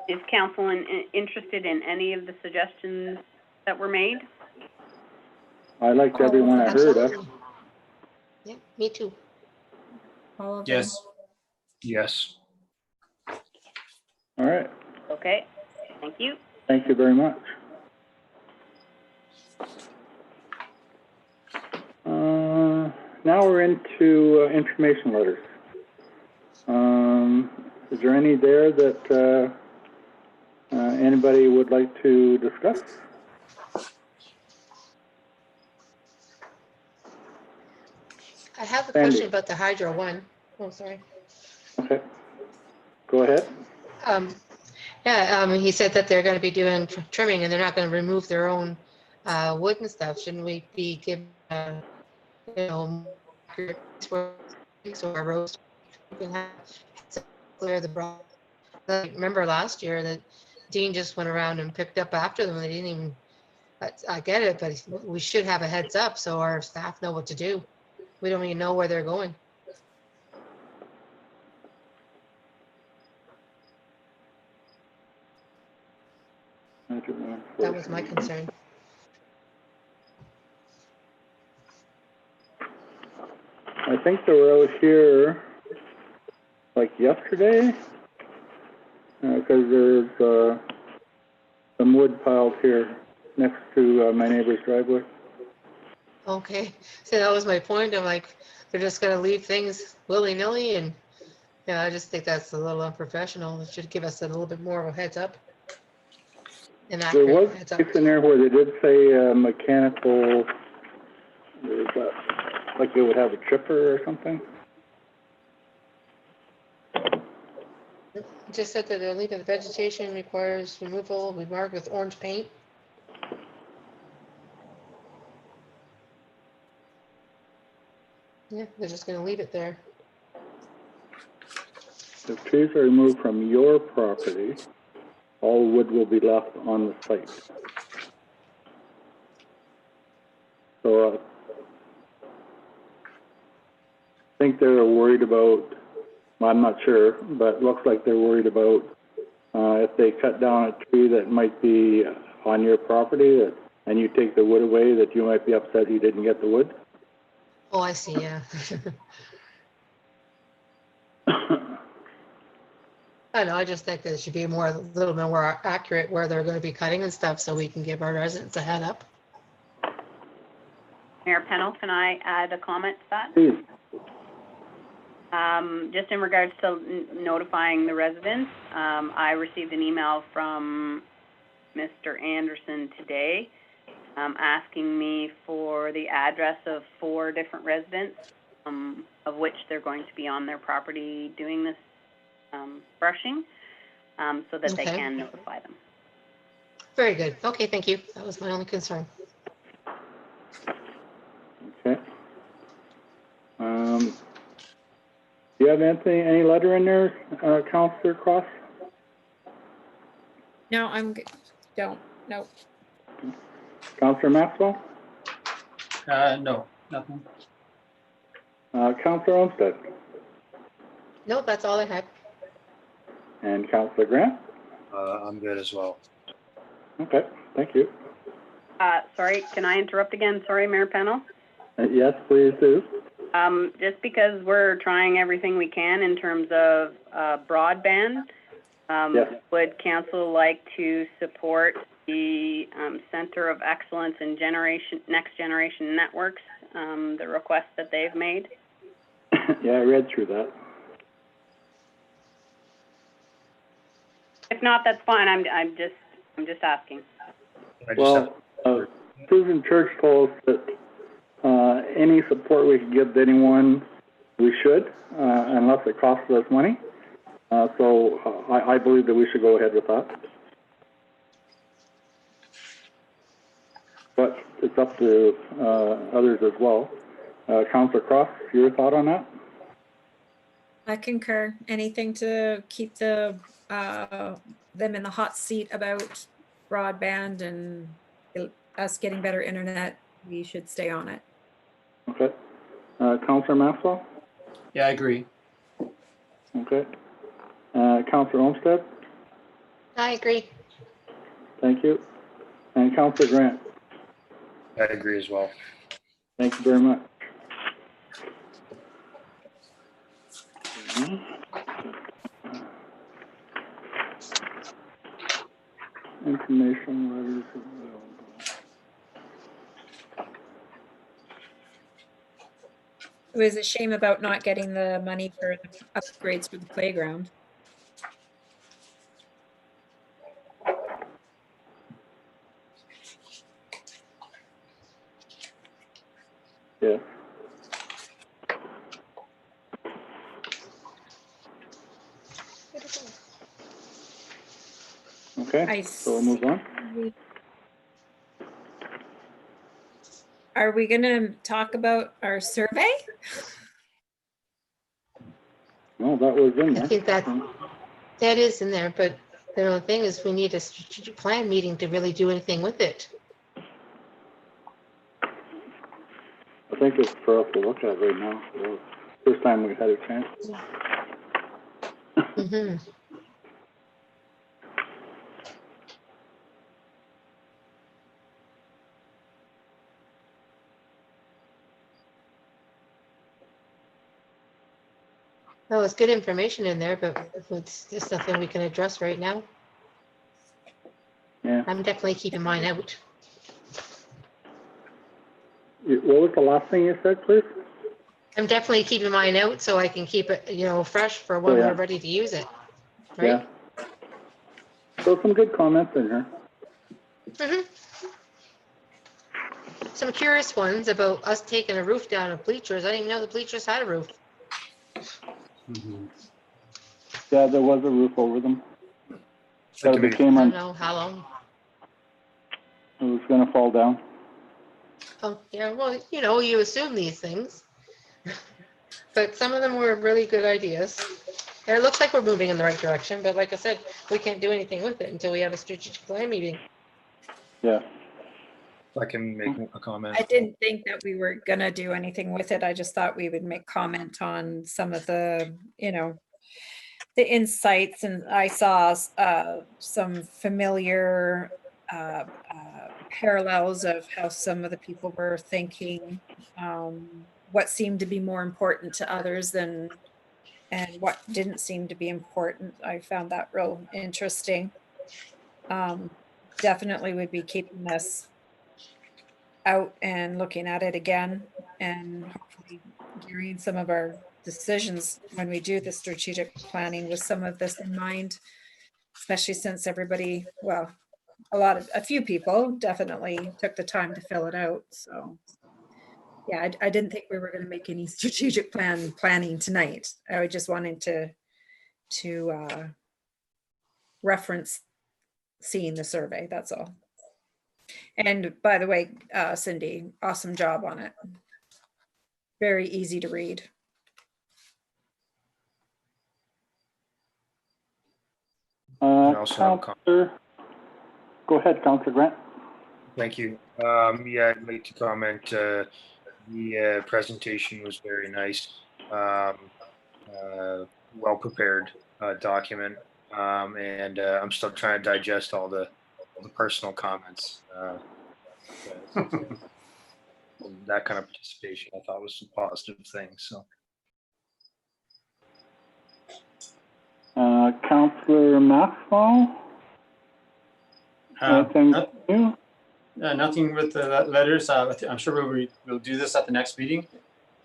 Is council interested in any of the suggestions that were made? I liked everyone I heard of. Absolutely. Yeah, me too. All of them. Yes. Yes. All right. Okay, thank you. Thank you very much. Now we're into information letters. Is there any there that anybody would like to discuss? I have a Sandy. question about the Hydro One. Oh, sorry. Okay. Go ahead. He said that they're going to be doing trimming and they're not going to remove their own wood and stuff. Shouldn't we be given, or a roast? We can have clear the broad. Remember last year that Dean just went around and picked up after them. They didn't even. I get it, but we should have a heads up so our staff know what to do. We don't even know where they're going. That was my concern. I think they were out here like yesterday, because there's some wood piled here next to my neighbor's driveway. Okay, so that was my point. I'm like, they're just gonna leave things willy-nilly, and yeah, I just think that's a little unprofessional. It should give us a little bit more of a heads up. An There was accurate heads a up. place in there where they did say mechanical, like it would have a chipper or something. It just said that the leaf of vegetation requires removal, we mark with orange paint. Yeah, they're just gonna leave it there. If trees are removed from your property, all wood will be left on the site. So I think they're worried about, well, I'm not sure, but it looks like they're worried about if they cut down a tree that might be on your property and you take the wood away, that you might be upset you didn't get the wood. Oh, I see, yeah. I know, I just think that it should be more, a little bit more accurate where they're gonna be cutting and stuff, so we can give our residents a head up. Mayor Pennell, can I add a comment to that? Please. Just in regards to notifying the residents, I received an email from Mr. Anderson today, asking me for the address of 4 different residents, of which they're going to be on their property doing this brushing, so that they Okay. can notify them. Very good. Okay, thank you. That was my only concern. Okay. Do you have any letter in there, Councillor Cross? No, I'm good. Don't, no. Councillor Maxwell? No, nothing. Councillor Olmsted? Nope, that's all I had. And Councillor Grant? I'm good as well. Okay, thank you. Sorry, can I interrupt again? Sorry, Mayor Pennell. Yes, please do. Just because we're trying everything we can in terms of broadband, Yes. would council like to support the Center of Excellence in Next Generation Networks, the request that they've made? Yeah, I read through that. If not, that's fine. I'm just asking. I just Well, Susan Church told us that any support we can give to anyone, we should, unless it costs us money. So I believe that we should go ahead with that. But it's up to others as well. Councillor Cross, your thought on that? I concur. Anything to keep them in the hot seat about broadband and us getting better internet, we should stay on it. Okay. Councillor Maxwell? Yeah, I agree. Okay. Councillor Olmsted? I agree. Thank you. And Councillor Grant? I agree as well. Thank you very much. Information letters available. It was a shame about not getting the money for the upgrades for the playground. Yeah. Okay, so we'll move on. Are we gonna talk about our survey? No, that was in I there. think that is in there, but the only thing is we need a strategic plan meeting to really do anything with it. A think it's for us to look at right now. First time we had a chance. Mm-hmm. Well, it's good information in there, but it's just nothing we can address right now. Yeah. I'm definitely keeping mine out. What was the last thing you said, please? I'm definitely keeping mine out so I can keep it, fresh for when yeah. we're ready to use it. Right? Yeah. So some good comments in here. Mm-hmm. Some curious ones about us taking a roof down of bleachers. I didn't even know the bleachers had a roof. Mhm. Yeah, there was a roof over them. Like That to make- became I un- don't know how long. it was going to fall down. Oh, yeah, well, you assume these things. But some of them were really good ideas. And it looks like we're moving in the right direction, but like I said, we can't do anything with it until we have a strategic plan meeting. Yeah. If I can make a comment. I didn't think that we were gonna do anything with it. I just thought we would make comment on some of the, the insights, and I saw some familiar parallels of how some of the people were thinking, what seemed to be more important to others and what didn't seem to be important. I found that real interesting. Definitely would be keeping this out and looking at it again, and hopefully gearing some of our decisions when we do the strategic planning with some of this in mind, especially since everybody, well, a few people definitely took the time to fill it out. So yeah, I didn't think we were going to make any strategic planning tonight. I was just wanting to reference seeing the survey, that's all. And by the way, Cindy, awesome job on it. Very easy to read. I also have a comment. Counselor, go ahead, Counselor Grant. Thank you. Yeah, I'd like to comment. The presentation was very nice. Well prepared document, and I'm still trying to digest all the personal comments. That kind of participation, I thought, was a positive thing. So, Counselor Maxwell, anything new? Nothing with the letters. I'm sure we'll do this at the next meeting.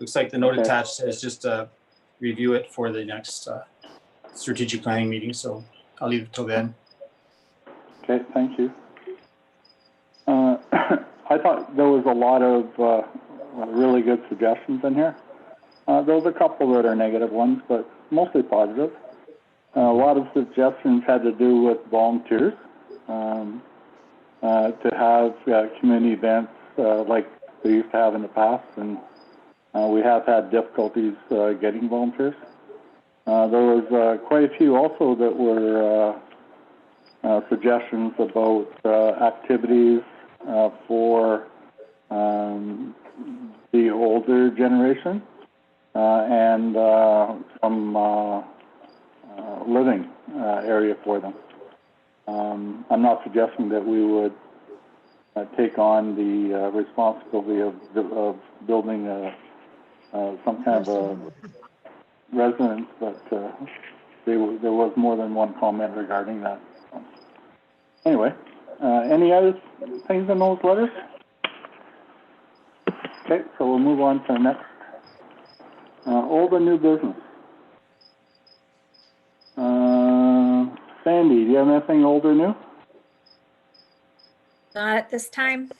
Looks like the note Okay. attached says just review it for the next strategic planning meeting. So I'll leave it till then. Okay, thank you. I thought there was a lot of really good suggestions in here. There was a couple that are negative ones, but mostly positive. A lot of suggestions had to do with volunteers, to have community events like they used to have in the past, and we have had difficulties getting volunteers. There was quite a few also that were suggestions about activities for the older generation and some living area for them. I'm not suggesting that we would take on the responsibility of building some kind of a residence, but there was more than one comment regarding that. Anyway, any other things in those letters? Okay, so we'll move on to the next. Old and new business. Sandy, do you have anything old or new? Not at this time.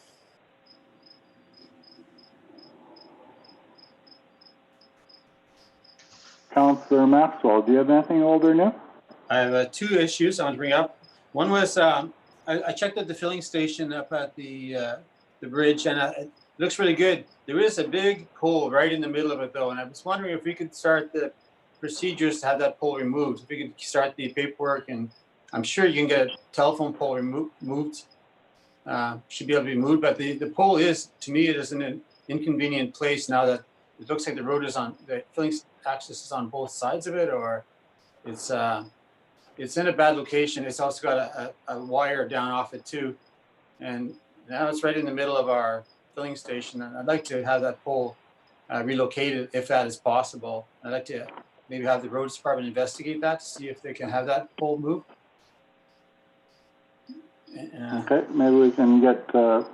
Councillor Maxwell, do you have anything old or new? I have two issues I want to bring up. One was I checked at the filling station up at the bridge, and it looks really good. There is a big pole right in the middle of it, though, and I was wondering if we could start the procedures to have that pole removed. If we could start the paperwork, and I'm sure you can get a telephone pole moved. Should be able to be moved, but the pole is, to me, it is an inconvenient place now that it looks like the road is on, the filling access is on both sides of it, or it's in a bad location. It's also got a wire down off it too. And now it's right in the middle of our filling station. And I'd like to have that pole relocated if that is possible. I'd like to maybe have the roads department investigate that to see if they can have that pole moved. Okay, maybe we can get the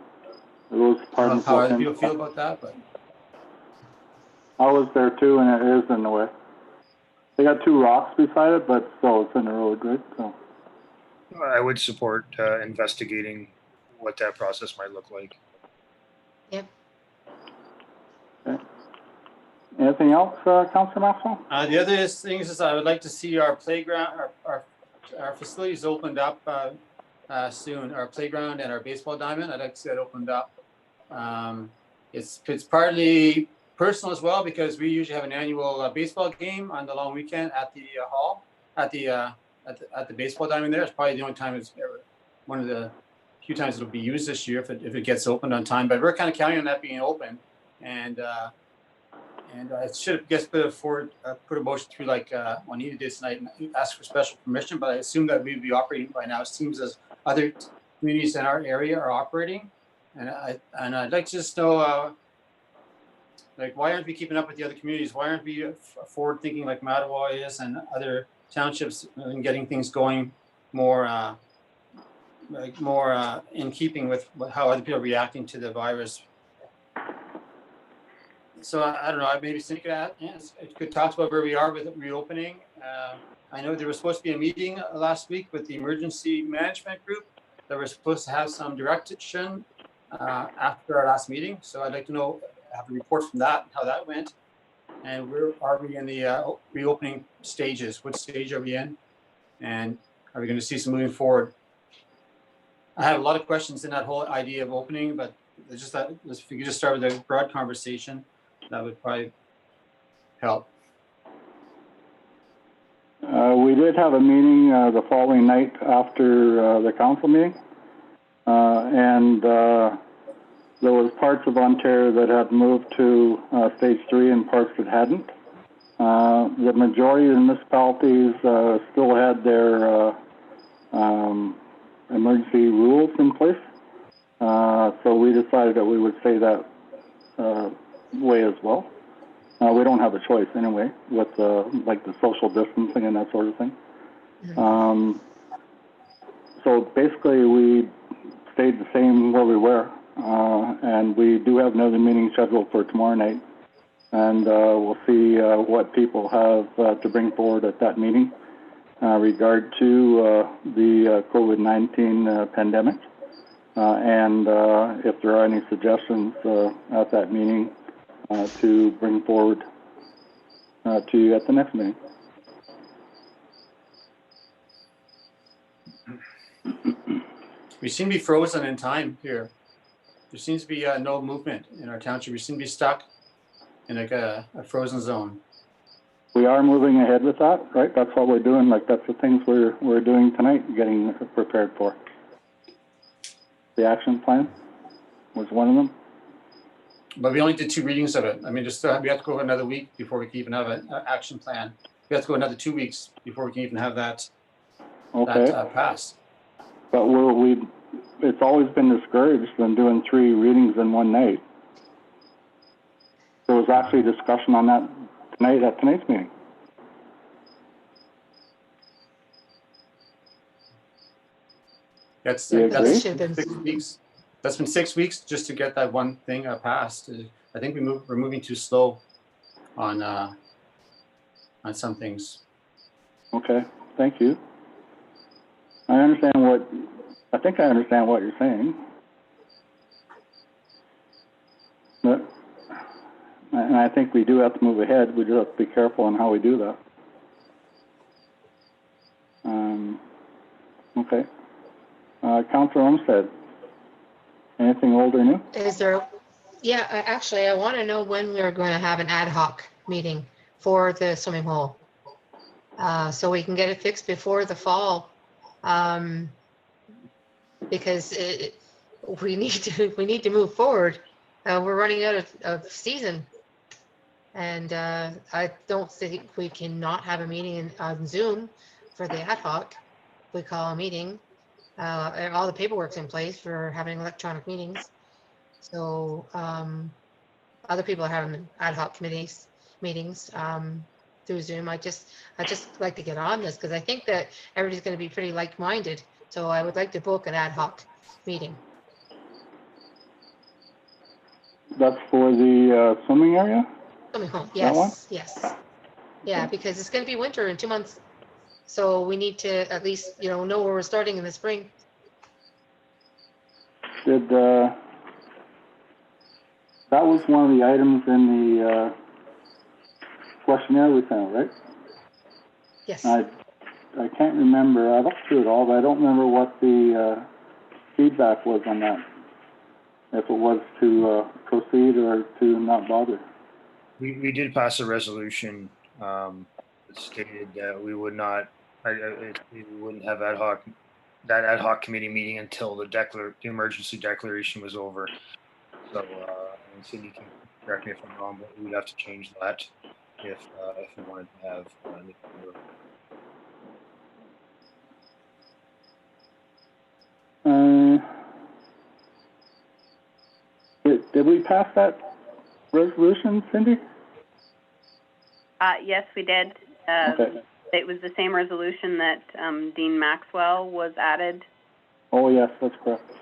roads I don't know department. how other people feel about that, but I was there too, and it is in the way. They got two rocks beside it, but still it's in the road, right? So, I would support investigating what that process might look like. Yep. okay. Anything else, Councillor Maxwell? the other things is I would like to see our playground, our facilities opened up soon. Our playground and our baseball diamond. I'd like to see that opened up. It's partly personal as well because we usually have an annual baseball game on the long weekend at the hall at the baseball diamond there. It's probably the only time it's ever, one of the few times it'll be used this year if it gets opened on time. But we're kind of counting on that being open, and I should have guessed put a motion through like Juanita did tonight and ask for special permission. But I assume that we'd be operating by now. It seems as other communities in our area are operating, and I'd like to just know. Like, why aren't we keeping up with the other communities? Why aren't we forward thinking like Mattawa is and other townships and getting things going more, in keeping with how other people are reacting to the virus? So I don't know. Maybe Cindy could talk about where we are with reopening. I know there was supposed to be a meeting last week with the emergency management group that we're supposed to have some direction after our last meeting. So I'd like to have a report from that, how that went, and where are we in the reopening stages? What stage are we in? And are we going to see some moving forward? I have a lot of questions in that whole idea of opening, but it's just that if we could just start with a broad conversation, that would probably help. We did have a meeting the following night after the council meeting, and there was parts of Ontario that had moved to stage 3 and parts that hadn't. The majority of the municipalities still had their emergency rules in place. So we decided that we would stay that way as well. We don't have a choice anyway with like the social distancing and that sort of thing. So basically we stayed the same where we were. And we do have another meeting scheduled for tomorrow night, and we'll see what people have to bring forward at that meeting regard to the COVID-19 pandemic, and if there are any suggestions at that meeting to bring forward to you at the next meeting. We seem to be frozen in time here. There seems to be no movement in our township. We seem to be stuck in like a frozen zone. We are moving ahead with that, right? That's what we're doing. Like that's the things we're doing tonight, getting prepared for. The action plan was one of them. But we only did 2 readings of it. I mean, just we have to go another week before we can even have an action plan. We have to go another 2 weeks before we can even have that, passed. But it's always been discouraged than doing 3 readings in one night. There was actually discussion on that tonight at tonight's meeting. That's Do you agree? 6 weeks. That's been 6 weeks just to get that one thing passed. I think we're moving too slow on some things. Okay, thank you. I think I understand what you're saying. But, and I think we do have to move ahead. We just have to be careful on how we do that. Okay. Councillor Olmsted, anything old or new? Is there, yeah, actually, I want to know when we're going to have an ad hoc meeting for the swimming hole. So we can get it fixed before the fall. Because we need to move forward we're running out of season. And I don't think we cannot have a meeting on Zoom for the ad hoc. We call a meeting. All the paperwork's in place for having electronic meetings. So other people are having ad hoc meetings through Zoom. I just like to get on this because I think that everybody's going to be pretty like-minded. So I would like to book an ad hoc meeting. That's for the swimming area? Coming home. That one? Yes. Yeah, because it's going to be winter in 2 months. So we need to at least, know where we're starting in the spring. Did, that was one of the items in the questionnaire we sent out, right? Yes. I can't remember. I looked through it all, but I don't remember what the feedback was on that. If it was to proceed or to not bother. We did pass a resolution that stated that we would not, we wouldn't have ad hoc committee meeting until the emergency declaration was over. So, and Cindy can correct me if I'm wrong, but we would have to change that if we wanted to have Did we pass that resolution, Cindy? Yes, we did. Okay. It was the same resolution that Dean Maxwell was added. Oh, yes, that's correct.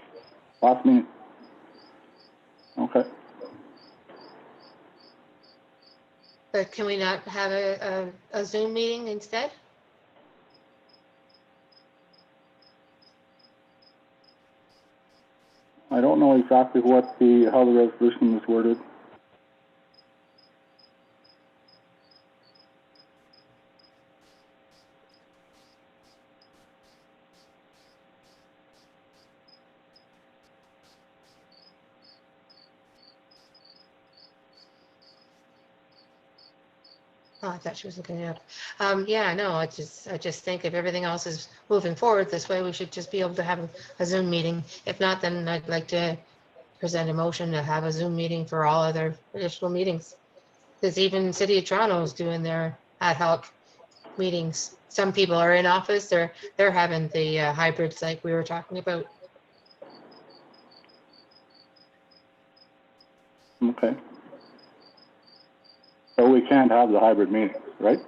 Last meeting. Okay. But can we not have a Zoom meeting instead? I don't know exactly how the resolution was worded. Oh, I thought she was looking it up. Yeah, no, I just think if everything else is moving forward this way, we should just be able to have a Zoom meeting. If not, then I'd like to present a motion to have a Zoom meeting for all other additional meetings. Because even City of Toronto is doing their ad hoc meetings. Some people are in office, they're having the hybrids like we were talking about. Okay. So we can't have the hybrid meetings, right?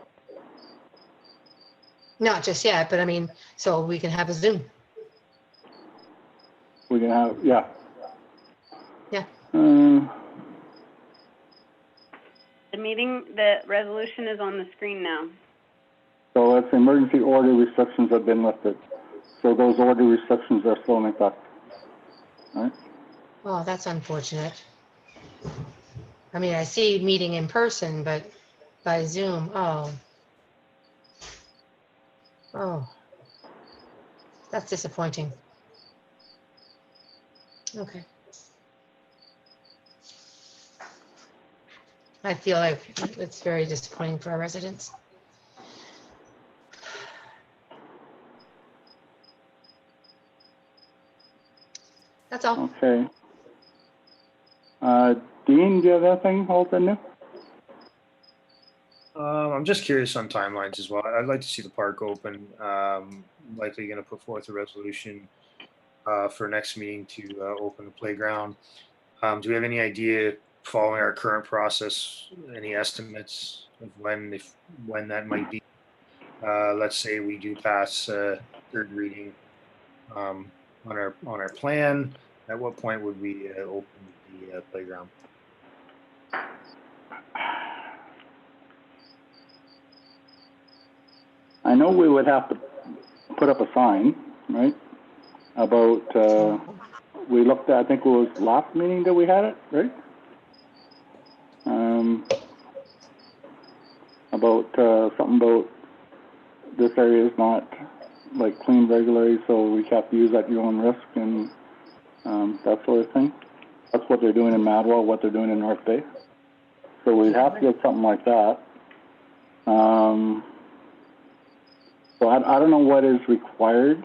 Not just yet, but I mean, so we can have a Zoom. We can have, yeah. Yeah. The resolution is on the screen now. So it's emergency order restrictions have been lifted. So those order restrictions are still in effect. All right? Oh, that's unfortunate. I mean, I see meeting in person, but by Zoom, oh, that's disappointing. Okay. I feel like it's very disappointing for our residents. That's all. Okay. Dean, do you have anything else in there? I'm just curious on timelines as well. I'd like to see the park open. Likely going to put forth a resolution for next meeting to open the playground. Do we have any idea, following our current process, any estimates of when that might be? Let's say we do pass third reading on our plan. At what point would we open the playground? I know we would have to put up a sign, right? About, we looked at, I think it was last meeting that we had it, right? About something about this area is not like cleaned regularly, so we have to use at your own risk and that sort of thing. That's what they're doing in Madwell, what they're doing in North Bay. So we'd have to get something like that. So I don't know what is required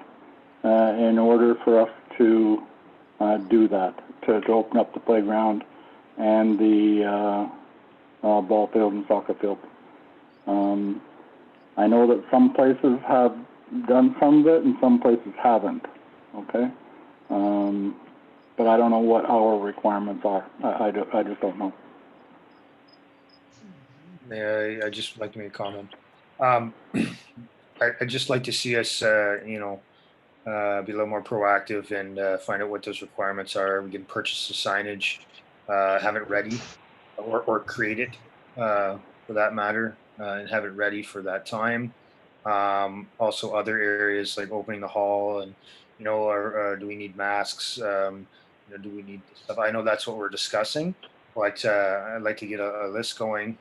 in order for us to do that, to open up the playground and the ball field and soccer field. I know that some places have done some of it and some places haven't, okay? But I don't know what our requirements are. I just don't know. Yeah, I just like to make a comment. I'd just like to see us, be a little more proactive and find out what those requirements are. We can purchase the signage, have it ready, or create it for that matter, and have it ready for that time. Also, other areas like opening the hall, and or do we need masks? Do we need stuff? I know that's what we're discussing, but I'd like to get a list going.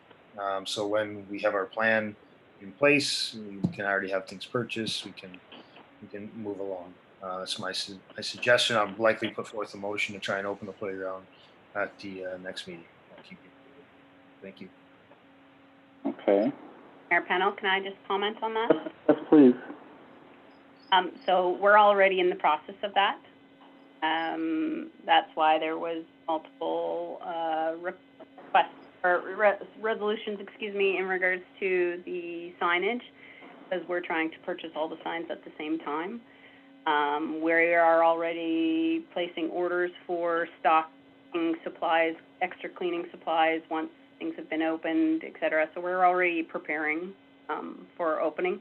So when we have our plan in place, we can already have things purchased. We can move along. That's my suggestion. I'll likely put forth a motion to try and open the playground at the next meeting. Thank you. Okay. Mayor Pennell, can I just comment on that? Yes, please. So we're already in the process of that. That's why there was multiple requests or resolutions, in regards to the signage, because we're trying to purchase all the signs at the same time. We are already placing orders for stocking supplies, extra cleaning supplies once things have been opened, etc. So we're already preparing for opening,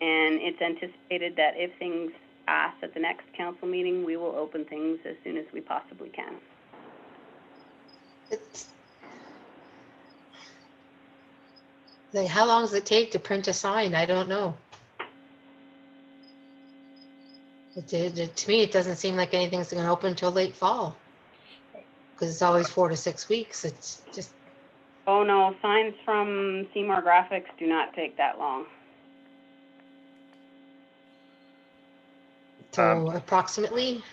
and it's anticipated that if things pass at the next council meeting, we will open things as soon as we possibly can. Like, how long does it take to print a sign? I don't know. To me, it doesn't seem like anything's going to open until late fall, because it's always 4 to 6 weeks. It's just. Oh no, signs from Seymour Graphics do not take that long. So approximately.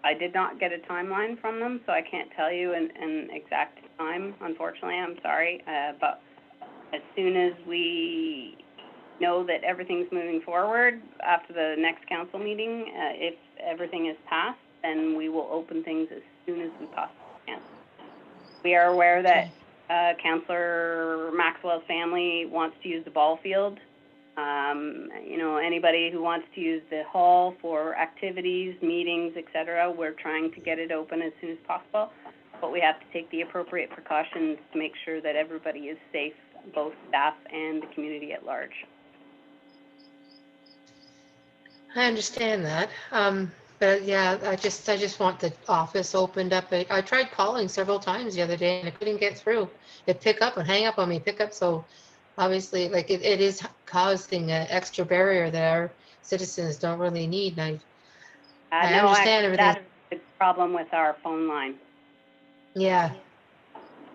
I did not get a timeline from them, so I can't tell you an exact time, unfortunately. I'm sorry. But as soon as we know that everything's moving forward after the next council meeting, if everything is passed, then we will open things as soon as we possibly can. We are aware that Councillor Maxwell's family wants to use the ball field. Anybody who wants to use the hall for activities, meetings, etc., we're trying to get it open as soon as possible, but we have to take the appropriate precautions to make sure that everybody is safe, both staff and the community at large. I understand that, but yeah, I just want the office opened up. I tried calling several times the other day and I couldn't get through. It'd pick up and hang up on me, so obviously, like it is causing an extra barrier that our citizens don't really need. And I understand everything. That is the problem with our phone line. Yeah.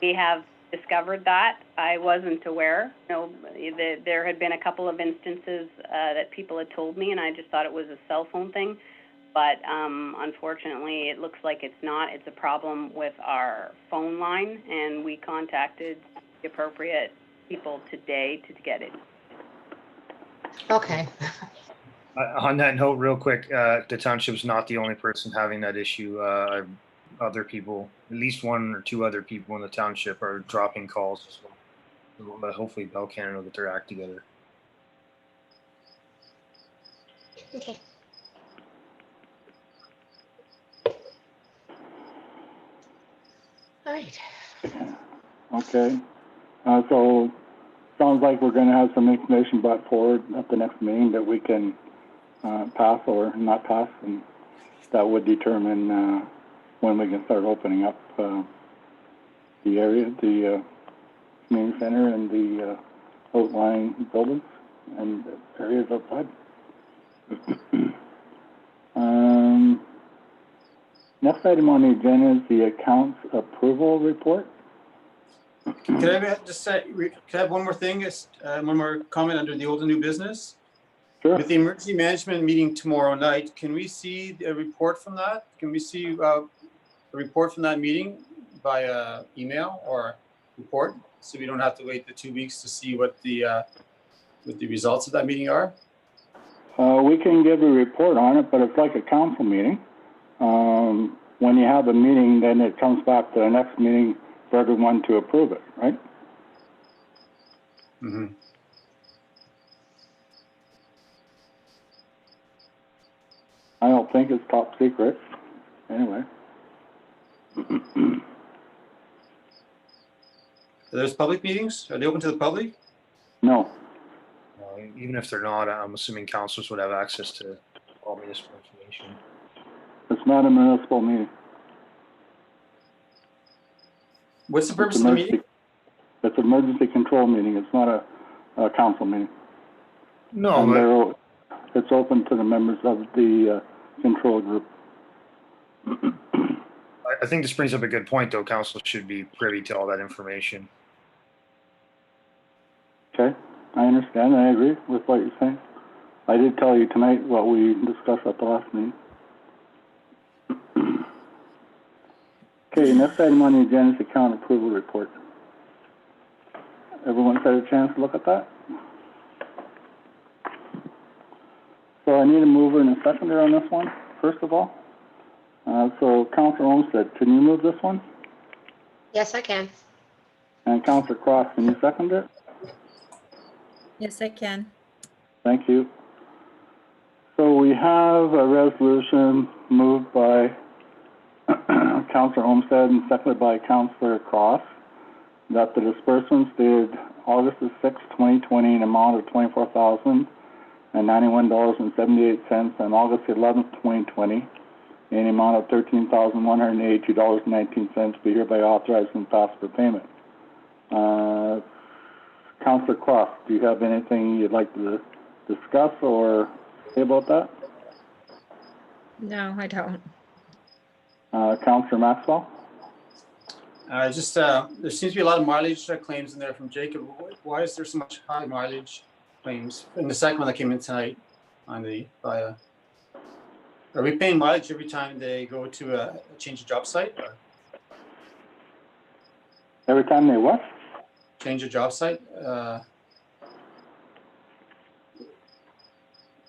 We have discovered that. I wasn't aware. There had been a couple of instances that people had told me, and I just thought it was a cell phone thing. But unfortunately, it looks like it's not. It's a problem with our phone line, and we contacted the appropriate people today to get it. Okay. On that note, real quick, the township's not the only person having that issue. Other people, at least 1 or 2 other people in the township are dropping calls as well. But hopefully Bell Canada will get their act together. Okay. All right. Okay. So sounds like we're going to have some information brought forward at the next meeting that we can pass or not pass, and that would determine when we can start opening up the area, the community center and the outlying buildings and areas outside. Next item on the agenda is the accounts approval report. Can I just say, can I have one more thing, one more comment under the old and new business? Sure. With the emergency management meeting tomorrow night, can we see a report from that? Can we see a report from that meeting via email or report, so we don't have to wait the 2 weeks to see what the results of that meeting are? We can give a report on it, but it's like a council meeting. when you have a meeting, then it comes back to the next meeting for everyone to approve it, right? Mm-hmm. I don't think it's top secret, anyway. Are those public meetings? Are they open to the public? No, Even if they're not, I'm assuming councilors would have access to all municipal information. it's not a municipal meeting. What's the It's purpose of the meeting? It's an emergency control meeting. It's not a council meeting. No, And but it's open to the members of the control group. I think this brings up a good point, though. Council should be privy to all that information. Okay, I understand. I agree with what you're saying. I did tell you tonight what we discussed at the last meeting. Okay, next item on the agenda is account approval report. Everyone's had a chance to look at that? So I need a mover and a seconder on this one, first of all. So Councillor Olmsted, can you move this one? Yes, I can. And Councillor Cross, can you second it? Yes, I can. Thank you. So we have a resolution moved by Councillor Olmsted and seconded by Councillor Cross that the disbursements dated August the 6th, 2020, in amount of $24,091.78, and August the 11th, 2020, in the amount of $13,182.19 be hereby authorized and passed for payment. Councillor Cross, do you have anything you'd like to discuss or say about that? No, I don't. Councillor Maxwell? There seems to be a lot of mileage claims in there from Jacob. Why is there so much high mileage claims? And the second one that came in tonight on the are we paying mileage every time they go to change a job site? Or Every time they what? change a job site? I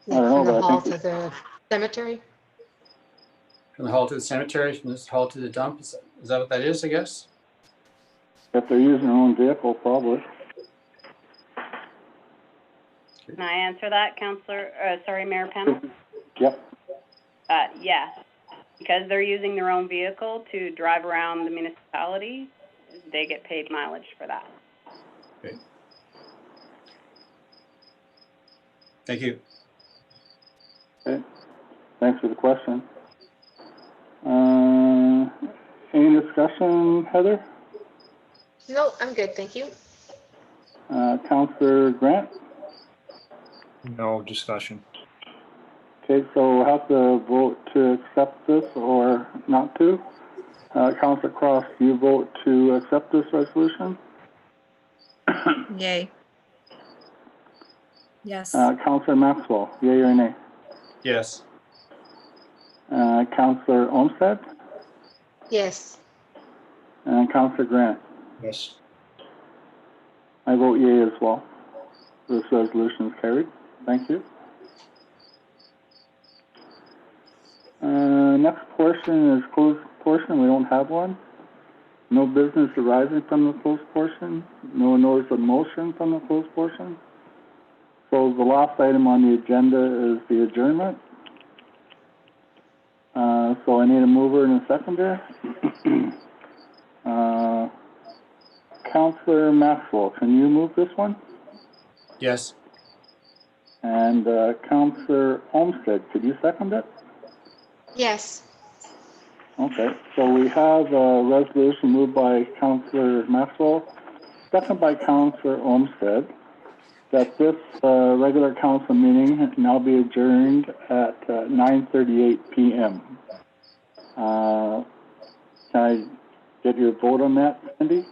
don't know, From the but I hall think to the cemetery? From the hall to the cemetery, from the hall to the dump? Is that what that is, I guess? if they're using their own vehicle, probably. Can I answer that, Mayor Pennell? Yep. Yes, because they're using their own vehicle to drive around the municipality, they get paid mileage for that. Okay. Thank you. Okay. Thanks for the question. Any discussion, Heather? No, I'm good, thank you. Councillor Grant? No discussion. Okay, so we'll have to vote to accept this or not to. Councillor Cross, do you vote to accept this resolution? Yay. Yes. Councillor Maxwell, yea or nay? Yes. Councillor Olmsted? Yes. And Councillor Grant? Yes. I vote yea as well. This resolution is carried. Thank you. Next portion is closed portion. We don't have one. No business arising from the closed portion. No notice of motion from the closed portion. So the last item on the agenda is the adjournment. So I need a mover and a seconder. Councillor Maxwell, can you move this one? Yes. And Councillor Olmsted, could you second it? Yes. Okay, so we have a resolution moved by Councillor Maxwell, second by Councillor Olmsted, that this regular council meeting now be adjourned at 9:38 p.m. Can I get your vote on that, Cindy?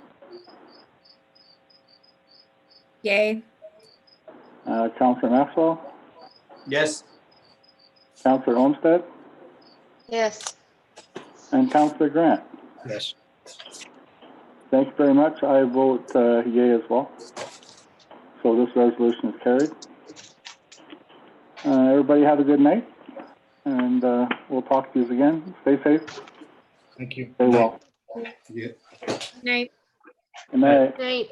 Yay. Councillor Maxwell? Yes. Councillor Olmsted? Yes. And Councillor Grant? Yes. Thank you very much. I vote yea as well. So this resolution is carried. Everybody have a good night, and we'll talk to you again. Stay safe. Thank you. Very well. Yeah. Night. Good night. Night.